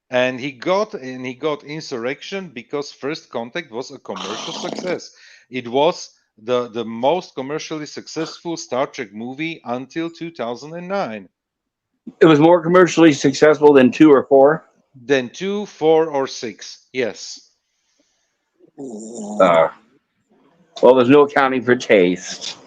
And he got Insurrection because First Contact was a commercial success. It was the most commercially successful Star Trek movie until 2009. It was more commercially successful than 2 or 4. Then 2, 4, or 6. Yes. Well, there's no accounting for taste.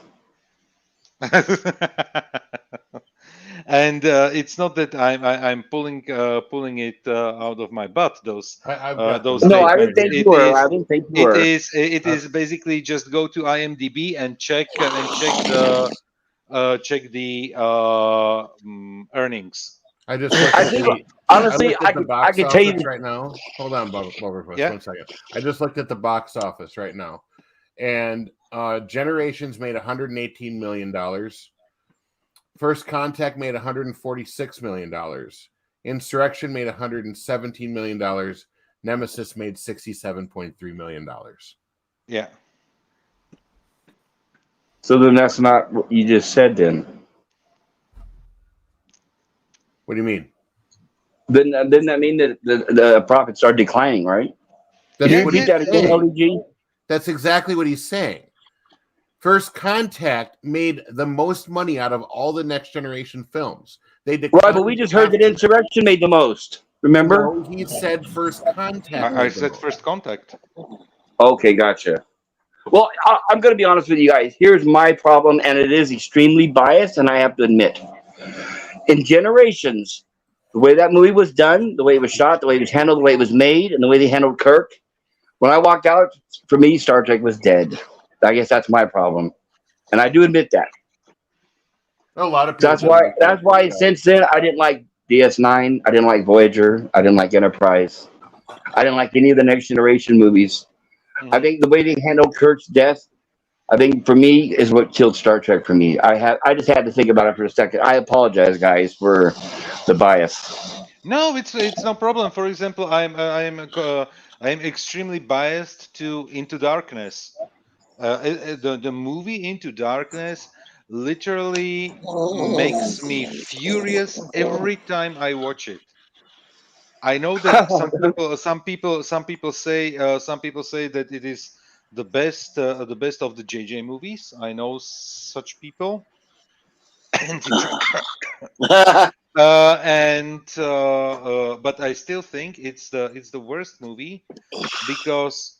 And it's not that I'm pulling it out of my butt. Those I've got those them. No, I didn't statements. think you were. I didn't think you were. It is basically just go to IMDb and check the earnings. I just looked I at think the honestly, I looked at the I box could tell you. office right now. Hold on, Boberfus, Yeah. 1 second. I just looked at the box office right now, and Generations made $118 million. First Contact made $146 million. Insurrection made $117 million. Nemesis made $67.3 million. Yeah. So then that's not what you just said. Then What do you mean? didn't that mean that the profits are declining, right? That's Yeah, what Repeat he's that again, saying. LDG. That's exactly what he's saying. First Contact made the most money out of all the Next Generation films. They Right, declined but we just heard that after- Insurrection made the most. Remember? No, he said First Contact. I made the said most. First Contact. Okay, gotcha. Well, I'm going to be honest with you guys. Here's my problem, and it is extremely biased, and I have to admit. In Generations, the way that movie was done, the way it was shot, the way it was handled, the way it was made, and the way they handled Kirk, when I walked out, for me, Star Trek was dead. I guess that's my problem, and I do admit that. A lot of people. That's why since then I didn't like DS9, I didn't like Voyager, I didn't like Enterprise, I didn't like any of the Next Generation movies. I think the way they handled Kirk's death, I think for me is what killed Star Trek for me. I just had to think about it for a second. I apologize, guys, for the bias. No, it's no problem. For example, I'm extremely biased to Into Darkness. The movie Into Darkness literally makes me furious every time I watch it. I know that some people say that it is the best of the JJ movies. I know such people. But I still think it's the worst movie because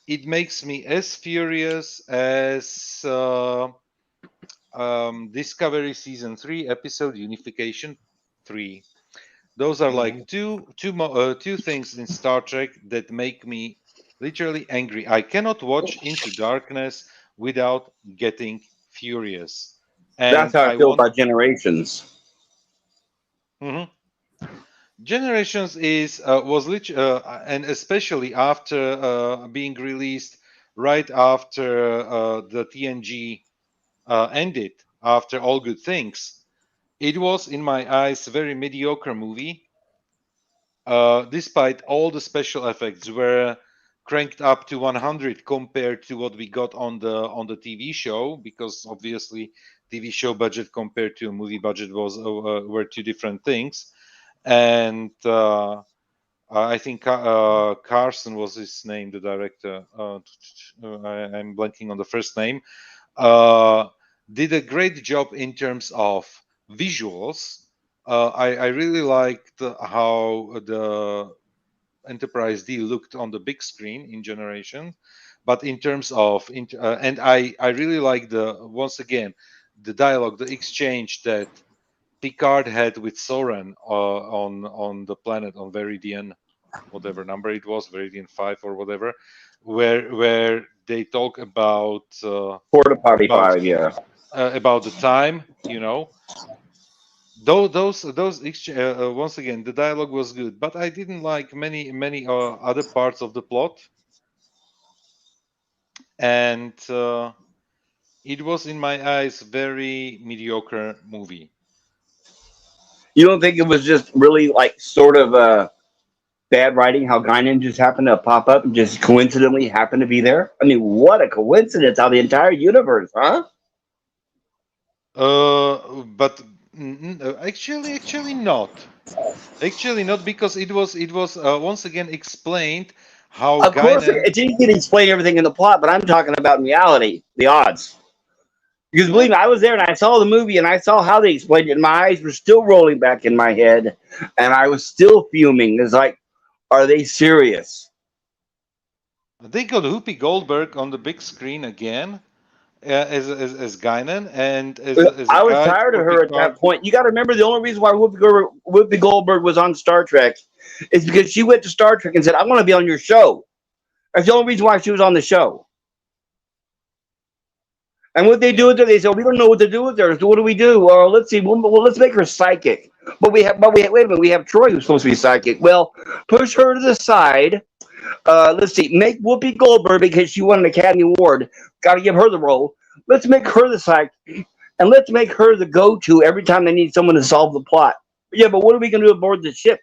it makes me as furious as Discovery Season 3 episode Unification 3. Those are like two things in Star Trek that make me literally angry. I cannot watch Into Darkness without getting furious. And That's how I feel about Generations. Mhm. Generations and especially after being released right after the TNG ended, after All Good Things, it was in my eyes a very mediocre movie. Despite all the special effects were cranked up to 100 compared to what we got on the TV show, because obviously TV show budget compared to a movie budget were two different things. And I think Carson was his name, the director. I'm blanking on the first name. Did a great job in terms of visuals. I really liked how the Enterprise D looked on the big screen in Generation, but in terms of and I really like once again the dialogue, the exchange that Picard had with Soren on the planet on Veridian, whatever number it was, Veridian 5 or whatever, where they talk about Porta Potty 5, yeah. About the time, Those once again, the dialogue was good, but I didn't like many other parts of the plot, and it was in my eyes very mediocre movie. You don't think it was just really like sort of bad writing? How Guinan just happened to pop up and just coincidentally happened to be there? I mean, what a coincidence! How the entire universe, huh? But actually not. Actually not, because it was once again explained how Of course, Guinan. it's easy to explain everything in the plot, but I'm talking about in reality, the odds. Because believe me, I was there and I saw the movie and I saw how they explained it, and my eyes were still rolling back in my head, and I was still fuming. It's like, are they serious? They got Whoopi Goldberg on the big screen again, as Guinan and as a I was guide tired of for her at Picard. that point. You got to remember the only reason why Whoopi Goldberg was on Star Trek is because she went to Star Trek and said, "I want to be on your show." That's the only reason why she was on the show. And what they do with her, they say, "We don't know what to do with her. So what do we do? Well, let's see. Well, let's make her psychic." But wait a minute. We have Troy who's supposed to be psychic. Well, push her to the side. Let's see. Make Whoopi Goldberg, because she won an Academy Award. Got to give her the role. Let's make her the psychic, and let's make her the go-to every time they need someone to solve the plot. Yeah, but what are we going to do aboard the ship?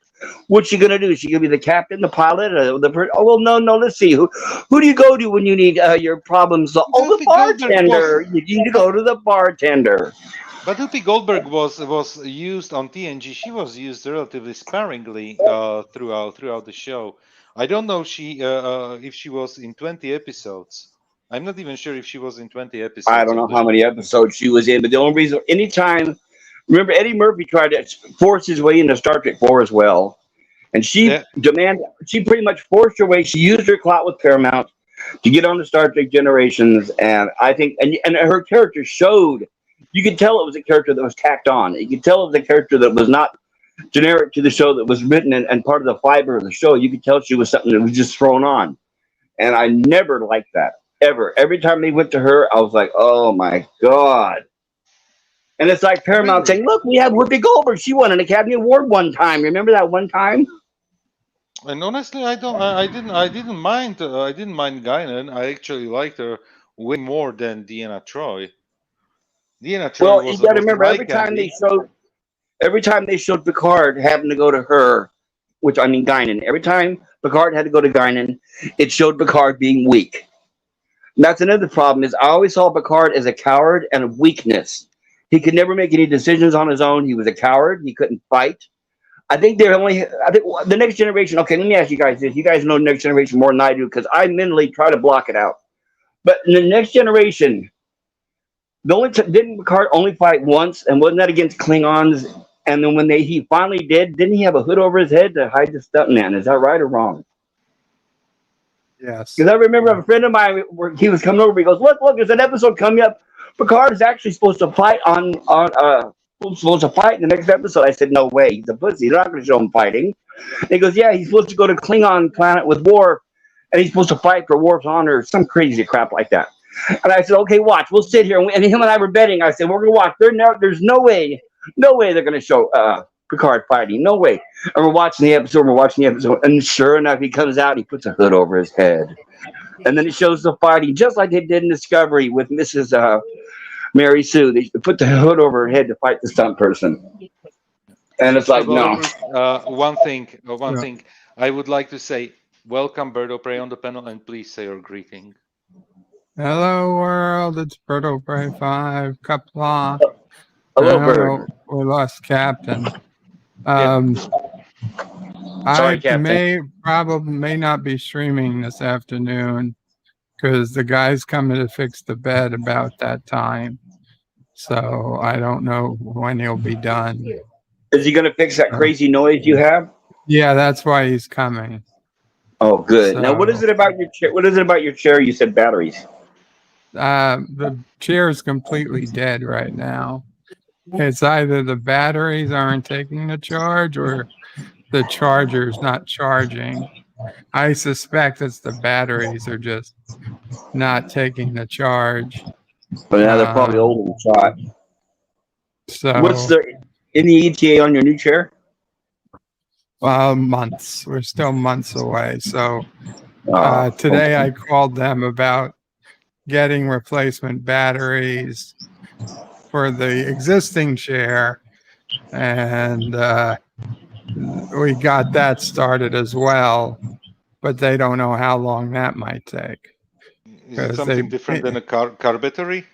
What's she going to do? Is she going to be the captain, the pilot, oh well, no. Let's see. Who do you go to when you need your problems? The bartender. You need to go to the bartender. But Whoopi Goldberg was used on TNG. She was used relatively sparingly throughout the show. I don't know if she was in 20 episodes. I'm not even sure if she was in 20 episodes. I don't know how many episodes she was in, but the only reason, anytime, remember Eddie Murphy tried to force his way into Star Trek 4 as well, and she pretty much forced her way. She used her clout with Paramount to get on the Star Trek Generations, and I think, and her character showed. You could tell it was a character that was tacked on. You could tell it was a character that was not generic to the show, that was written and part of the fiber of the show. You could tell she was something that was just thrown on. And I never liked that, ever. Every time they went to her, I was like, oh my God. And it's like Paramount saying, look, we have Whoopi Goldberg. She won an Academy Award one time. Remember that one time? And honestly, I didn't mind Guinan. I actually liked her way more than Deanna Troi. Deanna Troi well, you got to remember, every time they showed Picard having to go to her, Guinan. Every time Picard had to go to Guinan, it showed Picard being weak. And that's another problem. Is I always saw Picard as a coward and a weakness. He could never make any decisions on his own. He was a coward. He couldn't fight. I think the Next Generation. Okay, let me ask you guys this. You guys know Next Generation more than I do, because I mentally try to block it out. But in the Next Generation, didn't Picard only fight once, and wasn't that against Klingons? And then when he finally didn't he have a hood over his head to hide the stuntman? Is that right or wrong? Yes. Because I remember a friend of mine, he was coming over. He goes, "Look! There's an episode coming up. Picard is actually supposed to fight supposed to fight in the next episode." I said, "No way! He's a pussy. They're not going to show him fighting." And he goes, "Yeah, he's supposed to go to Klingon planet with Worf, and he's supposed to fight for Worf's honor, some crazy crap like that." And I said, "Okay, watch. We'll sit here." And him and I were betting. I said, "We're going to watch. There's no way they're going to show Picard fighting. No way." And we're watching the episode, and sure enough, he comes out. He puts a hood over his head, and then it shows the fighting, just like they did in Discovery with Mrs. Mary Sue. They put the hood over her head to fight the stunt person. And it's like, no. One thing I would like to say, welcome Bird of Prey on the panel, and please say your greeting. Hello world, it's Bird of Prey 5, Kapla. Hello, Bird. We lost Captain. Sorry, Captain. may not be streaming this afternoon because the guy's coming to fix the bed about that time. So I don't know when he'll be done. Is he going to fix that crazy noise you have? Yeah, that's why he's coming. Oh, good. So, now, what is it about your chair? What is it about your chair? You said batteries. The chair is completely dead right now. It's either the batteries aren't taking the charge or the charger's not charging. I suspect it's the batteries are just not taking the charge. But now they're probably old and shot. So what's any ETA on your new chair? Months. We're still months away. So today I called them about getting replacement batteries for the existing chair, and we got that started as well, but they don't know how long that might take. Is it something different than a car battery?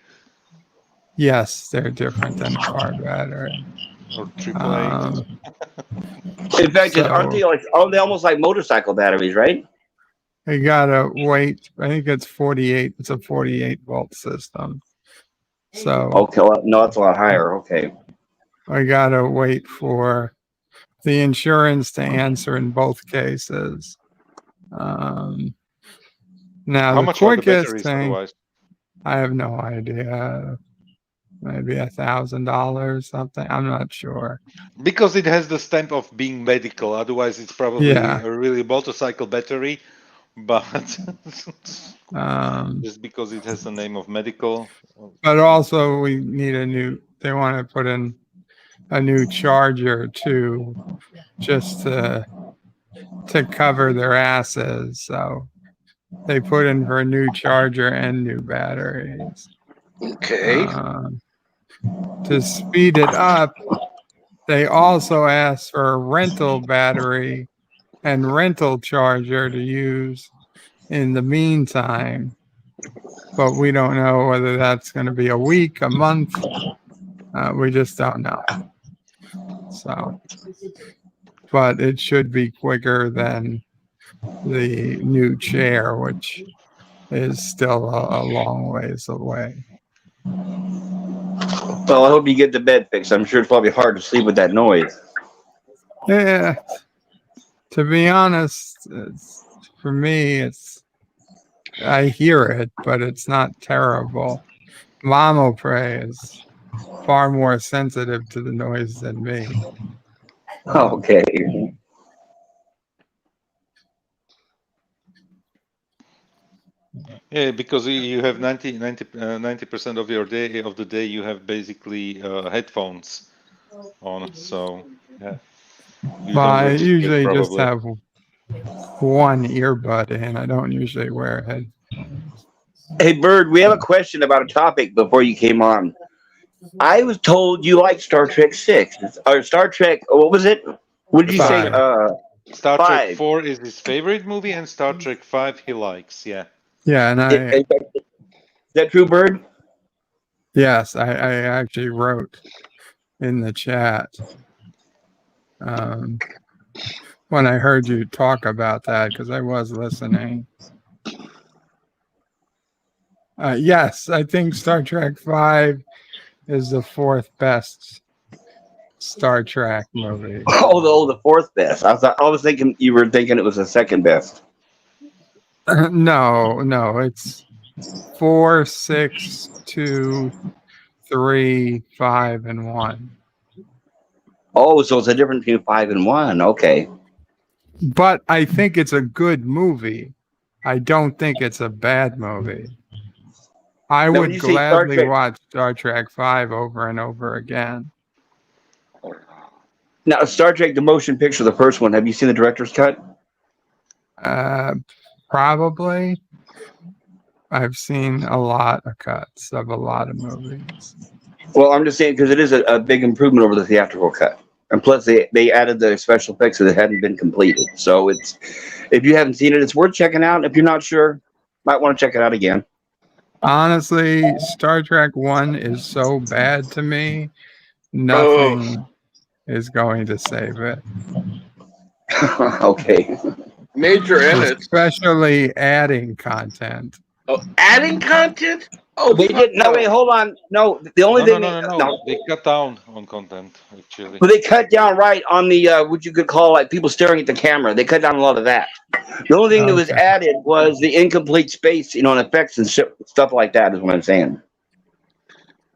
Yes, they're different than a car battery. Or AAA. In fact, aren't they almost like motorcycle batteries, right? You gotta wait. I think it's 48. It's a 48 volt system. So okay, no, that's a lot higher. Okay, I gotta wait for the insurance to answer in both cases. Now how the much are the quickest batteries thing, otherwise? I have no idea. Maybe $1,000, something. I'm not sure. Because it has the stamp of being medical. Otherwise, it's probably Yeah. a really motorcycle battery. But just because it has the name of medical. But also, we need a new. They want to put in a new charger too, just to cover their asses. So they put in for a new charger and new batteries. Okay. To speed it up, they also asked for a rental battery and rental charger to use in the meantime. But we don't know whether that's going to be a week, a month. We just don't know. So, but it should be quicker than the new chair, which is still a long ways away. Well, I hope you get the bed fixed. I'm sure it's probably hard to sleep with that noise. Yeah. To be honest, for me, I hear it, but it's not terrible. Mama Prey is far more sensitive to the noise than me. Okay. Yeah, because you have 90% of the day you have basically headphones on. So yeah. I usually just have one earbud in. I don't usually wear a headphones. Hey, Bird, we have a question about a topic before you came on. I was told you like Star Trek 6 or Star Trek. What was it? What did you say? Star 5. Trek 4 is his favorite movie, and Star Trek 5 he likes. Yeah. Yeah, and Is that true, Bird? Yes, I actually wrote in the chat when I heard you talk about that, because I was listening. Yes, I think Star Trek 5 is the 4th best Star Trek movie. Oh, the 4th best. I was thinking you were thinking it was the 2nd best. No, it's 4, 6, 2, 3, 5, and 1. Oh, so it's a difference between 5 and 1. Okay. But I think it's a good movie. I don't think it's a bad movie. I would gladly watch Star Trek 5 over and over again. Now, Star Trek, the motion picture, the first one, have you seen the director's cut? Probably. I've seen a lot of cuts of a lot of movies. Well, I'm just saying because it is a big improvement over the theatrical cut. And plus, they added the special effects that hadn't been completed. So it's, if you haven't seen it, it's worth checking out. If you're not sure, might want to check it out again. Honestly, Star Trek 1 is so bad to me, nothing is going to save it. Okay. Major edits. Especially adding content. Oh, adding content? Oh, they didn't. No, wait, hold on. No, the only thing. No. They cut down on content, actually. But they cut down right on the what you could call like people staring at the camera. They cut down a lot of that. The only thing that was added was the incomplete space, and effects and stuff like that. Is what I'm saying.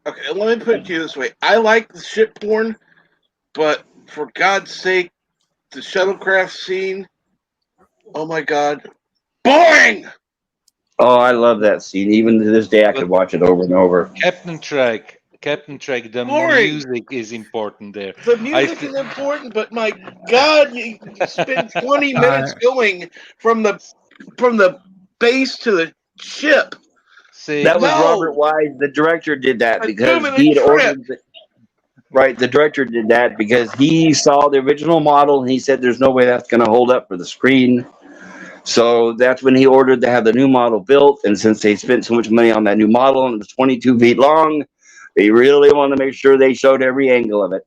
Okay, let me put it to you this way: I like the shipborne, but for God's sake, the shuttlecraft scene. Oh my God, boring! Oh, I love that scene. Even to this day, I could watch it over and over. Captain Trek, the music is important there. The music is important, but my God, you spend 20 minutes going from the base to the ship. See, that was Robert Wise. The director did that because he had ordered. Right, the director did that because he saw the original model and he said, "There's no way that's going to hold up for the screen." So that's when he ordered to have the new model built. And since they spent so much money on that new model and it was 22 feet long, they really want to make sure they showed every angle of it.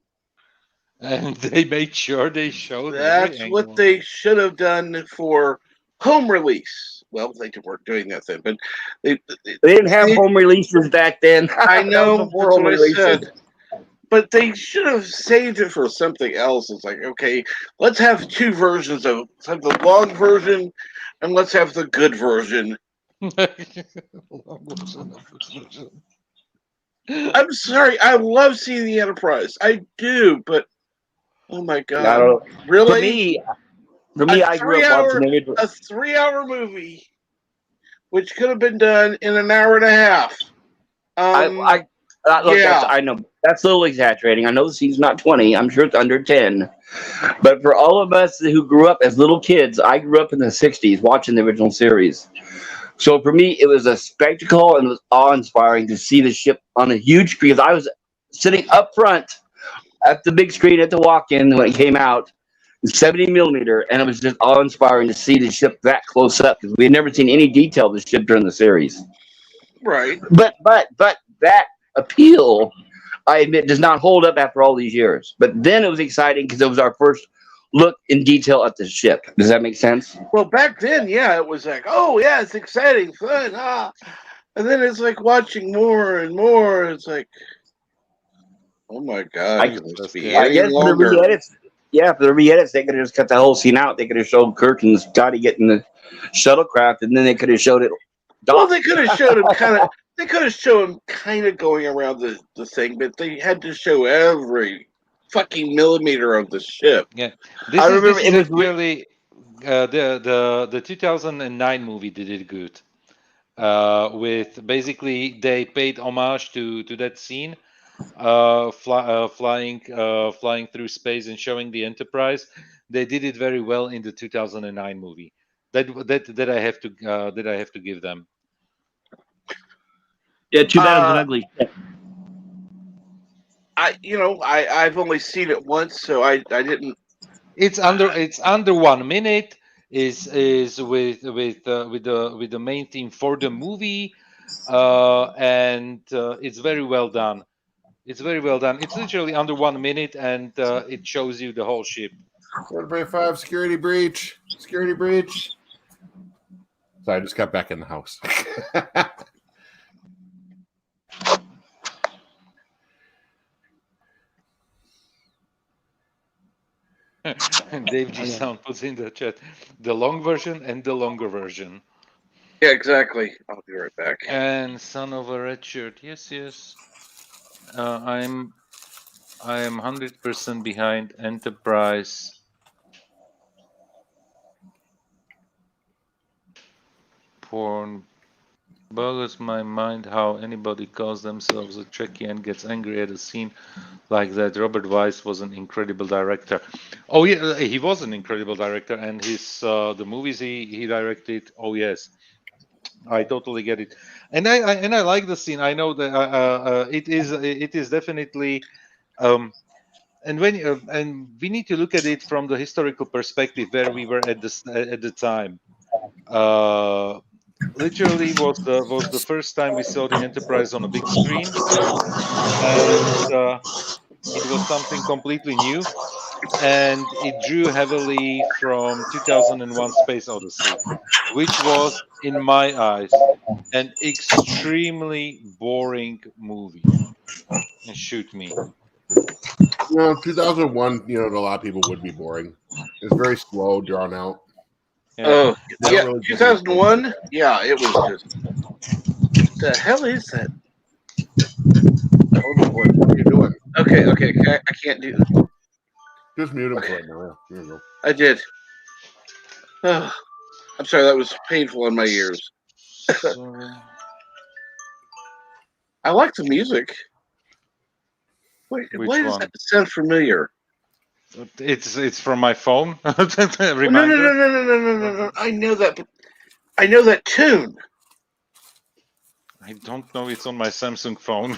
And they made sure they showed That's what they should have done for home release. Well, they weren't doing that then, but they didn't have home releases back then. I know, that's what I said. But they should have saved it for something else. It's like, okay, let's have two versions of. Let's have the long version, and let's have the good version I'm sorry. I love seeing the Enterprise. I do, but oh my I god, don't know. really? For me, I grew up watching the A 3-hour movie, which could have been done in an hour and a half. Look, Yeah. I know that's a little exaggerating. I know the scene's not 20. I'm sure it's under 10. But for all of us who grew up as little kids, I grew up in the 60s watching the original series. So for me, it was a spectacle and it was awe-inspiring to see the ship on a huge screen. Because I was sitting up front at the big screen at the walk-in when it came out, 70 millimeter, and it was just awe-inspiring to see the ship that close up because we had never seen any detail of the ship during the series. Right. But that appeal, I admit, does not hold up after all these years. But then it was exciting because it was our first look in detail at the ship. Does that make sense? Well, back then, yeah, it was like, oh yeah, it's exciting, fun, and then it's like watching more and more. It's like, oh my god, I guess for the re-edits, for the re-edits, they could have just cut the whole scene out. They could have showed Kirk and Scotty getting the shuttlecraft, and then they could have showed it. Well, they could have showed him kind of. They could have shown him kind of going around the thing, but they had to show every fucking millimeter of the ship. Yeah, this is really the 2009 movie did it good. With basically they paid homage to that scene, flying through space and showing the Enterprise. They did it very well in the 2009 movie. That I have to give them. Yeah, too bad it was an ugly ship. I've only seen it once, so I didn't. It's under 1 minute. Is with the main theme for the movie, and it's very well done. It's very well done. It's literally under 1 minute, and it shows you the whole ship. 1.5 security breach. Security breach. So I just got back in the house. Dave G. Sound puts in the chat the long version and the longer version. Yeah, exactly. I'll be right back. And son of a red shirt. Yes. I am 100% behind Enterprise. Porn boggles my mind how anybody calls themselves a Trekkie and gets angry at a scene like that. Robert Weiss was an incredible director. Oh yeah, he was an incredible director, and his the movies he directed. Oh yes, I totally get it, and I like the scene. I know that it is definitely. And we need to look at it from the historical perspective where we were at the time. Literally was the first time we saw the Enterprise on a big screen, and it was something completely new, and it drew heavily from 2001: Space Odyssey, which was, in my eyes, an extremely boring movie. And shoot me. 2001, to a lot of people would be boring. It's very slow, drawn out. Yeah. Oh, yeah, 2001? Yeah, it was just... What the hell is that? What are you doing? Okay, I can't do that. Just mute him for right now. Here you go. I did. Oh, I'm sorry, that was painful in my ears. I like the music. Why does that sound familiar? It's from my phone. No. I know that, but I know that tune. I don't know. It's on my Samsung phone.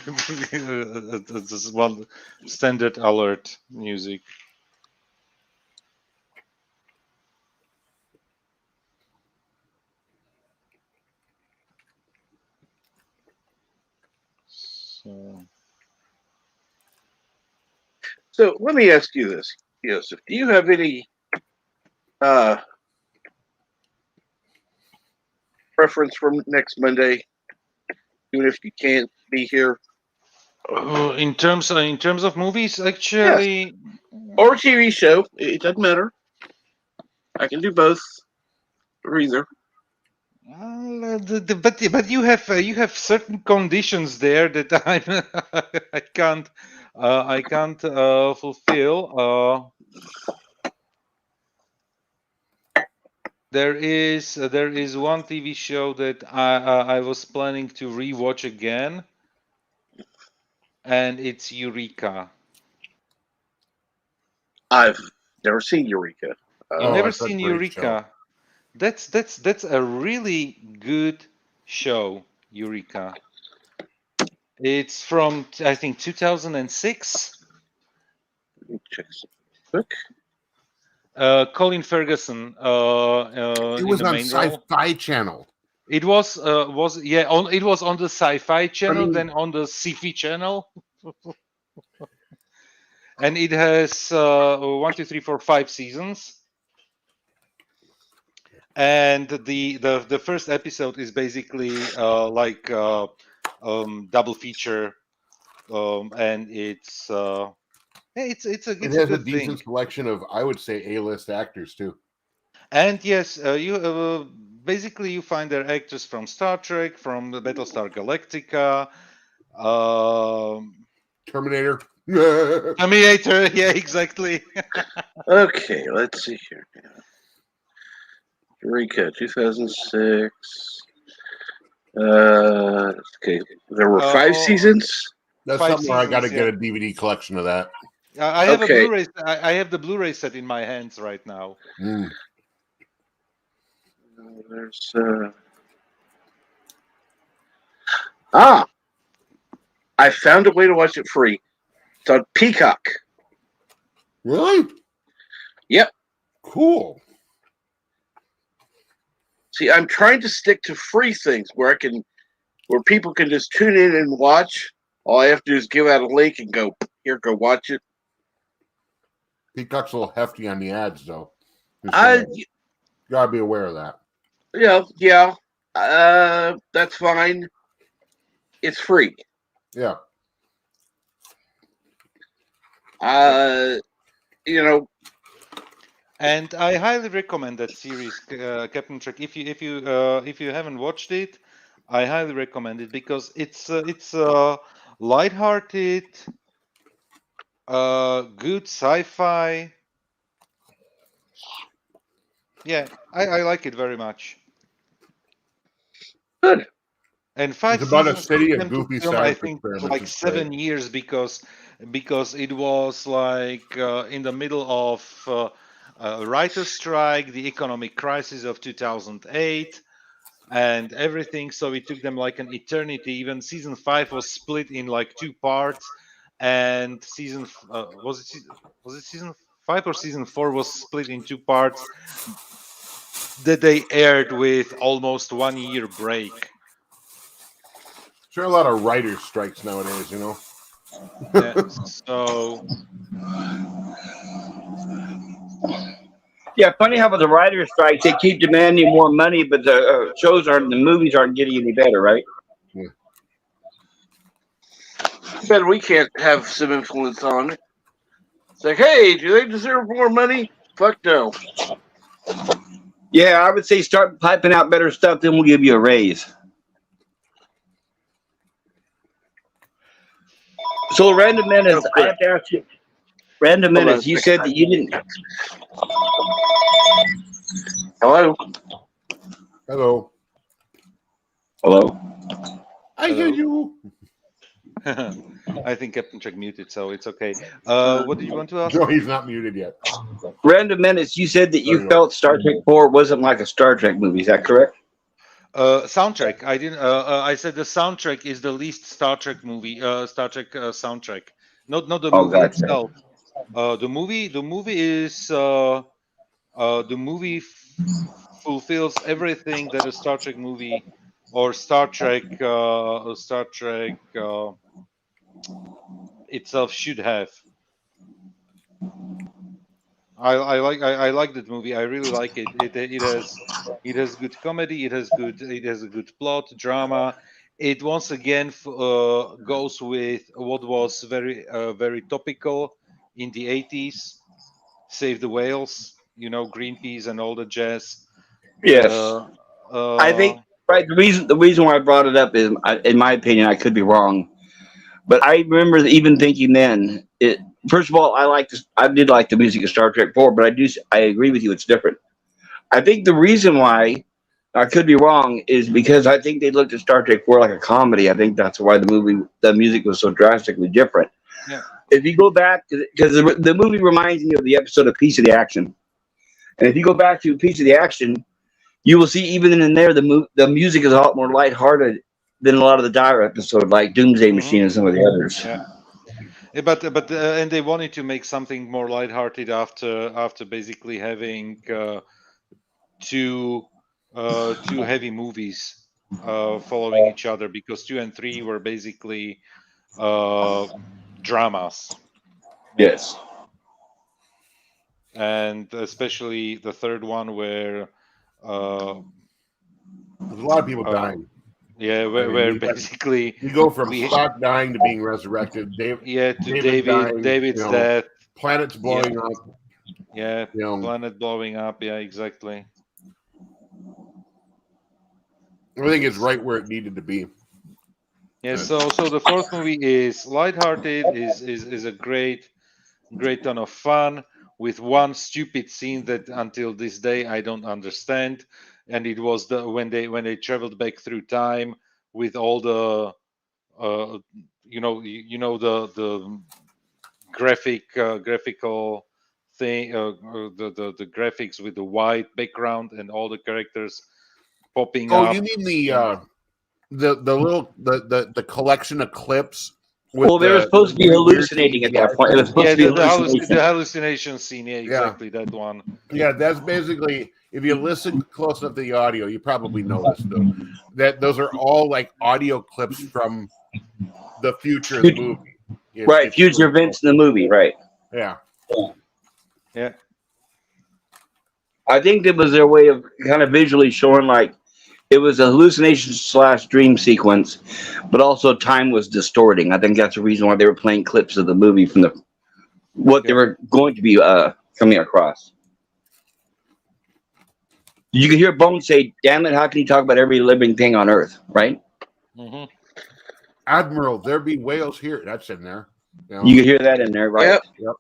It's one standard alert music. So let me ask you this, Joseph. Do you have any preference for next Monday, even if you can't be here? In terms of movies, actually, yes. Or TV show, it doesn't matter. I can do both or either. But you have certain conditions there that I can't fulfill. There is one TV show that I was planning to rewatch again, and it's Eureka. I've never seen Eureka. You've never that's a seen great Eureka? That's a really good show, Eureka. It's from I think 2006. Let me check some quick. Colin Ferguson It in was the on main role. Sci-Fi Channel. It was it was on the Sci-Fi Channel, mean- then on the Sci-Fi Channel, and it has 1, 2, 3, 4, 5 seasons. And the first episode is basically like double feature, and it's a It has a good decent thing. selection of, I would say, A-list actors too. And yes, you basically you find their actors from Star Trek, from the Battlestar Galactica, Terminator. Terminator. Yeah, exactly. Okay, let's see here. Eureka, 2006. Okay, there were 5 seasons. That's 5 something where I got to seasons, get a DVD collection of that. I have Okay. a Blu-ray. I have the Blu-ray set in my hands right now. There's I found a way to watch it free. It's on Peacock. Really? Yep. Cool. See, I'm trying to stick to free things where people can just tune in and watch. All I have to do is give out a link and go, here, go watch it. Peacock's a little hefty on the ads, though. I gotta be aware of that. Yeah. That's fine. It's free. Yeah. And I highly recommend that series, Captain Trek. If you haven't watched it, I highly recommend it because it's lighthearted, good sci-fi. Yeah, I like it very much. Good. And 5 It's about a seasons city took of them to goofy film, science I think experiments. like It's 7 great. years because it was like in the middle of a writer's strike, the economic crisis of 2008, and everything. So it took them like an eternity. Even season 5 was split in like 2 parts, and was it season 5 or season 4 was split in 2 parts that they aired with almost 1 year break. Sure, a lot of writers' strikes nowadays, you know. Yeah, so Yeah, funny how with the writer's strike they keep demanding more money, but the movies aren't getting any better, right? Yeah. Bet we can't have some influence on it. It's like, hey, do they deserve more money? Fuck no. Yeah, I would say start piping out better stuff, then we'll give you a raise. So, Random Menace, I have to ask you. Random Menace, you said that you didn't. Hello. Hello. Hello. I hear you. I think Captain Trek muted, so it's okay. What did you want to ask? No, he's not muted yet. Random Menace, you said that There you you felt Star Trek 4 wasn't like a Star Trek movie. Is that correct? Soundtrack. I didn't. I said the soundtrack is the least Star Trek movie. Star Trek soundtrack, not the movie gotcha. itself. The movie is the movie fulfills everything that a Star Trek movie or Star Trek itself should have. I like that movie. I really like it. It has good comedy. It has a good plot, drama. It once again goes with what was very topical in the 80s. Save the whales, Greenpeace and all the jazz. Yes. I think right. The reason why I brought it up is, in my opinion, I could be wrong, but I remember even thinking then. First of all, I did like the music of Star Trek 4, but I agree with you. It's different. I think the reason why I could be wrong is because I think they looked at Star Trek 4 like a comedy. I think that's why the music was so drastically different. Yeah. If you go back, because the movie reminds me of the episode of Piece of the Action, and if you go back to Piece of the Action, you will see even in there the music is a lot more lighthearted than a lot of the dire episode, like Doomsday Machine and some of the others. Yeah. But and they wanted to make something more lighthearted after basically having two heavy movies following each other, because 2 and 3 were basically dramas. Yes. And especially the third one where there's a lot of people dying. Yeah, where basically you go from Spock dying to being resurrected. David's death. Planets blowing up. Yeah, planet blowing up. Yeah, exactly. Everything is right where it needed to be. Yeah, so the fourth movie is lighthearted, is a great ton of fun, with one stupid scene that until this day I don't understand, and it was when they traveled back through time with all the the graphical thing, the graphics with the white background and all the characters popping up. Oh, you mean the collection of clips? Well, they were supposed to be hallucinating at that point. It was supposed to be the hallucination scene. Yeah, exactly, that one. Yeah, that's basically, if you listen close enough to the audio, you probably know this though. That those are all like audio clips from the future of the movie. Right, future events in the movie, right. Yeah. Yeah. I think it was their way of kind of visually showing like it was a hallucination / dream sequence, but also time was distorting. I think that's the reason why they were playing clips of the movie from what they were going to be coming across. You can hear Bones say, "Damn it, how can you talk about every living thing on Earth?" Right? Mm-hmm. Admiral, there be whales here. That's in there. You can hear that in there, right? Yep.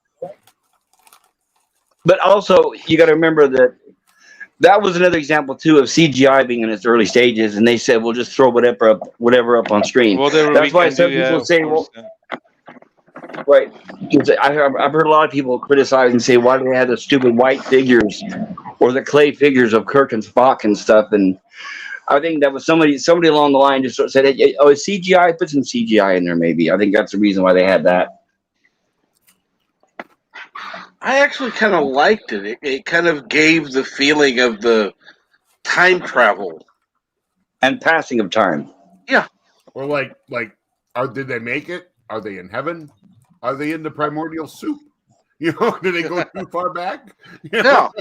But also, you got to remember that was another example too of CGI being in its early stages, and they said we'll just throw whatever up on screen. That's why some people say, "Well, right." I've heard a lot of people criticize and say, "Why do they have the stupid white figures or the clay figures of Kirk and Spock and stuff?" And I think that was somebody along the line just sort of said, "Hey, oh, it's CGI. Put some CGI in there, maybe." I think that's the reason why they had that. I actually kind of liked it. It kind of gave the feeling of the time travel and passing of time. Yeah. Or did they make it? Are they in heaven? Are they in the primordial soup? Did they go too far back? No.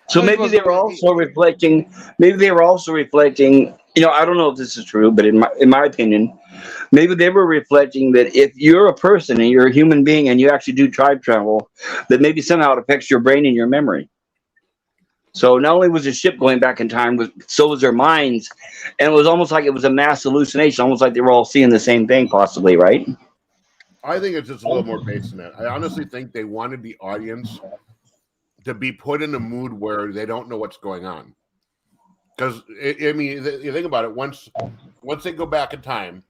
So maybe they were also reflecting. I don't know if this is true, but in my opinion, maybe they were reflecting that if you're a person and you're a human being and you actually do time travel, that maybe somehow it affects your brain and your memory. So not only was the ship going back in time, so was their minds, and it was almost like it was a mass hallucination, almost like they were all seeing the same thing, possibly, right? I think it's just a little more based than that. I honestly think they wanted the audience to be put in a mood where they don't know what's going on. Because you think about it, once they go back in time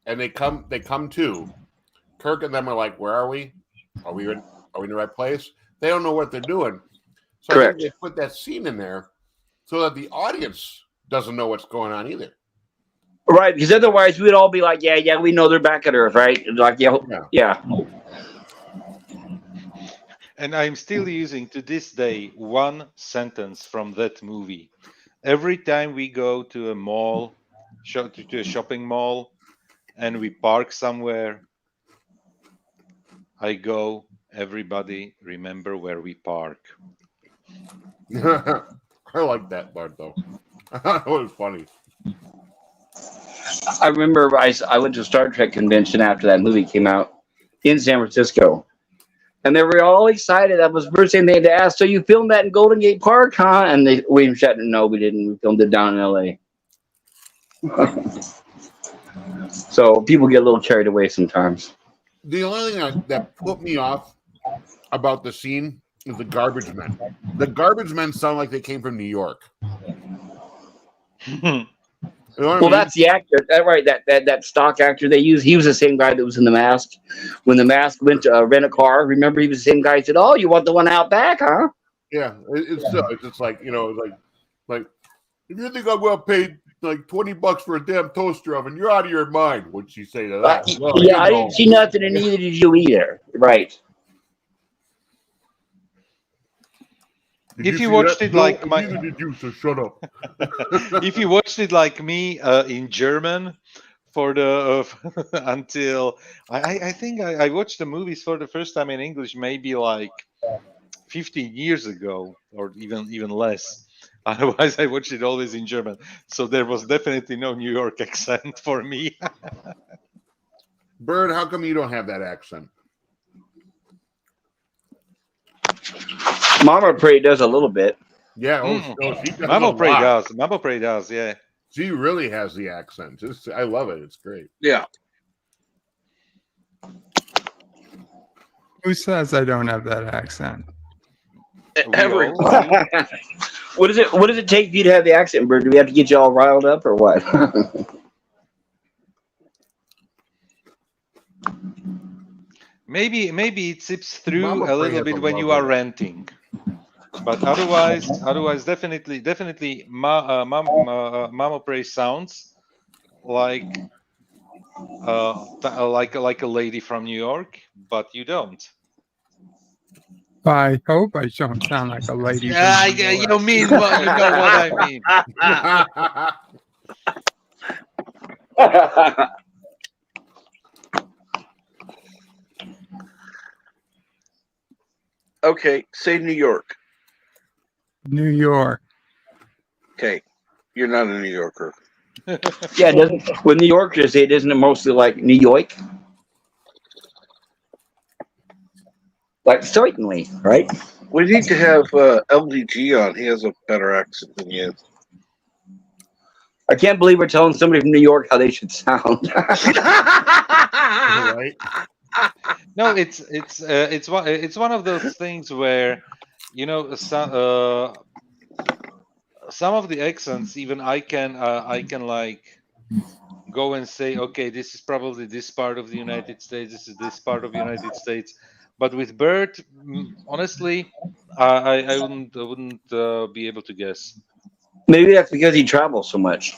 and they come to, Kirk and them are like, "Where are we? Are we in the right place?" They don't know what they're doing. So correct. I think they put that scene in there so that the audience doesn't know what's going on either. Right, because otherwise we'd all be like, "Yeah, we know they're back at Earth, right?" Like, yeah. And I'm still using to this day one sentence from that movie. Every time we go to a mall, to a shopping mall, and we park somewhere, I go, "Everybody remember where we park." I like that part though. It was funny. I remember I went to a Star Trek convention after that movie came out in San Francisco. And they were all excited. That was the first thing they had to ask. So you filmed that in Golden Gate Park, huh? And William Shatner, no, we didn't. We filmed it down in L.A. So people get a little carried away sometimes. The only thing that put me off about the scene is the garbage men. The garbage men sound like they came from New York. Well, that's the actor, right? That stock actor they use. He was the same guy that was in The Mask. When The Mask went to rent a car, remember he was the same guy. He said, "Oh, you want the one out back, huh?" Yeah, it's just like like if you think I'm gonna pay like $20 for a damn toaster oven, you're out of your mind. What'd she say to that? Well, yeah, I didn't see nothing, and neither did you either. Right. If you watched it like my, did you, so shut up. If you watched it like me in German for the until I think I watched the movies for the first time in English maybe like 15 years ago or even less. Otherwise, I watched it always in German. So there was definitely no New York accent for me. Bird, how come you don't have that accent? Mama Prey does a little bit. Yeah, she does Mama Prey does. Mama Prey does, yeah. She really has the accent. I love it. It's great. Yeah. Who says I don't have that accent? Everyone. What does it take for you to have the accent, Bird? Do we have to get you all riled up or what? Maybe it sips through a little bit when you are renting, but otherwise definitely Mama Prey sounds like a lady from New York, but you don't. I hope I don't sound like a lady. Yeah, you know what I mean. Okay, say New York. New York. Okay, you're not a New Yorker. Yeah, it doesn't. When New Yorkers say it, isn't it mostly like New York? Like certainly, right? We need to have LDG on. He has a better accent than you. I can't believe we're telling somebody from New York how they should sound. Right? No, it's one of those things where, you know, some of the accents even I can like go and say, okay, this is probably this part of the United States, this is this part of the United States. But with Bert, honestly, I wouldn't be able to guess. Maybe that's because he travels so much.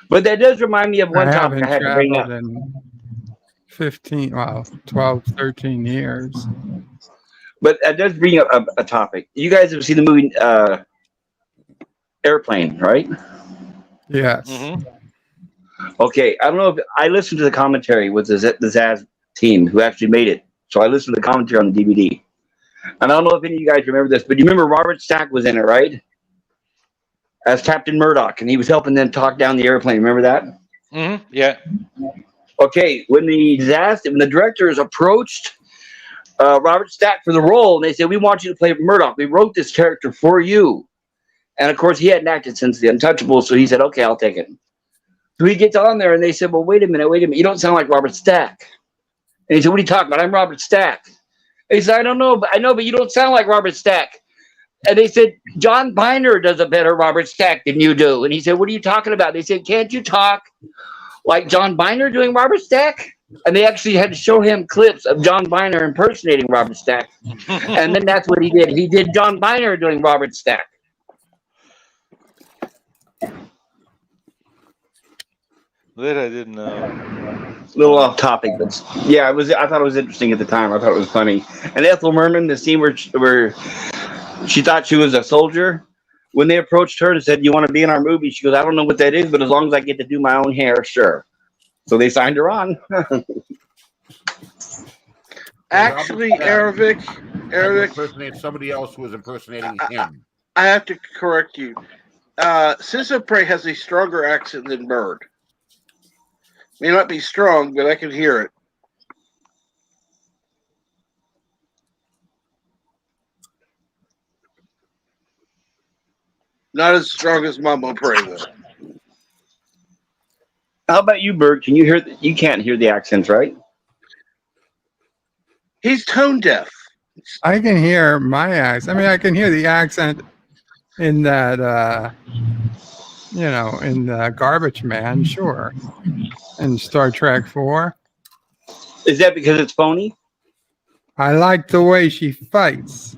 But that does remind me of one topic I had to bring up. In 12, 13 years. But that does bring up a topic. You guys have seen the movie Airplane, right? Yes. Mm-hmm. Okay, I don't know if I listened to the commentary with the Zaz team who actually made it. So I listened to the commentary on the DVD. And I don't know if any of you guys remember this, but you remember Robert Stack was in it, right? As Captain Murdoch, and he was helping them talk down the airplane. Remember that? Mm-hmm. Yeah. Okay, when the directors approached Robert Stack for the role, and they said, "We want you to play Murdoch. We wrote this character for you." And of course, he hadn't acted since The Untouchables, so he said, "Okay, I'll take it." So he gets on there, and they said, "Well, wait a minute. You don't sound like Robert Stack." And he said, "What are you talking about? I'm Robert Stack." And he said, "I don't know, but I know, but you don't sound like Robert Stack." And they said, "John Biner does a better Robert Stack than you do." And he said, "What are you talking about?" They said, "Can't you talk like John Biner doing Robert Stack?" And they actually had to show him clips of John Biner impersonating Robert Stack. And then that's what he did. He did John Biner doing Robert Stack. That I didn't know. A little off topic, but yeah, it was. I thought it was interesting at the time. I thought it was funny. And Ethel Merman, the scene where she thought she was a soldier, when they approached her and said, "You want to be in our movie?" She goes, "I don't know what that is, but as long as I get to do my own hair, sure." So they signed her on. Actually, Eric, impersonate somebody else who was impersonating him. I have to correct you. Citizen Prey has a stronger accent than Bird. May not be strong, but I can hear it. Not as strong as Mama Prey, though. How about you, Bert? Can you hear? You can't hear the accents, right? He's tone deaf. I can hear my accent. I mean, I can hear the accent in that, in Garbage Man, sure. In Star Trek 4. Is that because it's phony? I like the way she fights.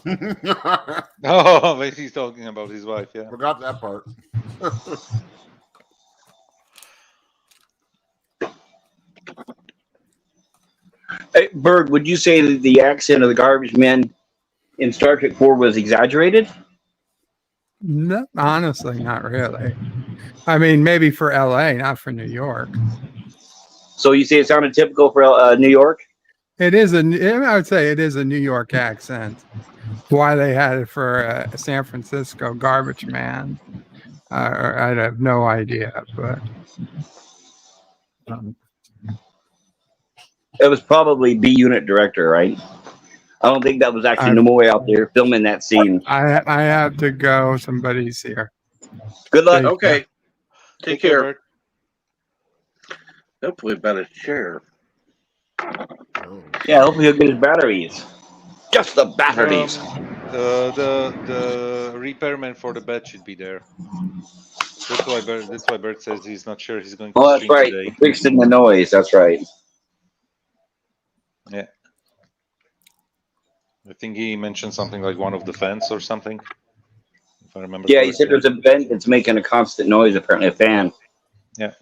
Oh, but he's talking about his wife. Yeah, forgot that part. Hey, Berg, would you say that the accent of the Garbage Men in Star Trek 4 was exaggerated? No, honestly, not really. I mean, maybe for LA, not for New York. So you say it sounded typical for New York? It is I would say it is a New York accent. Why they had it for San Francisco Garbage Man, I have no idea. But it was probably B Unit director, right? I don't think that was actually Nimoy out there filming that scene. I have to go. Somebody's here. Good luck. Okay. Take care. Hopefully about a chair. Yeah, hopefully he'll get his batteries. Just the batteries. The repairman for the bed should be there. That's why Bert says he's not sure he's going to Oh, that's stream right. today. Fixing the noise. That's right. Yeah. I think he mentioned something like one of the fans or something. If I remember. Yeah, he said there's a vent that's making a constant noise. Apparently, a fan. Yeah.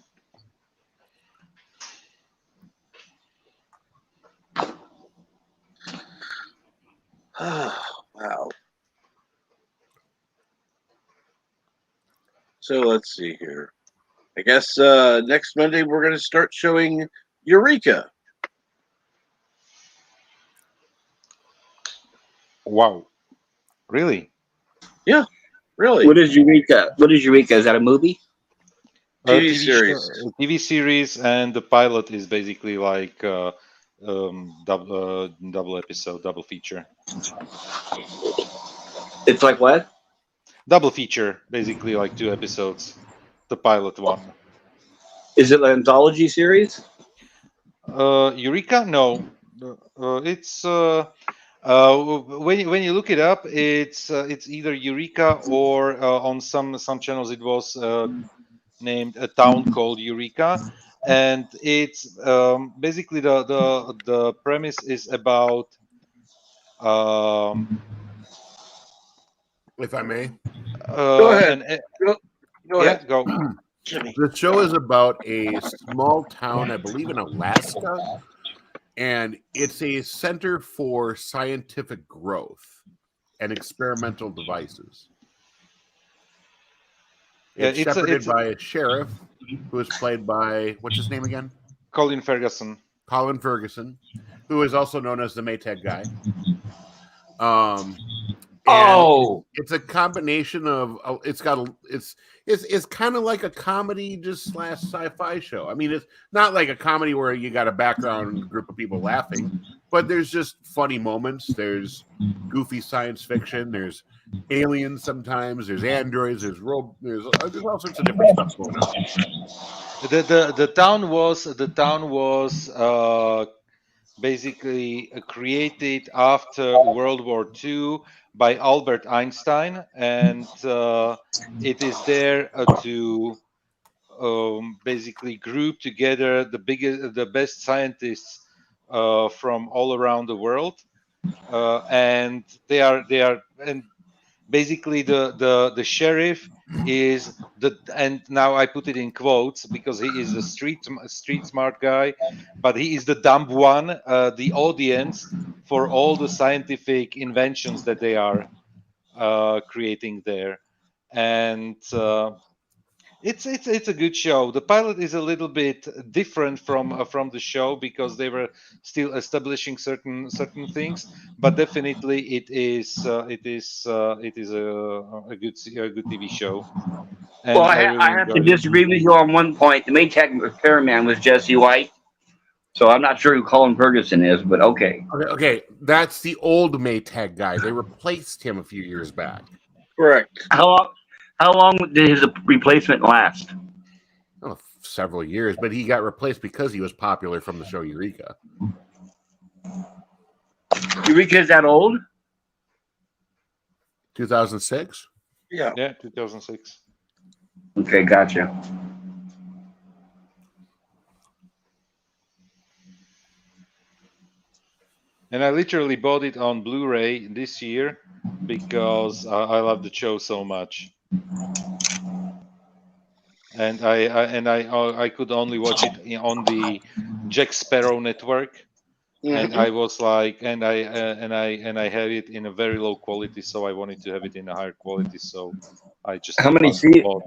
Wow. So let's see here. I guess next Monday we're going to start showing Eureka. Wow. Really? Yeah, really. What is Eureka? What is Eureka? Is that a movie? TV series. TV series, and the pilot is basically like double episode, double feature. It's like what? Double feature, basically like 2 episodes. The pilot one. Is it an anthology series? Eureka? No. It's when you look it up, it's either Eureka or on some channels it was named A Town Called Eureka, and it's basically the premise is about if I may, go ahead. Go ahead. Go. The show is about a small town, I believe in Alaska, and it's a center for scientific growth and experimental devices. It's shepherded by a sheriff who is played by, what's his name again? Colin Ferguson. Colin Ferguson, who is also known as the Maytag guy. It's a combination of it's kind of like a comedy just / sci-fi show. I mean, it's not like a comedy where you got a background group of people laughing, but there's just funny moments. There's goofy science fiction. There's aliens sometimes. There's androids. There's all sorts of different stuff going on. The town was basically created after World War II by Albert Einstein, and it is there to basically group together the best scientists from all around the world, and they are and basically the sheriff is and now I put it in quotes because he is a street smart guy, but he is the dumb one, the audience for all the scientific inventions that they are creating there, and it's a good show. The pilot is a little bit different from the show because they were still establishing certain things, but definitely it is a good TV show. And well, I have to disagree with you on one point. The Maytag repairman was Jesse White, so I'm not sure who Colin Ferguson is, but okay. Okay, that's the old Maytag guy. They replaced him a few years back. Correct. How long did his replacement last? Oh, several years, but he got replaced because he was popular from the show Eureka. Eureka's that old? 2006. Yeah. Yeah, 2006. Okay, gotcha. And I literally bought it on Blu-ray this year because I love the show so much. And I could only watch it on the Jack Sparrow network, and I was like, and I have it in a very low quality, so I wanted to have it in a higher quality, so I just How many bought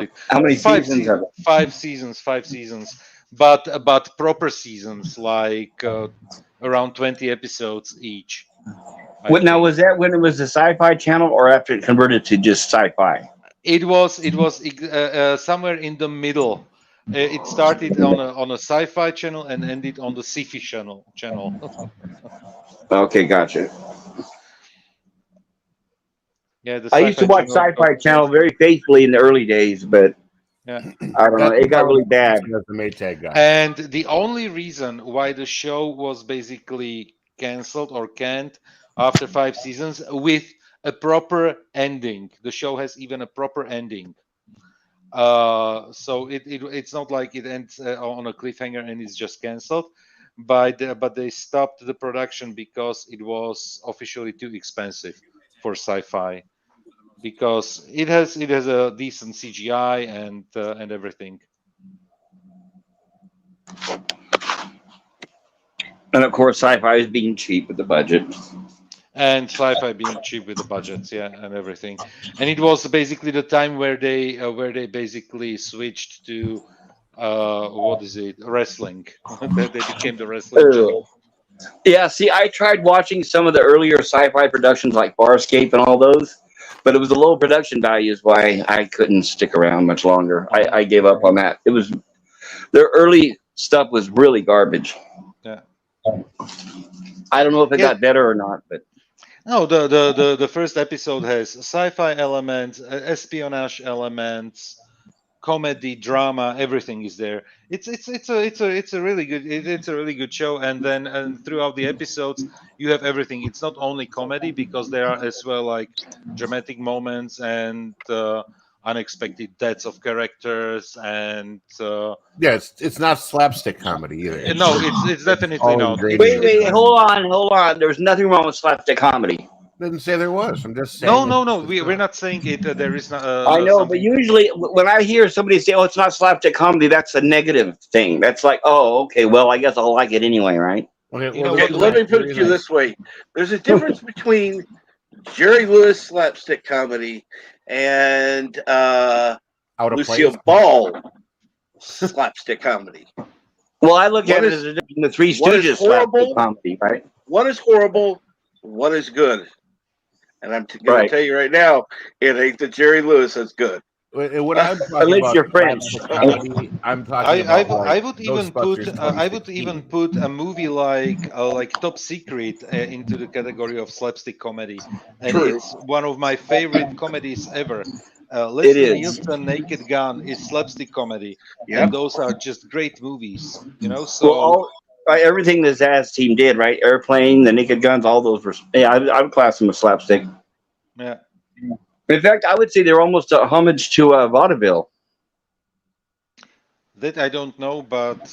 it. how many Five seasons of it? 5 seasons, 5 seasons, but proper seasons, like around 20 episodes each. What now, was that when it was the Sci-Fi Channel, or after it converted to just Sci-Fi? It was somewhere in the middle. It started on a Sci-Fi channel and ended on the sci-fi channel. Okay, gotcha. Yeah, the I used to watch Sci-Fi Channel very faithfully in the early days, but yeah, I don't know. It got really bad. The Maytag guy. And the only reason why the show was basically canceled or canned after 5 seasons with a proper ending. The show has even a proper ending. So it's not like it ends on a cliffhanger and it's just canceled. But they stopped the production because it was officially too expensive for Sci-Fi. Because it has a decent CGI and everything. And of course, Sci-Fi is being cheap with the budget. And Sci-Fi being cheap with the budgets, yeah, and everything. And it was basically the time where they basically switched to what is it, wrestling. They became the wrestling channel. Yeah, see, I tried watching some of the earlier Sci-Fi productions like Farscape and all those, but it was the low production values why I couldn't stick around much longer. I gave up on that. It was their early stuff was really garbage. Yeah. I don't know if it got better or not, but no, the first episode has sci-fi elements, espionage elements, comedy, drama, everything is there. It's a really good show, and then throughout the episodes you have everything. It's not only comedy, because there are as well like dramatic moments and unexpected deaths of characters, and yeah, it's not slapstick comedy either. No, it's definitely not. Wait, hold on. There's nothing wrong with slapstick comedy. Didn't say there was. I'm just saying. No. We're not saying it. There is not. I know, but usually when I hear somebody say, "Oh, it's not slapstick comedy," that's a negative thing. That's like, "Oh, okay, well, I guess I'll like it anyway, right?" Let me put it to you this way: there's a difference between Jerry Lewis slapstick comedy and Lucille Ball slapstick comedy. Well, I look at it as the Three Stooges slapstick comedy, right? One is horrible, one is good. And I'm going to tell you right now, it ain't the Jerry Lewis that's good. What I'm talking about, your friends. I'm talking about. I would even put a movie like Top Secret into the category of slapstick comedy, and it's one of my favorite comedies ever. Leslie Nielsen, Naked Gun is slapstick comedy, and those are just great movies. You know, so. Everything the Zaz team did, right? Airplane, the Naked Guns, all those were. Yeah, I would class them as slapstick. Yeah. In fact, I would say they're almost a homage to vaudeville. That I don't know, but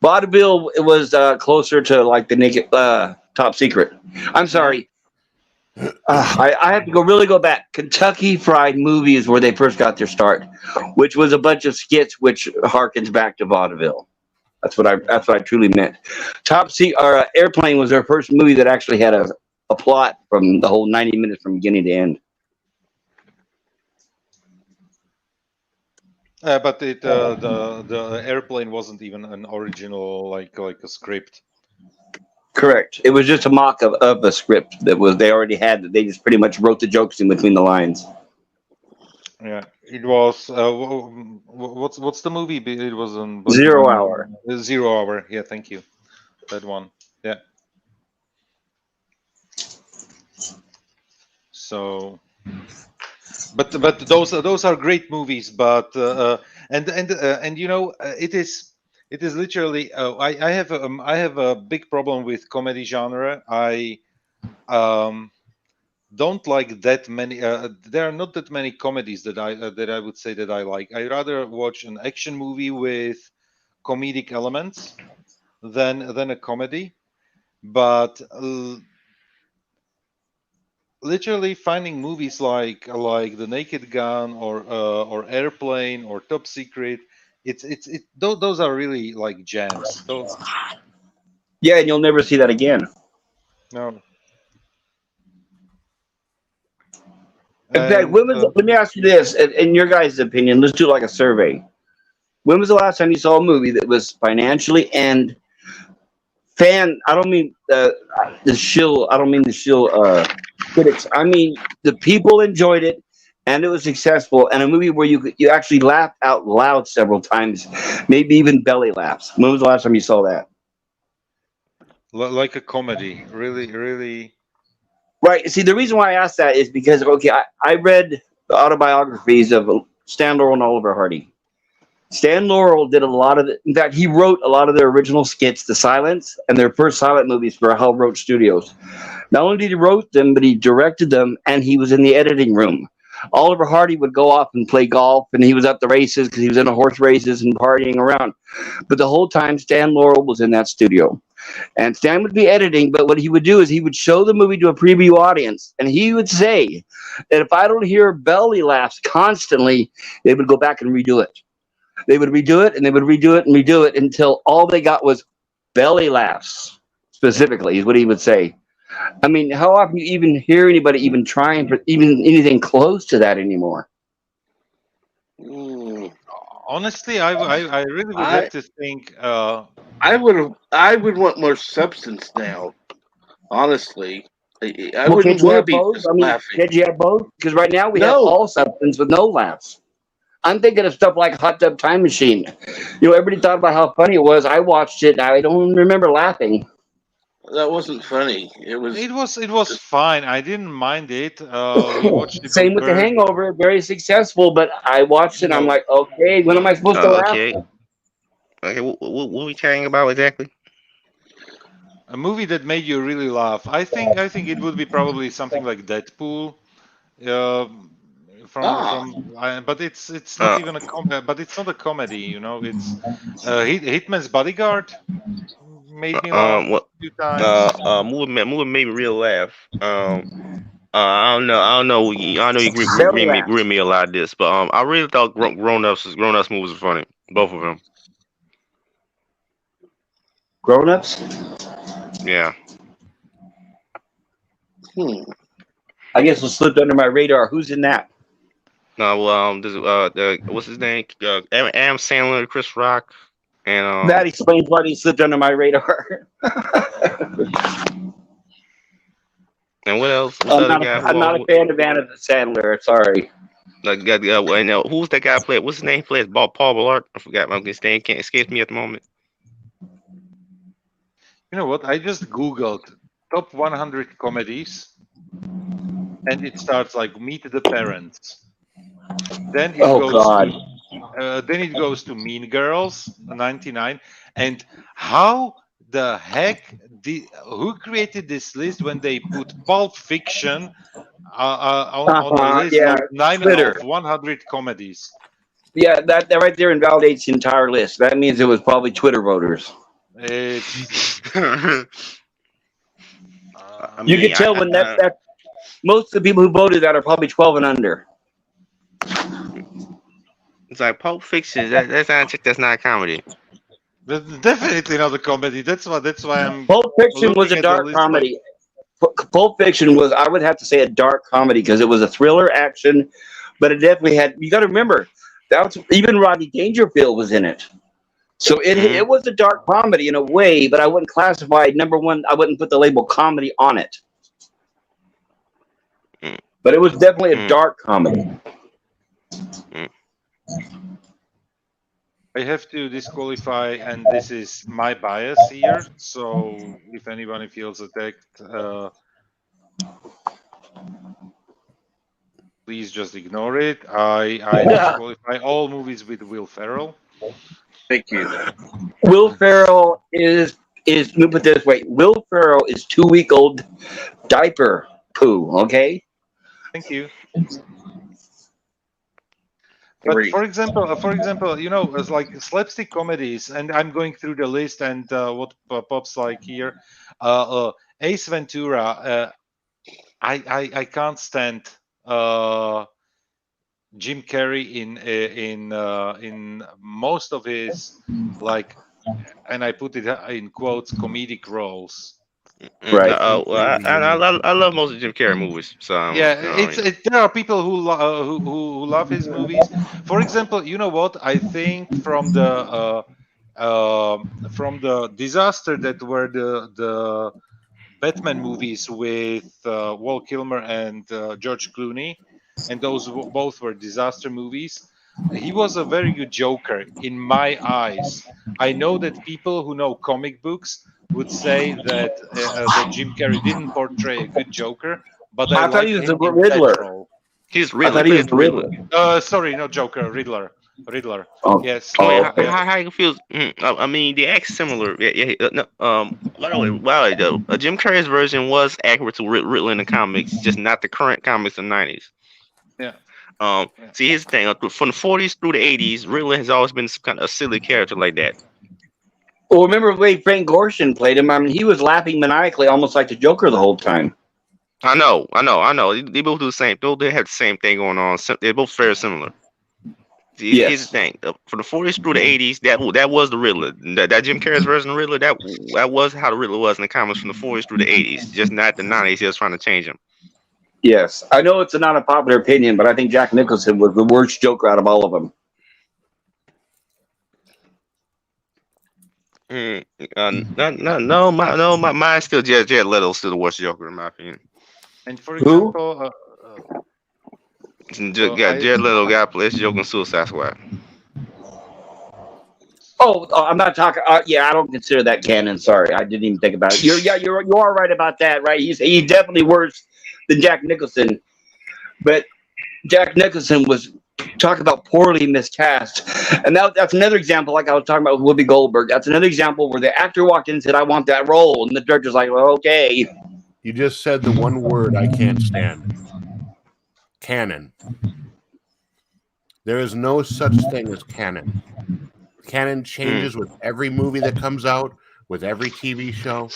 vaudeville was closer to like the Naked Top Secret. I'm sorry. I have to go back. Kentucky Fried Movie is where they first got their start, which was a bunch of skits which harkens back to vaudeville. That's what I truly meant. Airplane was their first movie that actually had a plot from the whole 90 minutes from beginning to end. But the Airplane wasn't even an original like a script. Correct. It was just a mock of a script that they already had. They just pretty much wrote the jokes in between the lines. Yeah, it was. What's the movie? It was on 0 Hour. 0 Hour. Yeah, thank you. That one. Yeah. So, but those are great movies. But and you know, it is literally. I have a big problem with comedy genre. I don't like that many. There are not that many comedies that I would say that I like. I rather watch an action movie with comedic elements than a comedy. But literally finding movies like The Naked Gun or Airplane or Top Secret, those are really like gems. Yeah, and you'll never see that again. No. In fact, let me ask you this: in your guys' opinion, let's do like a survey. When was the last time you saw a movie that was financially and fan? I don't mean the shill. I don't mean the shill critics. I mean the people enjoyed it and it was successful, and a movie where you actually laughed out loud several times, maybe even belly laughs. When was the last time you saw that? Like a comedy, really. Right. See, the reason why I asked that is because, okay, I read the autobiographies of Stan Laurel and Oliver Hardy. Stan Laurel did a lot of in fact, he wrote a lot of their original skits, The Silence, and their first silent movies for Hal Roach Studios. Not only did he wrote them, but he directed them, and he was in the editing room. Oliver Hardy would go off and play golf, and he was at the races because he was in the horse races and partying around. But the whole time, Stan Laurel was in that studio. And Stan would be editing, but what he would do is he would show the movie to a preview audience, and he would say that if I don't hear belly laughs constantly, they would go back and redo it. They would redo it, and they would redo it and redo it until all they got was belly laughs, specifically, is what he would say. I mean, how often do you even hear anybody even trying for even anything close to that anymore? Honestly, I really would have to think. I would want more substance now. Honestly, I Well, wouldn't can't you want to have be both? just I mean, laughing. can't you have both? Because right now we have No. all substance with no laughs. I'm thinking of stuff like Hot Tub Time Machine. You know, everybody thought about how funny it was. I watched it, and I don't remember laughing. That wasn't funny. It was fine. I didn't mind it. We watched the Same Big with The Bird. Hangover, very successful, but I watched it, and I'm like, okay, when am I supposed to laugh? Okay, what are we chatting about exactly? A movie that made you really laugh. I think it would be probably something like Deadpool. But it's not even a but it's not a comedy. You know, it's Hitman's Bodyguard made me laugh a few times. Movie made me real laugh. I don't know. I know you agree with me a lot of this, but I really thought Grown Ups movies were funny. Both of them. Grown Ups? Yeah. I guess it slipped under my radar. Who's in that? No, well, what's his name? Adam Sandler, Chris Rock, and that explains why he slipped under my radar. And what else? I'm not a fan of Adam Sandler. Sorry. Who's that guy play? What's his name? Plays Paul Blart. I forgot. His name can't escape me at the moment. You know what? I just Googled top 100 comedies, and it starts like Meet the Parents. Then it goes to Mean Girls, 99. And how the heck who created this list when they put Pulp Fiction on the list of 9 of 100 comedies? Yeah, that right there invalidates the entire list. That means it was probably Twitter voters. You can tell when that most of the people who voted that are probably 12 and under. It's like Pulp Fiction. That's not a comedy. That's definitely not a comedy. That's why I'm. Pulp Fiction was a dark comedy. Pulp Fiction was, I would have to say, a dark comedy because it was a thriller action, but it definitely had. You got to remember, even Rodney Dangerfield was in it. So it was a dark comedy in a way, but I wouldn't classify number one. I wouldn't put the label comedy on it. But it was definitely a dark comedy. I have to disqualify, and this is my bias here. So if anybody feels attacked, please just ignore it. I disqualify all movies with Will Ferrell. Thank you. Will Ferrell is let me put it this way. Will Ferrell is 2-week-old diaper poo. Okay. Thank you. But for example, you know, it's like slapstick comedies, and I'm going through the list, and what pops like here, Ace Ventura. I can't stand Jim Carrey in most of his, like, and I put it in quotes, comedic roles. Right. I love most of Jim Carrey movies. So Yeah, there are people who love his movies. For example, you know what? I think from the disaster that were the Batman movies with Val Kilmer and George Clooney, and those both were disaster movies. He was a very good Joker in my eyes. I know that people who know comic books would say that Jim Carrey didn't portray a good Joker, but I thought like he was him the in Riddler. that role. He's I thought he was the Riddler. Sorry, not Joker, Riddler. Oh. Yes. How you feel? I mean, they act similar. No, by the way, Jim Carrey's version was accurate to Riddler in the comics, just not the current comics in the 90s. Yeah. See, here's the thing. From the 40s through the 80s, Riddler has always been some kind of a silly character like that. Well, remember the way Frank Gorshin played him? I mean, he was laughing maniacally, almost like the Joker the whole time. I know. They both do the same. They have the same thing going on. They're both very similar. See, Yes. here's the thing. From the 40s through the 80s, that was the Riddler. That Jim Carrey's version of Riddler, that was how the Riddler was in the comics from the 40s through the 80s. Just not the 90s. He was trying to change him. Yes. I know it's not a popular opinion, but I think Jack Nicholson was the worst Joker out of all of them. No, mine's still Jared Leto's still the worst Joker in my opinion. And for example, Jared Leto got plays Joker in Suicide Squad. Oh, I'm not talking. Yeah, I don't consider that canon. Sorry, I didn't even think about it. You are right about that, right? He's definitely worse than Jack Nicholson, but Jack Nicholson was talk about poorly miscast, and that's another example. Like I was talking about with Whoopi Goldberg, that's another example where the actor walked in and said, "I want that role," and the director's like, "Well, okay." You just said the one word I can't stand. Canon. There is no such thing as canon. Canon changes with every movie that comes out, with every TV show.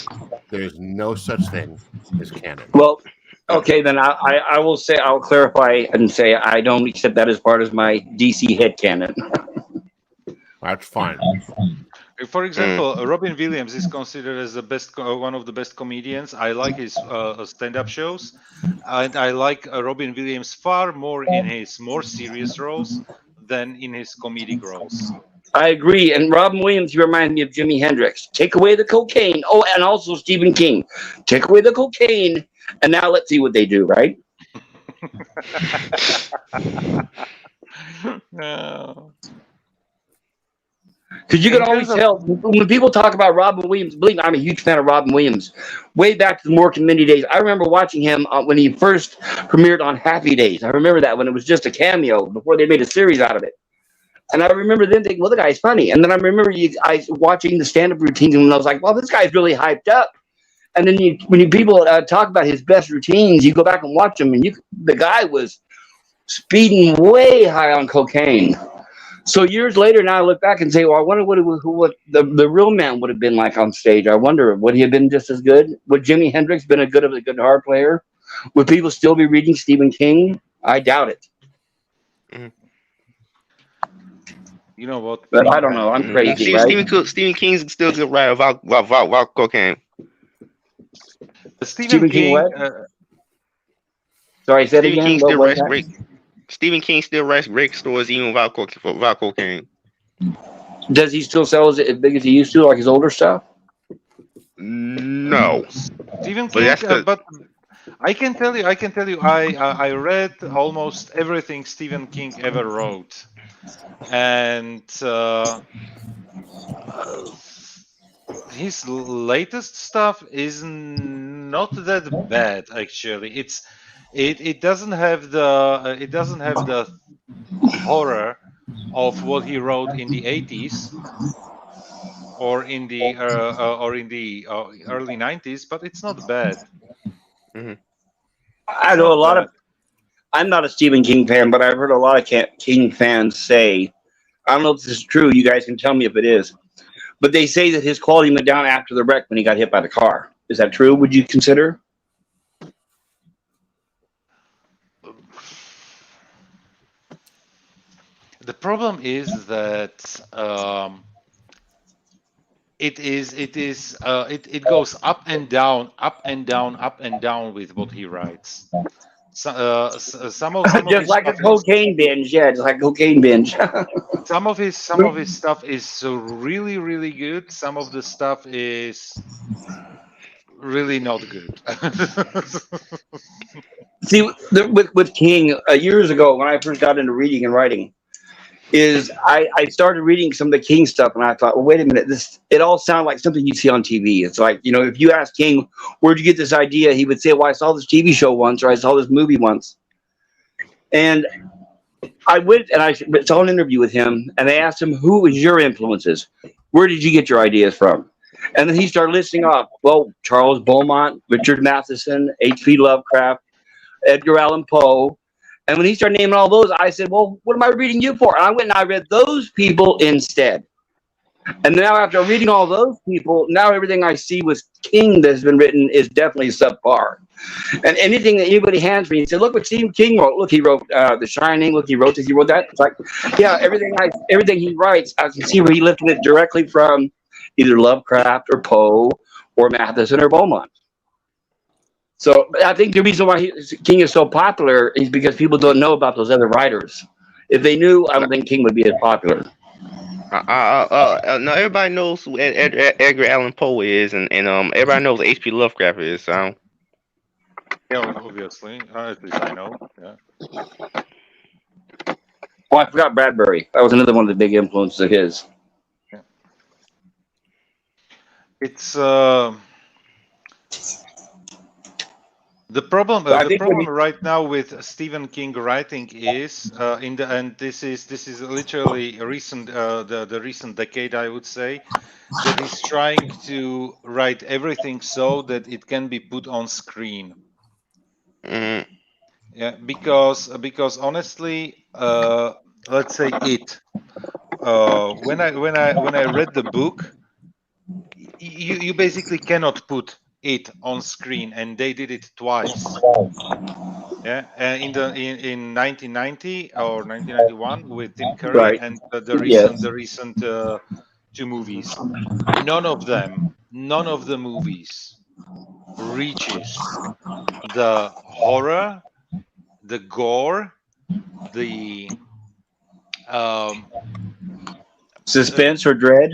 There's no such thing as canon. Well, okay, then I will say, I'll clarify and say I don't accept that as part of my DC head canon. That's fine. For example, Robin Williams is considered as the best, one of the best comedians. I like his stand-up shows, and I like Robin Williams far more in his more serious roles than in his comedic roles. I agree. And Robin Williams reminds me of Jimi Hendrix. Take away the cocaine. Oh, and also Stephen King. Take away the cocaine, and now let's see what they do, right? No. Because you can always tell when people talk about Robin Williams. Believe me, I'm a huge fan of Robin Williams. Way back to the Mork and Mindy days, I remember watching him when he first premiered on Happy Days. I remember that when it was just a cameo before they made a series out of it. And I remember then thinking, well, the guy's funny. And then I remember watching the stand-up routines, and I was like, well, this guy's really hyped up. And then when people talk about his best routines, you go back and watch them, and the guy was speeding way high on cocaine. So years later, now I look back and say, well, I wonder what the real man would have been like on stage. I wonder, would he have been just as good? Would Jimi Hendrix been a good guitar player? Would people still be reading Stephen King? I doubt it. You know what? But I don't know. I'm crazy, right? Stephen King's still good writer about cocaine. Stephen King. What? Sorry, say it again. Stephen King still writes great stories even without cocaine. Does he still sell as big as he used to, like his older stuff? No. Stephen King, but I can tell you, I read almost everything Stephen King ever wrote, and his latest stuff is not that bad. Actually, It doesn't have the horror of what he wrote in the 80s or in the early 90s, but it's not bad. I know a lot of. I'm not a Stephen King fan, but I've heard a lot of King fans say, I don't know if this is true. You guys can tell me if it is, but they say that his quality went down after the wreck when he got hit by the car. Is that true? Would you consider? The problem is that it goes up and down, up and down, up and down with what he writes. Some of Just his like a stuff cocaine binge, yeah, just like cocaine binge. some of his stuff is really, really good. Some of the stuff is really not good. See, with King, years ago when I first got into reading and writing, is I started reading some of the King stuff, and I thought, well, wait a minute, it all sounded like something you see on TV. It's like, if you ask King, where'd you get this idea? He would say, well, I saw this TV show once, or I saw this movie once. And I went and I saw an interview with him, and they asked him, who was your influences? Where did you get your ideas from? And then he started listing off, well, Charles Beaumont, Richard Matheson, H.P. Lovecraft, Edgar Allan Poe. And when he started naming all those, I said, well, what am I reading you for? And I went and I read those people instead. And now after reading all those people, now everything I see with King that has been written is definitely subpar. And anything that anybody hands me and said, look what Stephen King wrote. Look, he wrote The Shining. Look, he wrote this, he wrote that. It's like, yeah, everything he writes, I can see where he lifted it directly from either Lovecraft or Poe or Matheson or Beaumont. So I think the reason why King is so popular is because people don't know about those other writers. If they knew, I don't think King would be as popular. No, everybody knows who Edgar Allan Poe is, and everybody knows who H.P. Lovecraft is. So. Yeah, obviously. At least I know. Yeah. Oh, I forgot Bradbury. That was another one of the big influences of his. Yeah. It's the problem. The problem right now with Stephen King writing is and this is literally a recent the recent decade, I would say, that he's trying to write everything so that it can be put on screen. Yeah, because honestly, let's say when I read the book, you basically cannot put it on screen, and they did it twice. Yeah, in 1990 or 1991 with Tim Curry, Right. and the recent 2 movies. None of the movies reaches the horror, the gore, the suspense or dread,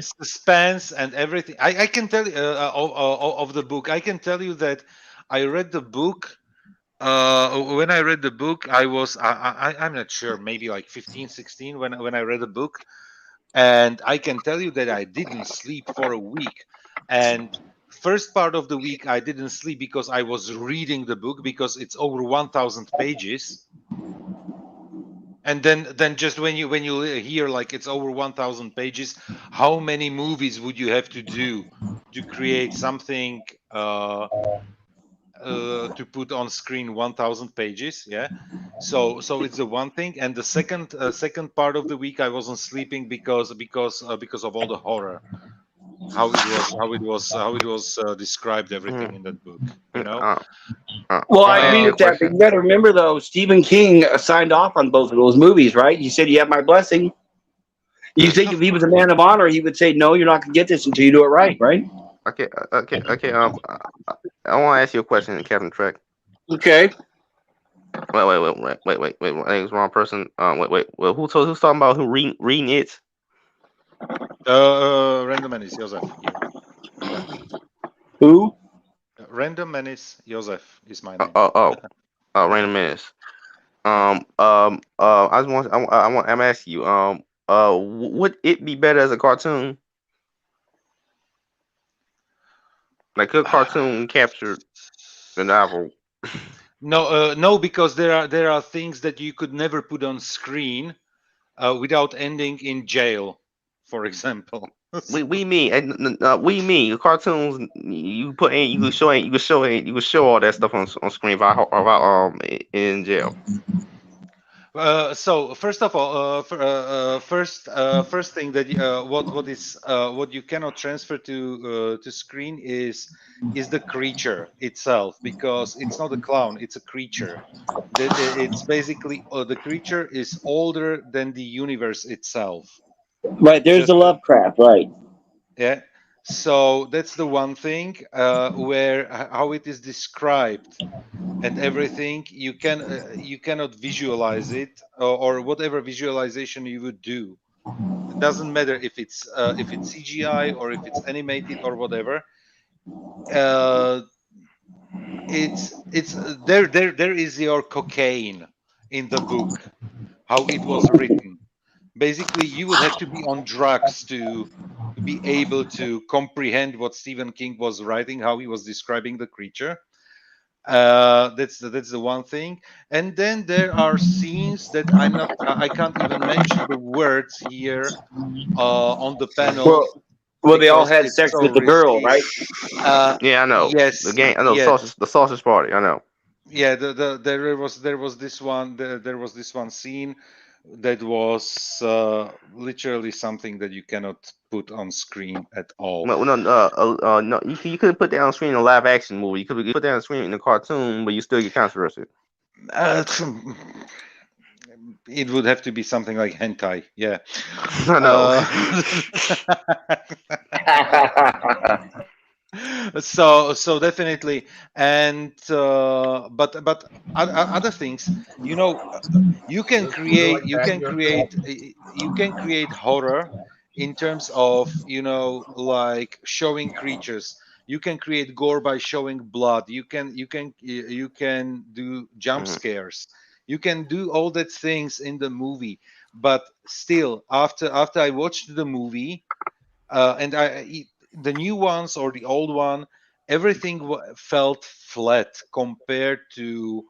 and everything. I can tell you of the book. I can tell you that I read the book. When I read the book, I was I'm not sure, maybe like 15, 16 when I read the book, and I can tell you that I didn't sleep for a week. And first part of the week I didn't sleep because I was reading the book, because it's over 1,000 pages. And then just when you hear like it's over 1,000 pages, how many movies would you have to do to create something to put on screen 1,000 pages? Yeah. So it's the one thing. And the second part of the week I wasn't sleeping because of all the horror, how it was described, everything in that book, Well, I agree with that, but you got to remember, though, Stephen King signed off on both of those movies, right? He said, you have my blessing. You think if he was a man of honor, he would say, no, you're not going to get this until you do it right, right? Okay. I want to ask you a question, Captain Trek. Okay. Wait. I think it's the wrong person. Wait. Well, who's talking about who reading it? Random Menace, Joseph. Who? Random Menace, Joseph is my name. Random Menace. I'm asking you. Would it be better as a cartoon? Like, could cartoon capture the novel? No, because there are things that you could never put on screen without ending in jail, for example. We mean the cartoons you put in, you could show all that stuff on screen about in jail. So first of all, first thing that what you cannot transfer to screen is the creature itself, because it's not a clown, it's a creature. It's basically the creature is older than the universe itself. Right, there's the Just Lovecraft, right? yeah. So that's the one thing where how it is described and everything you cannot visualize it, or whatever visualization you would do. It doesn't matter if it's CGI or if it's animated or whatever. It's there is your cocaine in the book, how it was written. Basically, you would have to be on drugs to be able to comprehend what Stephen King was writing, how he was describing the creature. That's the one thing. And then there are scenes that I can't even mention the words here on the panel Well, they all because had it's sex so with the girl, risky. right? Yeah, I know. Yes, The game. I know yeah, the sausage party. I know. yeah. There was this one. There was this one scene that was literally something that you cannot put on screen at all. No. You could put that on screen in a live action movie. You could put that on screen in a cartoon, but you still get controversy. It would have to be something like hentai, yeah. I know. So definitely, and but other things, you can create horror in terms of like showing creatures. You can create gore by showing blood. You can do jump scares. You can do all that things in the movie, but still, after I watched the movie, and the new ones or the old one, everything felt flat compared to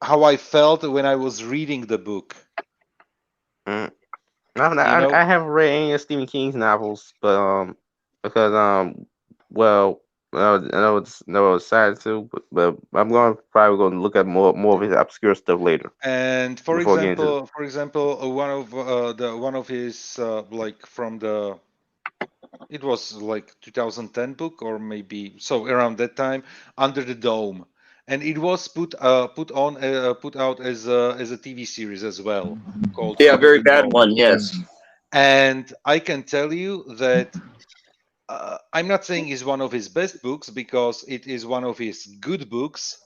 how I felt when I was reading the book. I haven't read any of Stephen King's novels, but because well, I know it's sad too, but I'm probably going to look at more of his obscure stuff later. And for example, one of his like from the, it was like 2010 book or maybe so around that time, Under the Dome, and it was put out as a TV series as well, called Yeah, Under very the bad Dome. one. Yes. And I can tell you that I'm not saying it's one of his best books, because it is one of his good books,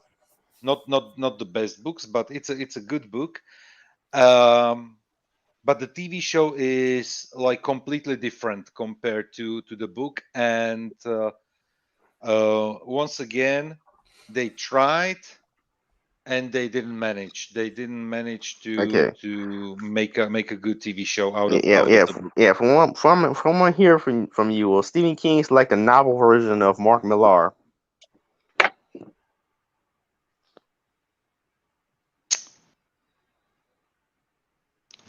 not the best books, but it's a good book. But the TV show is like completely different compared to the book, and once again, they tried and they didn't manage. They didn't manage to make a good TV show out of the book. Yeah. From what I hear from you, Stephen King's like the novel version of Mark Millar.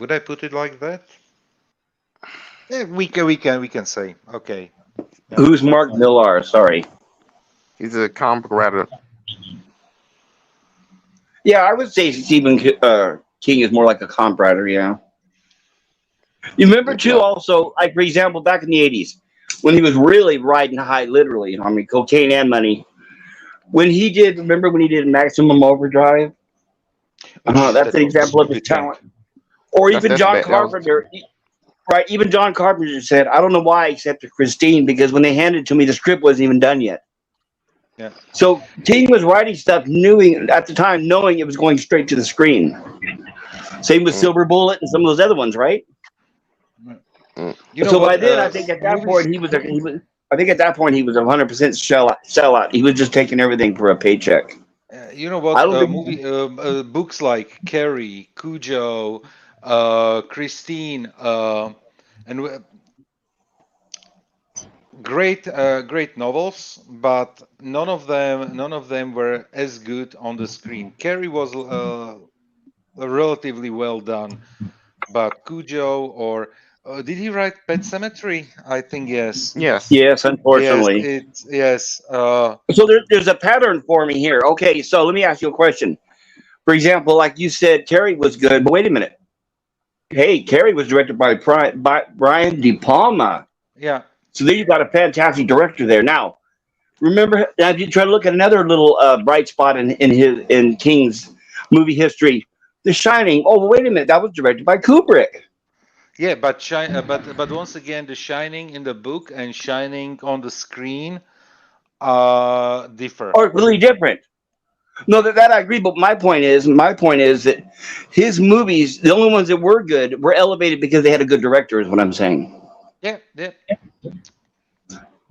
Would I put it like that? We can say okay. Yeah. Who's Mark Millar? Sorry, he's a comic writer. Yeah, I would say Stephen King is more like a comic writer. Yeah. You remember too, also, like for example, back in the '80s, when he was really riding high, literally, I mean, cocaine and money. Remember when he did Maximum Overdrive? That's an example of his talent. Or even John Carpenter. Right, even John Carpenter said, I don't know why I accepted Christine, because when they handed it to me, the script wasn't even done yet. Yeah. So King was writing stuff at the time, knowing it was going straight to the screen. Same with Silver Bullet and some of those other ones, right? By then, I think at that point he was 100% sellout. He was just taking everything for a paycheck. You know what? Books like Carrie, Cujo, Christine, and great novels, but none of them were as good on the screen. Carrie was relatively well done, but Cujo or did he write Pet Sematary? I think yes. Yes. Yes, unfortunately. Yes. So there's a pattern forming here. Okay, so let me ask you a question. For example, like you said, Carrie was good, but wait a minute. Hey, Carrie was directed by Brian De Palma. Yeah. So there you got a fantastic director there. Now, remember, now if you try to look at another little bright spot in King's movie history, The Shining. Oh, wait a minute, that was directed by Kubrick. Yeah, but once again, The Shining in the book and Shining on the screen differ. Are really different. No, that I agree. But my point is that his movies, the only ones that were good, were elevated because they had a good director. Is what I'm saying. Yeah.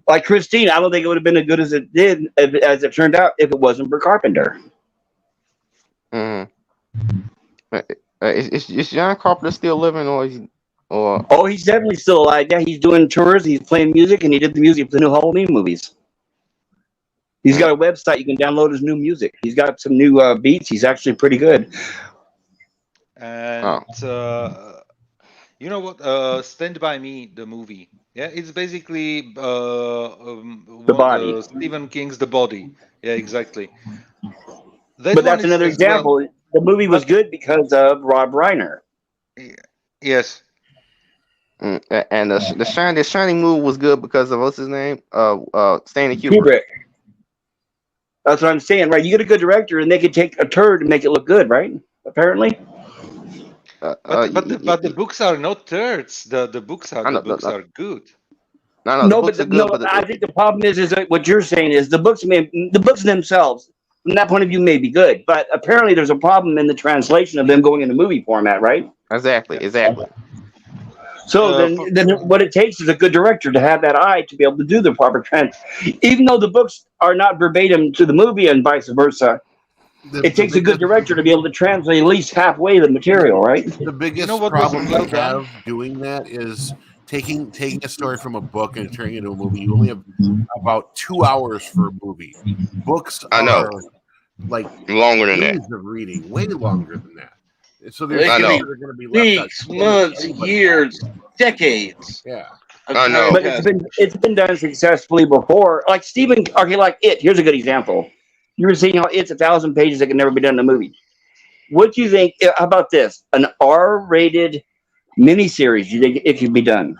Like Christine, I don't think it would have been as good as it did, as it turned out, if it wasn't for Carpenter. Is John Carpenter still living, or? Oh, he's definitely still alive. Yeah, he's doing tours. He's playing music, and he did the music for the new Halloween movies. He's got a website. You can download his new music. He's got some new beats. He's actually pretty good. And you know what? Stand By Me, the movie. Yeah, it's basically The Body. Stephen King's The Body. Yeah, exactly. But that's another example. Well, the movie was good because of Rob Reiner. Yes. And the Shining movie was good because of what's his name? Stanley Kubrick. That's what I'm saying, right? You get a good director, and they could take a turd and make it look good, right? Apparently. But the books are not turds. The books are good. I think the problem is that what you're saying is the books themselves, from that point of view, may be good, but apparently there's a problem in the translation of them going into movie format, right? Exactly. So then what it takes is a good director to have that eye to be able to do the proper even though the books are not verbatim to the movie and vice versa. It takes a good director to be able to translate at least halfway the material, right? The biggest problem you have doing that is taking a story from a book and turning it into a movie. You only have about 2 hours for a movie. Books are like longer than that. Of reading, way longer than that. So there's going to be weeks, months, years, decades. Yeah, I know. But it's been done successfully before. Like like It. Here's a good example. You were seeing how it's 1,000 pages that can never be done in a movie. What do you think? How about this? An R-rated miniseries. You think it could be done?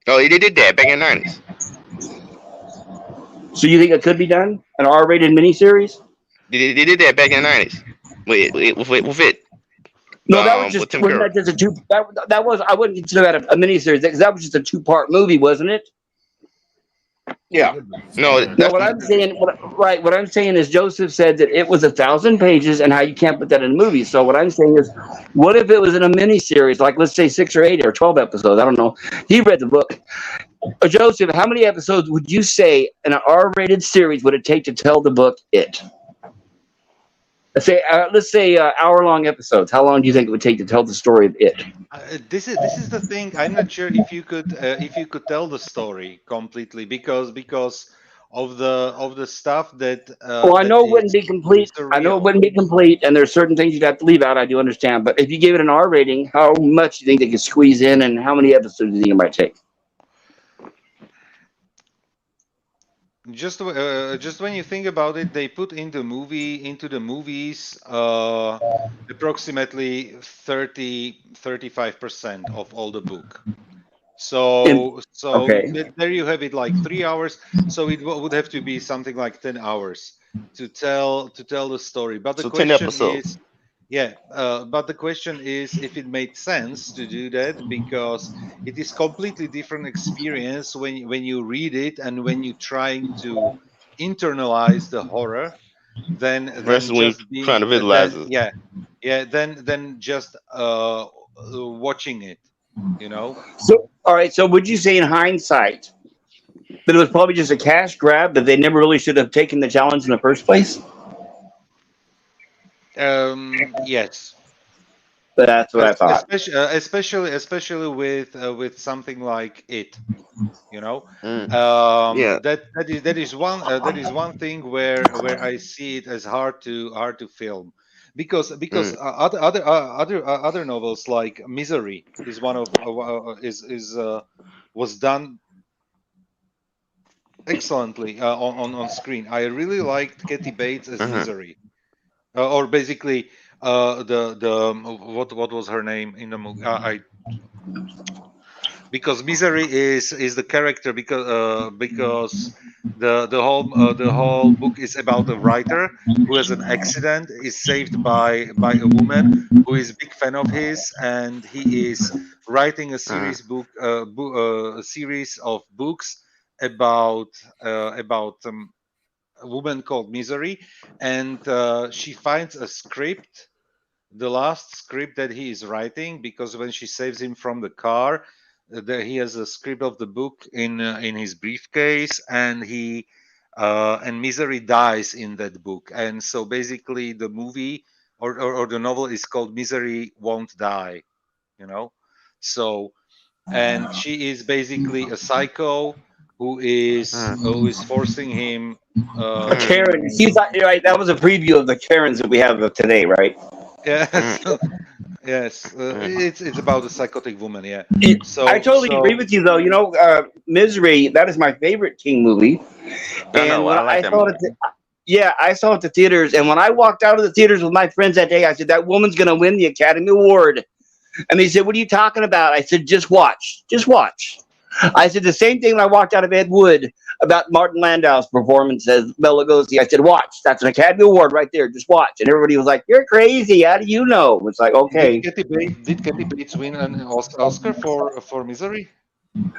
Oh, they did that back in the 90s. So you think it could be done? An R-rated miniseries? They did that back in the 90s. With it. No, that was just wasn't that just a two. That was I wouldn't consider that a miniseries because that was just a 2-part movie, wasn't it? Yeah. No, what I'm saying, what I'm saying is Joseph said that it was 1,000 pages and how you can't put that in a movie. So what I'm saying is, what if it was in a miniseries, like let's say 6 or 8 or 12 episodes? I don't know. He read the book. Joseph, how many episodes would you say in an R-rated series would it take to tell the book It? Let's say hour-long episodes. How long do you think it would take to tell the story of It? This is the thing. I'm not sure if you could tell the story completely because of the stuff that. Well, I know it wouldn't be complete. I know it wouldn't be complete, and there's certain things you'd have to leave out. I do understand, but if you gave it an R rating, how much do you think they could squeeze in, and how many episodes do you think it might take? Just when you think about it, they put into the movies approximately 35% of all the book. So there you have it, like 3 hours. So it would have to be something like 10 hours to tell the story. But the question is, but the question is if it made sense to do that, because it is completely different experience when you read it and when you're trying to internalize the horror than versus when you're trying to visualize it. Then just watching it, you know. So all right, so would you say in hindsight that it was probably just a cash grab, that they never really should have taken the challenge in the first place? Yes. That's what I thought. Especially with something like it, you know. Yeah. That is one thing where I see it as hard to film, because other novels like Misery is one of is was done excellently on screen. I really liked Kathy Bates as Misery, or basically what was her name in the movie? Because Misery is the character, because the whole book is about a writer who has an accident, is saved by a woman who is a big fan of his, and he is writing a a series of books about a woman called Misery, and she finds a script, the last script that he is writing, because when she saves him from the car, he has a script of the book in his briefcase, and and Misery dies in that book, and so basically the movie or the novel is called Misery Won't Die, you know. So, and she is basically a psycho who is forcing him. A Karen. She's not, right. That was a preview of the Karens that we have of today, right? Yes, yes. It's about a psychotic woman. Yeah. I totally agree with you, though. You know, Misery. That is my favorite King movie. And when I like I that saw movie. it, yeah, I saw it at the theaters. And when I walked out of the theaters with my friends that day, I said, "That woman's going to win the Academy Award." And they said, "What are you talking about?" I said, "Just watch, just watch." I said the same thing when I walked out of Ed Wood about Martin Landau's performance as Bela Lugosi. I said, "Watch, that's an Academy Award right there. Just watch." And everybody was like, "You're crazy. How do you know?" It's like, okay, Did Kathy Bates win an Oscar for Misery?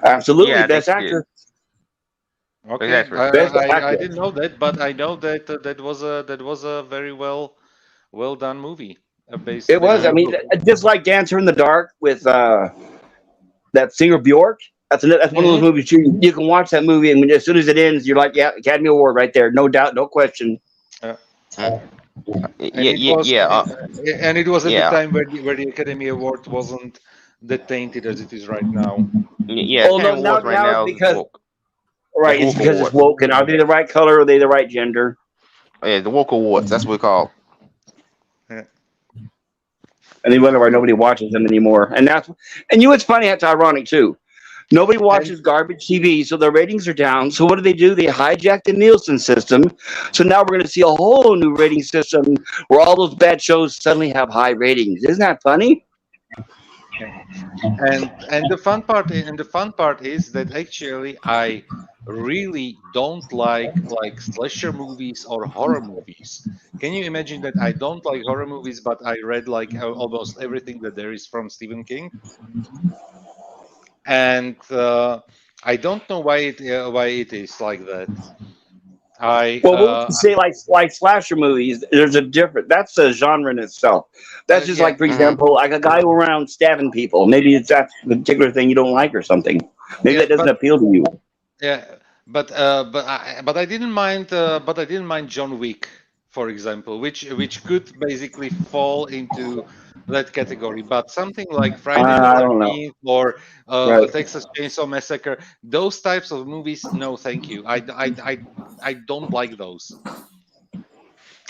absolutely, Yeah, I think best she did. actor. Okay, Exactly. Best I actor. didn't know that, but I know that that was a very well done movie, It based was. on I a mean, book. just like Dancer in the Dark with that singer Bjork. That's one of those Hmm. movies you can watch that movie, and as soon as it ends, you're like, "Yeah, Academy Award right there, no doubt, no question." And it was Yeah. and it was at the Yeah. time where the Academy Award wasn't that tainted as it is right now. Yeah. Oh no, Academy Awards right now it's now is because woke. It's right, it's woke because it's awards. woke, and are they the right color? Or are they the right gender? Yeah, the woke awards. That's what we call. Yeah. And they wonder why nobody watches them anymore. And you know what's funny? That's ironic too. Nobody watches garbage TV, so their ratings are down. So what do? They hijack the Nielsen system. So now we're going to see a whole new rating system where all those bad shows suddenly have high ratings. Isn't that funny? And the fun part is that actually I really don't like slasher movies or horror movies. Can you imagine that I don't like horror movies, but I read like almost everything that there is from Stephen King, and I don't know why it is like that. I Well, we'll say like slasher movies. There's a different. That's a genre in itself. That's just yeah. like, for example, like a guy who around stabbing people. Maybe it's that particular thing you don't like or something. Maybe Yeah, that doesn't appeal to you. yeah, but I didn't mind John Wick, for example, which could basically fall into that category. But something like Friday the I don't know. 13th or Right. Texas Chainsaw Massacre, those types of movies, no, thank you. I don't like those.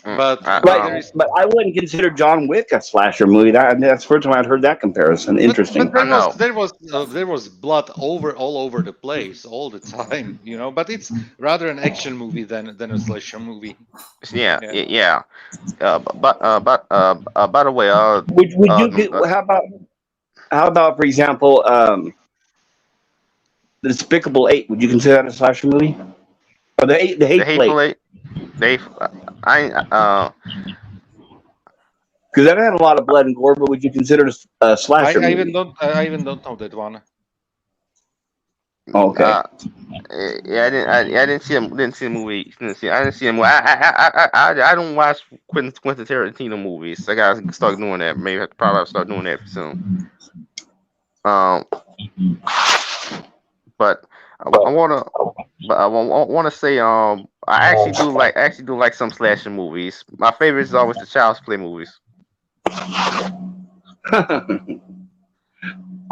But Right, there is but I wouldn't consider John Wick a slasher movie. That's the first time I'd heard that comparison. Interesting. but there was blood all over the place all the time, you know. But it's rather an action movie than a slasher movie. Yeah. Yeah. Yeah. By the way, Would you? How about for example, the Despicable Eight? Would you consider that a slasher movie? Or the Hateful Eight? They, I Because that had a lot of blood and gore, but would you consider it a slasher I movie? I even don't know that one. Okay. Yeah, I didn't see him. Didn't see the movie. I didn't see him. I don't watch Quentin Tarantino movies. I gotta start doing that. Maybe I probably have to start doing that soon. But I wanna say I actually do like some slasher movies. My favorite is always the Child's Play movies.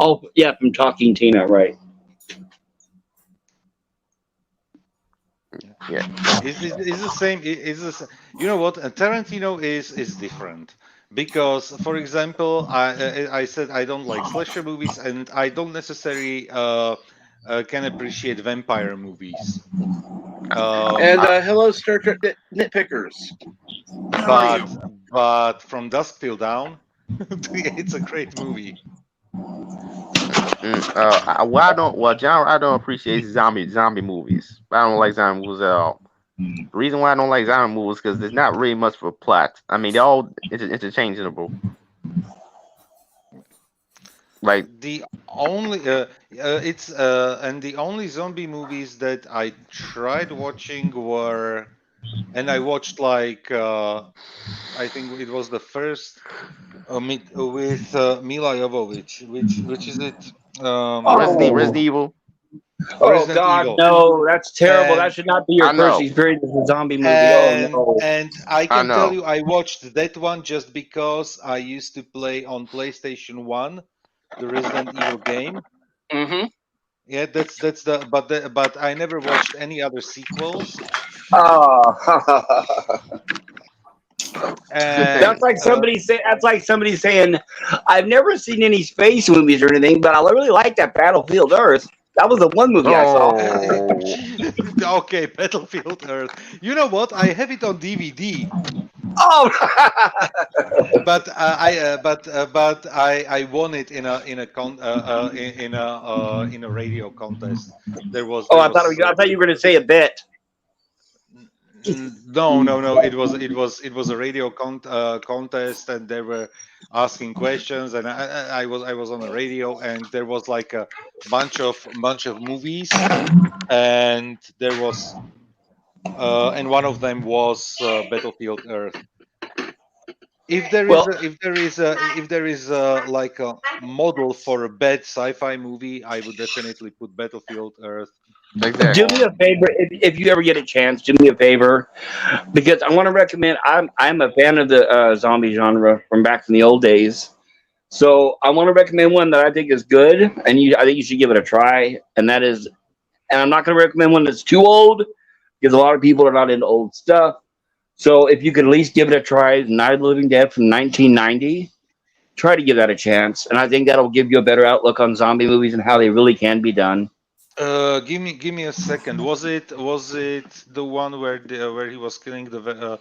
Oh, yeah, from Talking Tina, right? Yeah. It's the same. You know what? Tarantino is different because, for example, I said I don't like slasher movies, and I don't necessarily can appreciate vampire movies. And hello, Star Trek nitpickers. How are you? But From Dusk Till Dawn, it's a great movie. Genre I don't appreciate zombie movies. I don't like zombie movies at all. The reason why I don't like zombie movies because there's not really much of a plot. I mean, they're all interchangeable. Like the only and the only zombie movies that I tried watching were, and I watched like I think it was the first with Mila Jovovich, which is it? Resident Evil. Oh Resident God, Evil. no, that's terrible. That And- should not be your I know. first experience with a zombie movie. And, Oh no. and I I can know. tell you, I watched that one just because I used to play on PlayStation 1 the Resident Evil game. Mm-hmm. Yeah, that's but I never watched any other sequels. And That's like somebody say. That's like somebody saying, "I've never seen any space movies or anything, but I really like that Battlefield Earth. That was the one movie I saw." Okay, Battlefield Earth. You know what? I have it on DVD. Oh, But I won it in a radio contest. There was. I thought you were going to say a bet. No. It was a radio contest, and they were asking questions, and I was on the radio, and there was like a bunch of movies, and there was and one of them was Battlefield Earth. If there is like a model for a bad sci-fi movie, I would definitely put Battlefield Earth. Exactly. Do me a favor, if you ever get a chance, do me a favor, because I want to recommend. I'm a fan of the zombie genre from back in the old days, so I want to recommend one that I think is good, and I think you should give it a try. And that is, and I'm not going to recommend one that's too old, because a lot of people are not into old stuff. So if you could at least give it a try, Night of the Living Dead from 1990, try to give that a chance, and I think that'll give you a better outlook on zombie movies and how they really can be done. Give me a second. Was it the one where he was killing the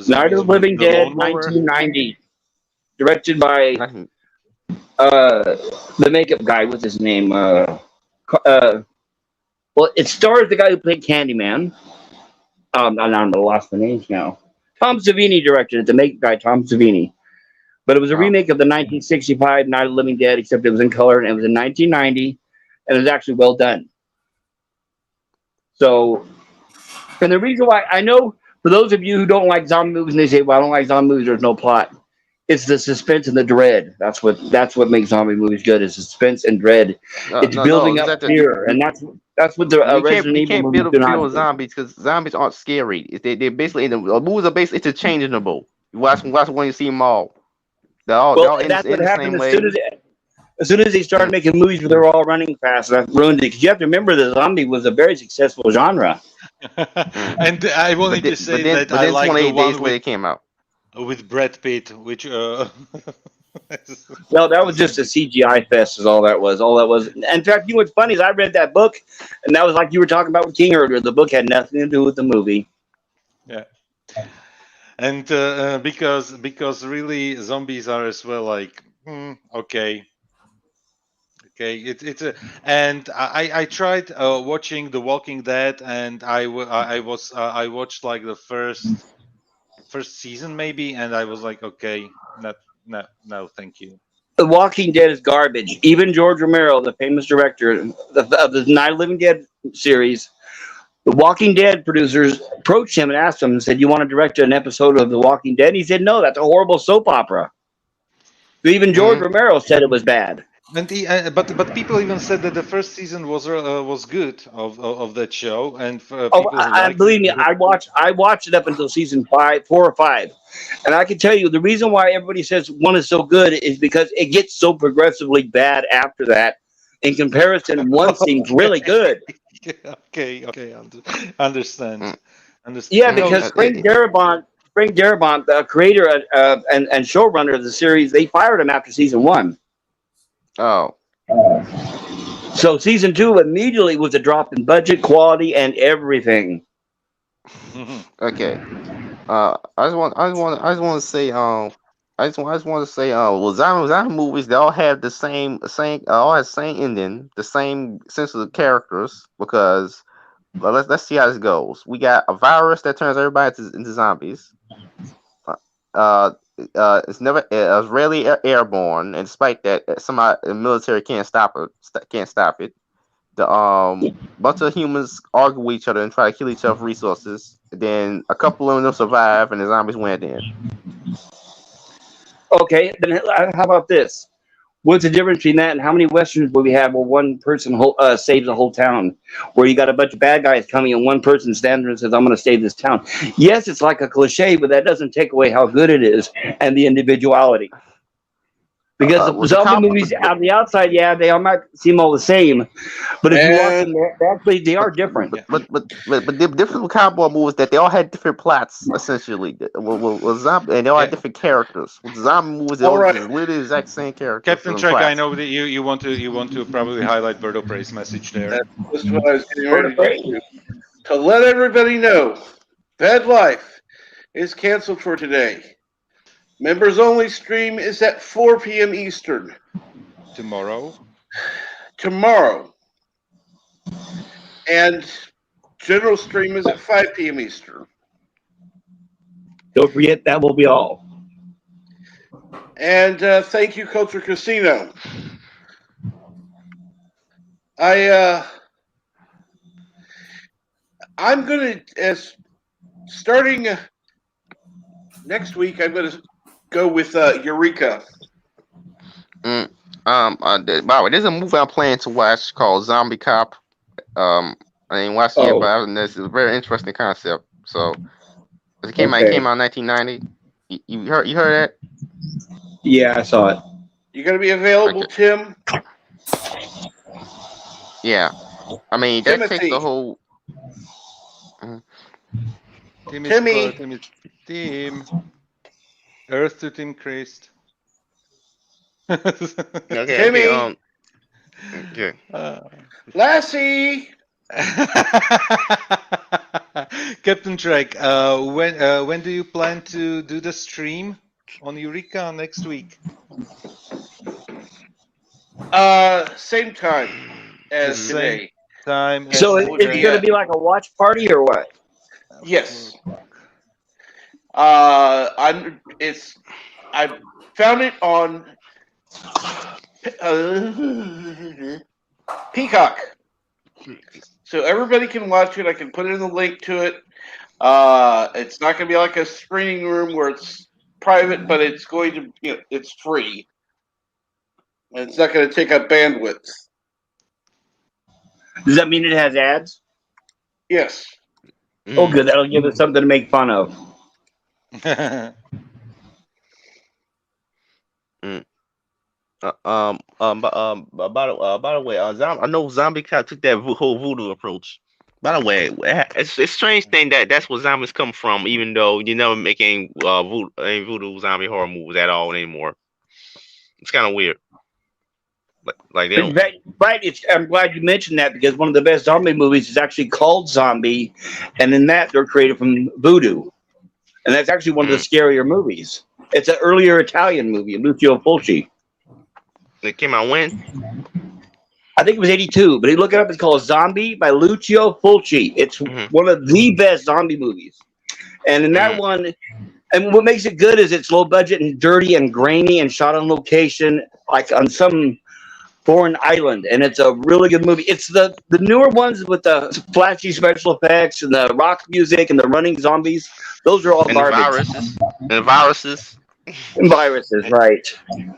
Night of the Living Dead, 1990, directed by the makeup guy. What's his name? Well, it stars the guy who played Candyman. I lost the names now. Tom Savini directed it. The makeup guy, Tom Savini. But it was a remake of the 1965 Night of the Living Dead, except it was in color, and it was in 1990, and it was actually well done. So, and the reason why I know, for those of you who don't like zombie movies, and they say, "Well, I don't like zombie movies. There's no plot." It's the suspense and the dread. That's what makes zombie movies good. Is suspense and dread. It's building up fear, and that's what the Resident Evil movies do not do. Zombies because zombies aren't scary. They're basically the movies are basically interchangeable. You watch when you see them all. They're all in that's the what happened same as soon as they started making movies where they're all running fast. That ruined it. Because you have to remember, the zombie was a very successful genre. And I wanted to say that I like the one where it came out with Brad Pitt, which No, that was just a CGI fest. Is all that was. In fact, you know what's funny is I read that book, and that was like you were talking about with King earlier. The book had nothing to do with the movie. Yeah. And because really zombies are as well like okay, it's a, and I tried watching The Walking Dead, and I watched like the first season maybe, and I was like, okay, no, thank you. The Walking Dead is garbage. Even George Romero, the famous director of the Night of the Living Dead series, the Walking Dead producers approached him and asked him and said, "You want to direct an episode of The Walking Dead?" And he said, "No, that's a horrible soap opera." So even George Romero said it was bad. And but people even said that the first season was good of that show, and for people who liked believe me, it, I watched it up until season 4 or 5, and I can tell you the reason why everybody says one is so good is because it gets so progressively bad after that. In comparison, one seems really good. Okay, understand. Yeah, because Frank Darabont, the creator and showrunner of the series, they fired him after season 1. Oh. So season 2 immediately was a drop in budget, quality, and everything. Okay. I just want to say well, zombie movies, they all have the same all have the same ending, the same sense of the characters, because let's see how this goes. We got a virus that turns everybody into zombies. It's rarely airborne, and despite that, the military can't stop it. The bunch of humans argue with each other and try to kill each other for resources. Then a couple of them survive, and the zombies win. Then okay, then how about this? What's the difference between that and how many westerns will we have where one person saves the whole town? Where you got a bunch of bad guys coming and one person stands there and says, "I'm going to save this town." Yes, it's like a cliche, but that doesn't take away how good it is and the individuality. Because the zombie movies on the outside, yeah, they all might seem all the same, but if you watch them, actually they are different. But the difference with cowboy movies that they all had different plots essentially. With zombie, and they all had different characters. With zombie movies, they all literally the exact same characters. Captain Trek, I know that you want to probably highlight Birdo Prey's message there. That's what I was getting ready to do. To let everybody know, Bad Life is canceled for today. Members only stream is at 4 p.m. Eastern. Tomorrow. And general stream is at 5 p.m. Eastern. Don't forget, that will be all. And thank you, Culture Casino. I'm going to, starting next week, I'm going to go with Eureka. By the way, there's a movie I'm planning to watch called Zombie Cop. I ain't watched it yet, but it's a very interesting concept. So it came out in 1990. You heard that? Yeah, I saw it. You going to be available, Tim? Yeah. I mean, that takes the whole. Tim. Earth to Tim Christ. Okay. Okay. Lassie. Captain Trek, when do you plan to do the stream on Eureka next week? Same time as today. So it's going to be like a watch party or what? Yes. I found it on Peacock, so everybody can watch it. I can put in the link to it. It's not going to be like a screening room where it's private, but it's going to, it's free, and it's not going to take up bandwidth. Does that mean it has ads? Yes. Oh, good. That'll give us something to make fun of. By the way, I know Zombie Cop took that whole voodoo approach. By the way, it's a strange thing that's where zombies come from, even though you never make any voodoo zombie horror movies at all anymore. It's kind of weird. Like they don't... Right. I'm glad you mentioned that, because one of the best zombie movies is actually called Zombie, and in that they're created from voodoo. And that's actually one of the scarier movies. It's an earlier Italian movie, Lucio Fulci. It came out when? I think it was 1982, but you look it up. It's called Zombie by Lucio Fulci. It's one of the best zombie movies. And in that one, and what makes it good is it's low budget and dirty and grainy and shot on location, like on some foreign island. And it's a really good movie. It's the newer ones with the flashy special effects and the rock music and the running zombies. Those are all garbage. And viruses. Viruses, right?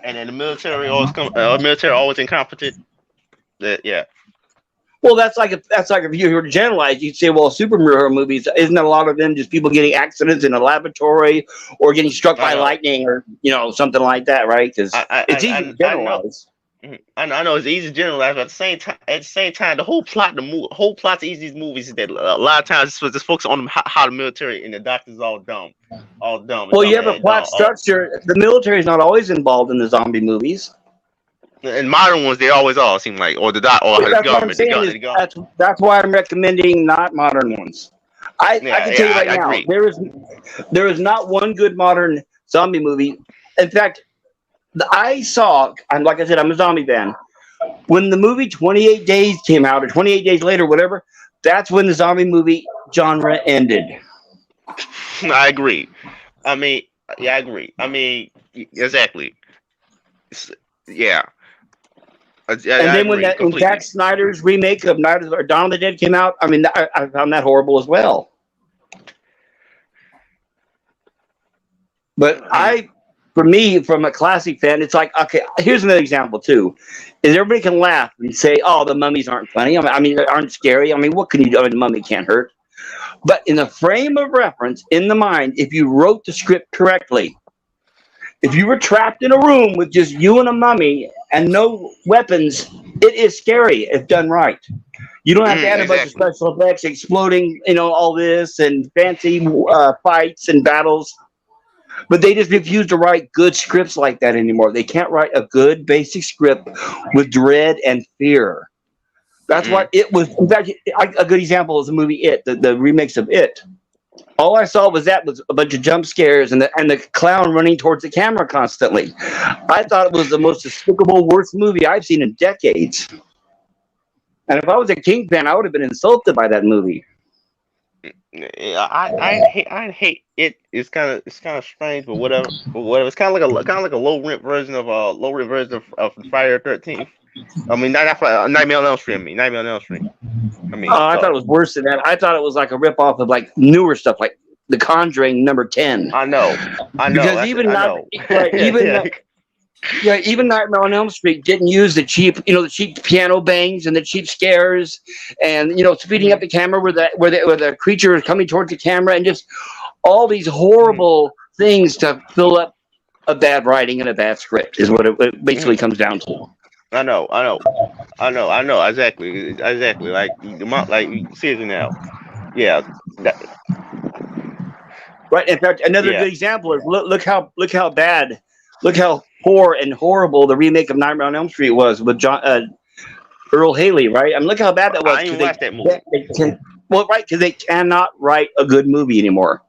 And then the military always incompetent. Yeah. Well, that's like if you were to generalize, you'd say, well, superhero movies, isn't a lot of them just people getting accidents in a laboratory or getting struck by lightning or something like that, right? Because it's easy to generalize. I know it's easy to generalize, but at the same time, the whole plot of each of these movies is that a lot of times it's just focus on how the military and the doctors is all dumb. Well, you have a plot structure. The military is not always involved in the zombie movies. In modern ones, they always all seem like, or the government. That's why I'm recommending not modern ones. I can tell you right now, agree. There is not one good modern zombie movie. In fact, I saw, and like I said, I'm a zombie fan. When the movie 28 Days came out, or 28 Days Later, whatever, that's when the zombie movie genre ended. I agree. I agree. Exactly. Yeah. And then when Zack Snyder's remake of Night of Dawn of the Dead came out, I found that horrible as well. But for me, from a classic fan, it's like, okay, here's another example too. Is everybody can laugh and say, oh, the mummies aren't funny. They aren't scary. What can you do? The mummy can't hurt. But in the frame of reference, in the mind, if you wrote the script correctly, if you were trapped in a room with just you and a mummy and no weapons, it is scary if done right. You don't have to add a bunch of special effects, exploding, all this and fancy fights and battles. But they just refuse to write good scripts like that anymore. They can't write a good basic script with dread and fear. That's why it was. In fact, a good example is the movie It, the remakes of It. All I saw was a bunch of jump scares and the clown running towards the camera constantly. I thought it was the most despicable, worst movie I've seen in decades. And if I was a King fan, I would have been insulted by that movie. I hate it. It's kind of strange, but whatever. It's kind of like a low rent version of Friday the 13th. Not Nightmare on Elm Street. Nightmare on Elm Street. I thought it was worse than that. I thought it was like a rip off of like newer stuff, like The Conjuring #10. I know. Because even Nightmare on Elm Street didn't use the cheap piano bangs and the cheap scares, and speeding up the camera where the creature is coming towards the camera, and just all these horrible things to fill up a bad writing and a bad script is what it basically comes down to. I know, exactly. Like seriously now, yeah. Right. In fact, another good example is look how bad, look how poor and horrible the remake of Nightmare on Elm Street was with Earl Haley. Right. Look how bad that was. I didn't watch that movie. Because they cannot write a good movie anymore.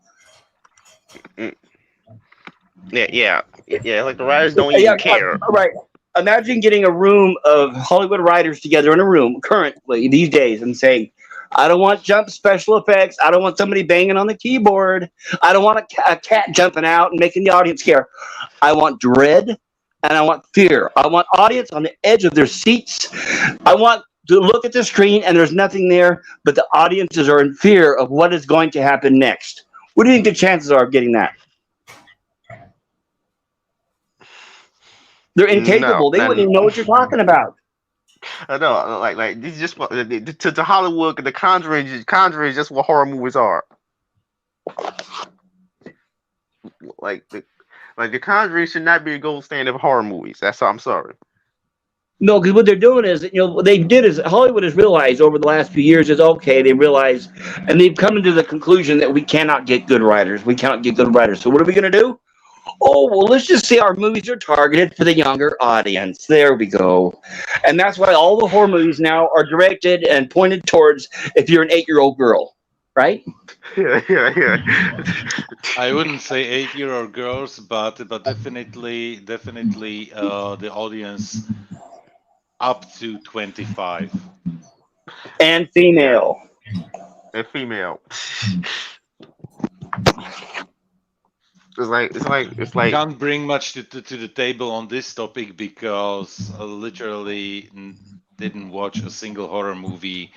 Yeah. Like the writers don't even care. Right. Imagine getting a room of Hollywood writers together in a room currently these days and saying, I don't want jump special effects. I don't want somebody banging on the keyboard. I don't want a cat jumping out and making the audience scare. I want dread and I want fear. I want audience on the edge of their seats. I want to look at the screen and there's nothing there, but the audiences are in fear of what is going to happen next. What do you think the chances are of getting that? They're incapable. They wouldn't even know what you're talking about. I know, like this is just to Hollywood. The Conjuring is just what horror movies are. Like the Conjuring should not be a gold standard of horror movies. I'm sorry. No, because what they're doing is, what they did is Hollywood has realized over the last few years is okay. They realize, and they've come into the conclusion that we cannot get good writers. We cannot get good writers. So what are we going to do? Oh, well, let's just say our movies are targeted for the younger audience. There we go. And that's why all the horror movies now are directed and pointed towards if you're an 8-year-old girl, right? Yeah. I wouldn't say 8-year-old girls, but definitely the audience up to 25. And female. It's like can't bring much to the table on this topic because I literally didn't watch a single horror movie,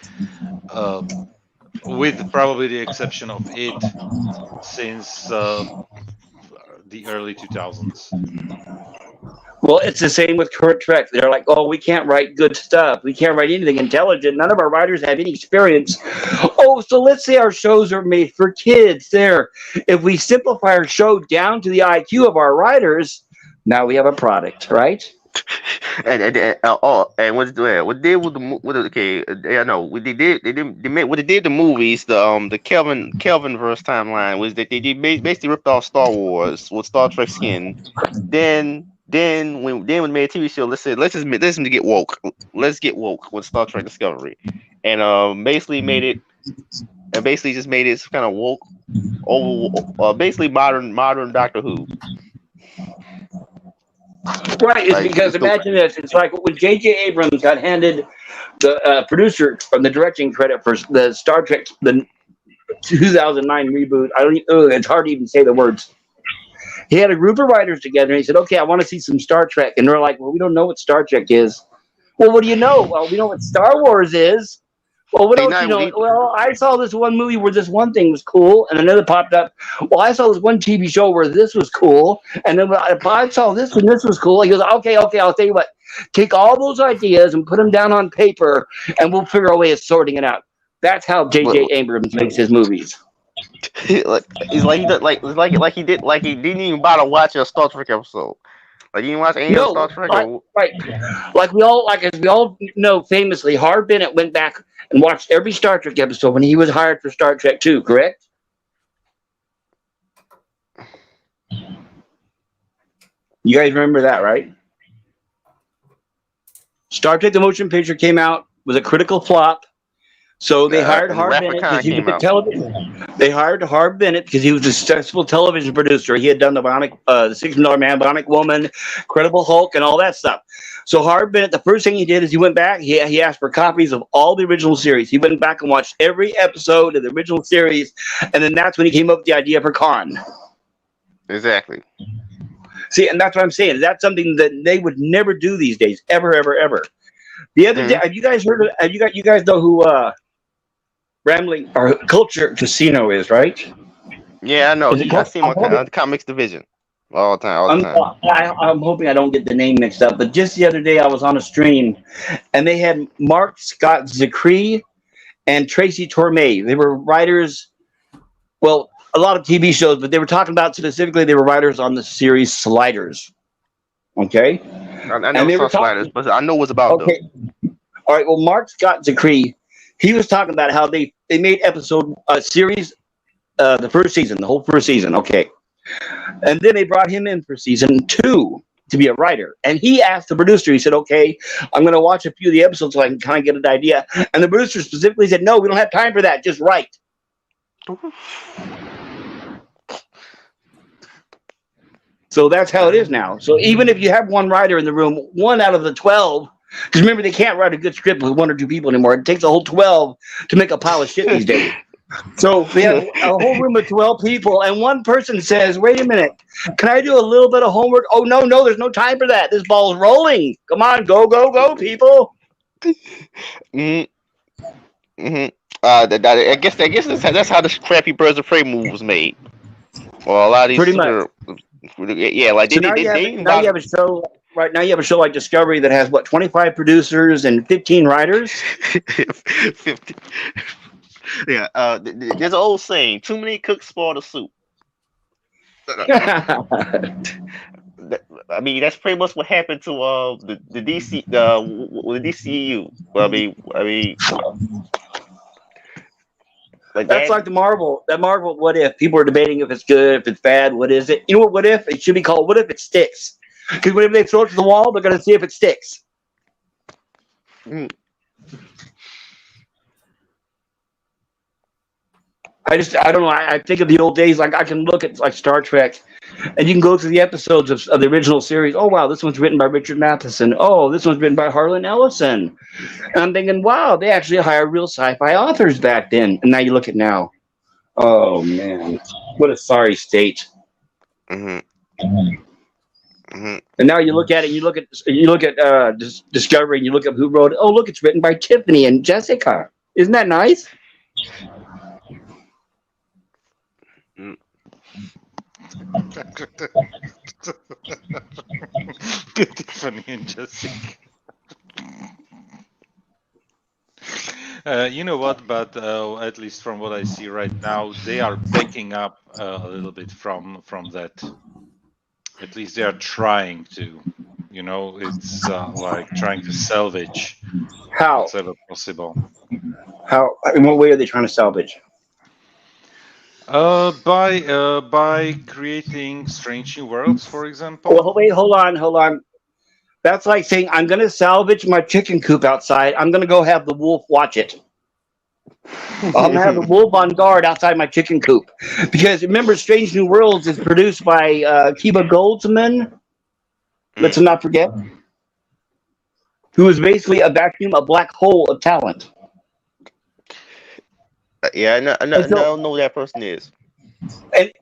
with probably the exception of It, since the early 2000s. Well, it's the same with current Trek. They're like, oh, we can't write good stuff. We can't write anything intelligent. None of our writers have any experience. Oh, so let's say our shows are made for kids. There, if we simplify our show down to the IQ of our writers, now we have a product, right? And what they did with I know what they did the movies, the Kelvin verse timeline was that they did basically ripped off Star Wars with Star Trek skin. Then when they made a TV show, let's just get woke. Let's get woke with Star Trek Discovery, and basically just made it kind of woke over basically modern Doctor Who. Right, it's because imagine this. It's like when J.J. Abrams got handed the producer from the directing credit for the Star Trek, the 2009 reboot. It's hard to even say the words. He had a group of writers together and he said, okay, I want to see some Star Trek. And they're like, well, we don't know what Star Trek is. Well, what do you know? Well, we know what Star Wars is. Well, what else do you know? Well, I saw this one movie where this one thing was cool, and another popped up. Well, I saw this one TV show where this was cool, and then I saw this and this was cool. He goes, okay, I'll tell you what. Take all those ideas and put them down on paper, and we'll figure a way of sorting it out. That's how J.J. Abrams makes his movies. He didn't even bother watching a Star Trek episode. Like you didn't watch any Star Trek? Right. As we all know famously, Harv Bennett went back and watched every Star Trek episode when he was hired for Star Trek 2, correct? You guys remember that, right? Star Trek the Motion Picture came out, was a critical flop. So they hired Harv Bennett because he was the television. They hired Harv Bennett because he was a successful television producer. He had done the $6 Million Man, Bionic Woman, Incredible Hulk, and all that stuff. So Harv Bennett, the first thing he did is he went back. He asked for copies of all the original series. He went back and watched every episode of the original series, and then that's when he came up with the idea for Khan. Exactly. See, and that's what I'm saying. That's something that they would never do these days, ever, ever, ever. The other day, have you guys heard of? You guys know who? Rambling or Culture Casino is, right? Yeah, I know. I see him on the comics division all the time. I'm hoping I don't get the name mixed up, but just the other day I was on a stream and they had Mark Scott Zicree and Tracy Torme. They were writers, well, a lot of TV shows, but they were talking about specifically they were writers on the series Sliders. Okay? I know Sliders, but I know what's about okay. Them. All right, well, Mark Scott Zicree, he was talking about how they made series, the first season, the whole first season, okay. And then they brought him in for season 2 to be a writer. And he asked the producer, he said, okay, I'm going to watch a few of the episodes so I can kind of get an idea. And the producer specifically said, no, we don't have time for that, just write. So that's how it is now. So even if you have one writer in the room, 1 out of the 12, because remember, they can't write a good script with 1 or 2 people anymore. It takes a whole 12 to make a pile of shit these days. So they have a whole room of 12 people, and one person says, wait a minute, can I do a little bit of homework? Oh, no, there's no time for that. This ball's rolling. Come on, go, people. I guess that's how the crappy Birds of Prey movie was made. Well, a lot of these pretty much. Yeah, like so now you have a show. Right now, you have a show like Discovery that has 25 producers and 15 writers. 50. Yeah, there's an old saying: "Too many cooks spoil the soup." I mean, that's pretty much what happened to the DC the DCU. I mean, like that's like the Marvel. That Marvel What If? People are debating if it's good, if it's bad. What is it? You know what if? It should be called What If It Sticks. Because whenever they throw it to the wall, they're going to see if it sticks. I don't know. I think of the old days. Like I can look at like Star Trek, and you can go through the episodes of the original series. Oh wow, this one's written by Richard Matheson. Oh, this one's written by Harlan Ellison. And I'm thinking, wow, they actually hired real sci-fi authors back then. And now you look at now. Oh man, what a sorry state. And now you look at it. You look at Discovery, and you look up who wrote it. Oh, look, it's written by Tiffany and Jessica. Isn't that nice? Tiffany and Jessica. You know what? But at least from what I see right now, they are backing up a little bit from that. At least they are trying to. You know, it's like trying to salvage How? what's ever possible. How? In what way are they trying to salvage? By creating strange new worlds, for example. Well, wait, hold on. That's like saying I'm going to salvage my chicken coop outside. I'm going to go have the wolf watch it. I'm going to have the wolf on guard outside my chicken coop. Because remember, Strange New Worlds is produced by Kiba Goldsman. Let's not forget. Who is basically a vacuum, a black hole of talent. Yeah, I don't know who that person is.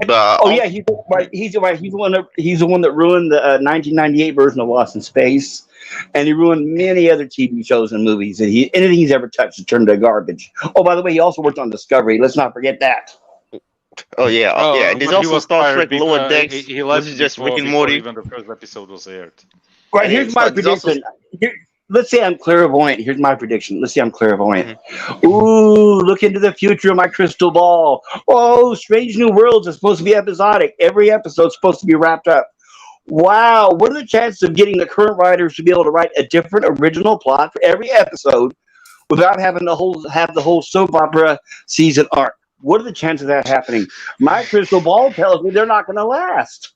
But, yeah, he's the one that ruined the 1998 version of Lost in Space, and he ruined many other TV shows and movies. And anything he's ever touched has turned to garbage. Oh, by the way, he also worked on Discovery. Let's not forget that. Oh yeah, yeah. And there's also Star Trek Lower Decks. He left which is just before, Rick and Morty. even the first episode was aired. Right, here's my prediction. Let's say I'm clairvoyant. Here's my prediction. Let's say I'm clairvoyant. Ooh, look into the future of my crystal ball. Oh, Strange New Worlds is supposed to be episodic. Every episode's supposed to be wrapped up. Wow, what are the chances of getting the current writers to be able to write a different original plot for every episode without having to have the whole soap opera season arc? What are the chances of that happening? My crystal ball tells me they're not going to last.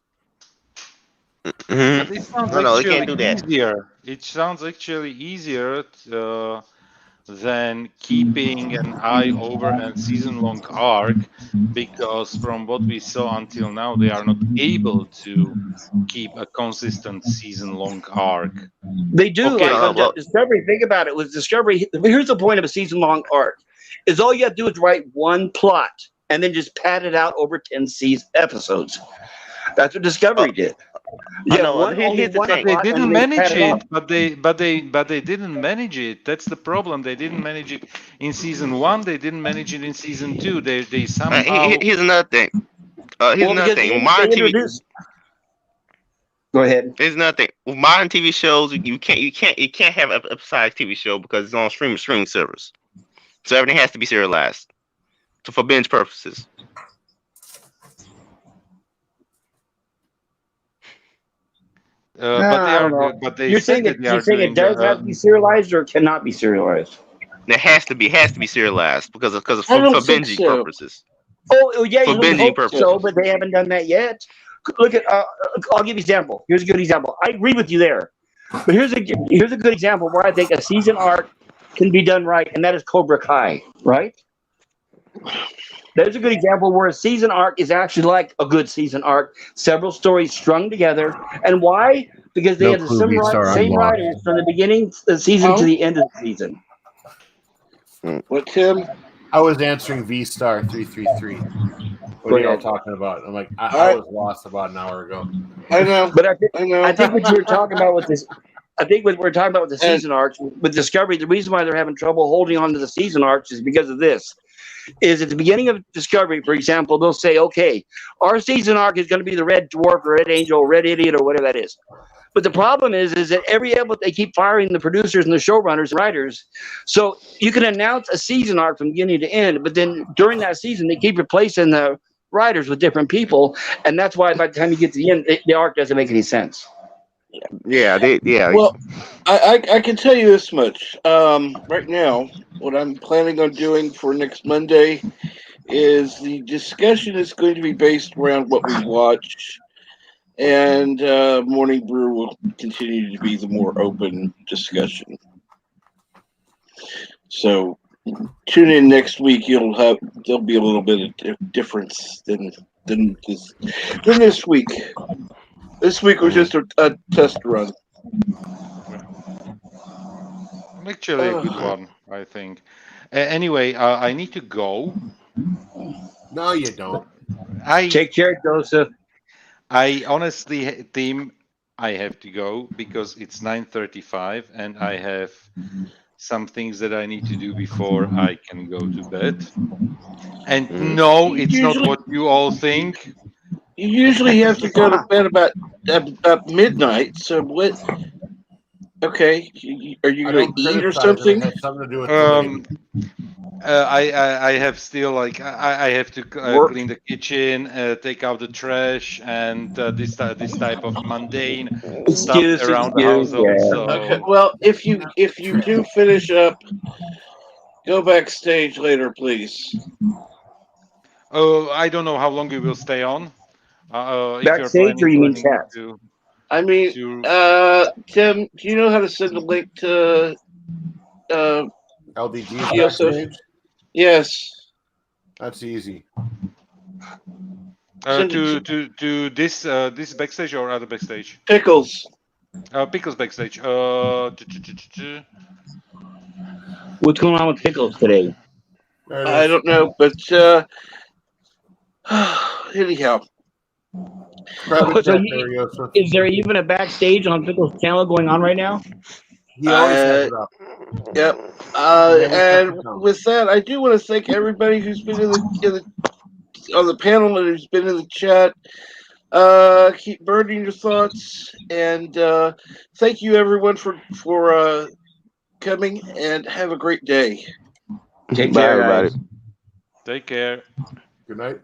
But it sounds they can't do that. easier. It sounds actually easier than keeping an eye over a season-long arc, because from what we saw until now, they are not able to keep a consistent season-long arc. They do. Okay, Discovery, think about it. With Discovery, here's the point of a season-long arc: is all you have to do is write one plot and then just pad it out over 10 episodes. That's what Discovery did. Yeah, they didn't manage it, but they didn't manage it. That's the problem. They didn't manage it in season 1. They didn't manage it in season 2. They somehow. Here's another thing. Modern TV. Go ahead. Here's another thing. With modern TV shows, you can't have an episodic TV show because it's on streaming servers. So everything has to be serialized. So for binge purposes. But you're saying it does have to be serialized or cannot be serialized? It has to be serialized because for binging purposes. Oh yeah, for binging purposes. So, but they haven't done that yet. Look at I'll give you an example. Here's a good example. I agree with you there, but here's a good example where I think a season arc can be done right, and that is Cobra Kai. Right. There's a good example where a season arc is actually like a good season arc. Several stories strung together. And why? Because they had the same writers from the beginning of the season to the end of the season. What, Tim? I was answering V-Star 333. What are y'all talking about? I'm like, I was lost about an hour ago. I know. But I think what you were talking about with this, I think what we're talking about with the season arcs, with Discovery, the reason why they're having trouble holding on to the season arcs is because of this. Is at the beginning of Discovery, for example, they'll say, okay, our season arc is going to be the Red Dwarf or Red Angel or Red Idiot or whatever that is. But the problem is that every episode they keep firing the producers and the showrunners and writers. So you can announce a season arc from beginning to end, but then during that season, they keep replacing the writers with different people. And that's why by the time you get to the end, the arc doesn't make any sense. Yeah. Well, I can tell you this much. Right now, what I'm planning on doing for next Monday is the discussion is going to be based around what we watch, and Morning Brew will continue to be the more open discussion. So tune in next week. There'll be a little bit of difference than this week. This week was just a test run. Actually, a good one, I think. Anyway, I need to go. No, you don't. Take care, Joseph. I honestly, team, I have to go because it's 9:35 and I have some things that I need to do before I can go to bed. And no, it's not what you all think. You usually have to go to bed about midnight. So what? Okay, are you going to eat or something? It has something to do with the I have still like I have to clean the kitchen, take out the trash, and this type of mundane stuff around the household. So Okay. Well, if you do finish up, go backstage later, please. Oh, I don't know how long you will stay on. If you're Backstage, or you mean planning chat? to. I mean, Tim, do you know how to send a link to LDG's Geoso? backstage? Yes. That's easy. To this backstage or other backstage? Pickles. Pickles backstage. What's going on with Pickles today? I don't know, but anyhow. So is there even a backstage on Pickles' channel going on right now? He always has it up. Yep. And with that, I do want to thank everybody who's been on the panel and who's been in the chat. Keep burning your thoughts, and thank you everyone for coming, and have a great day. Take care, everybody. guys. Take care. Good night.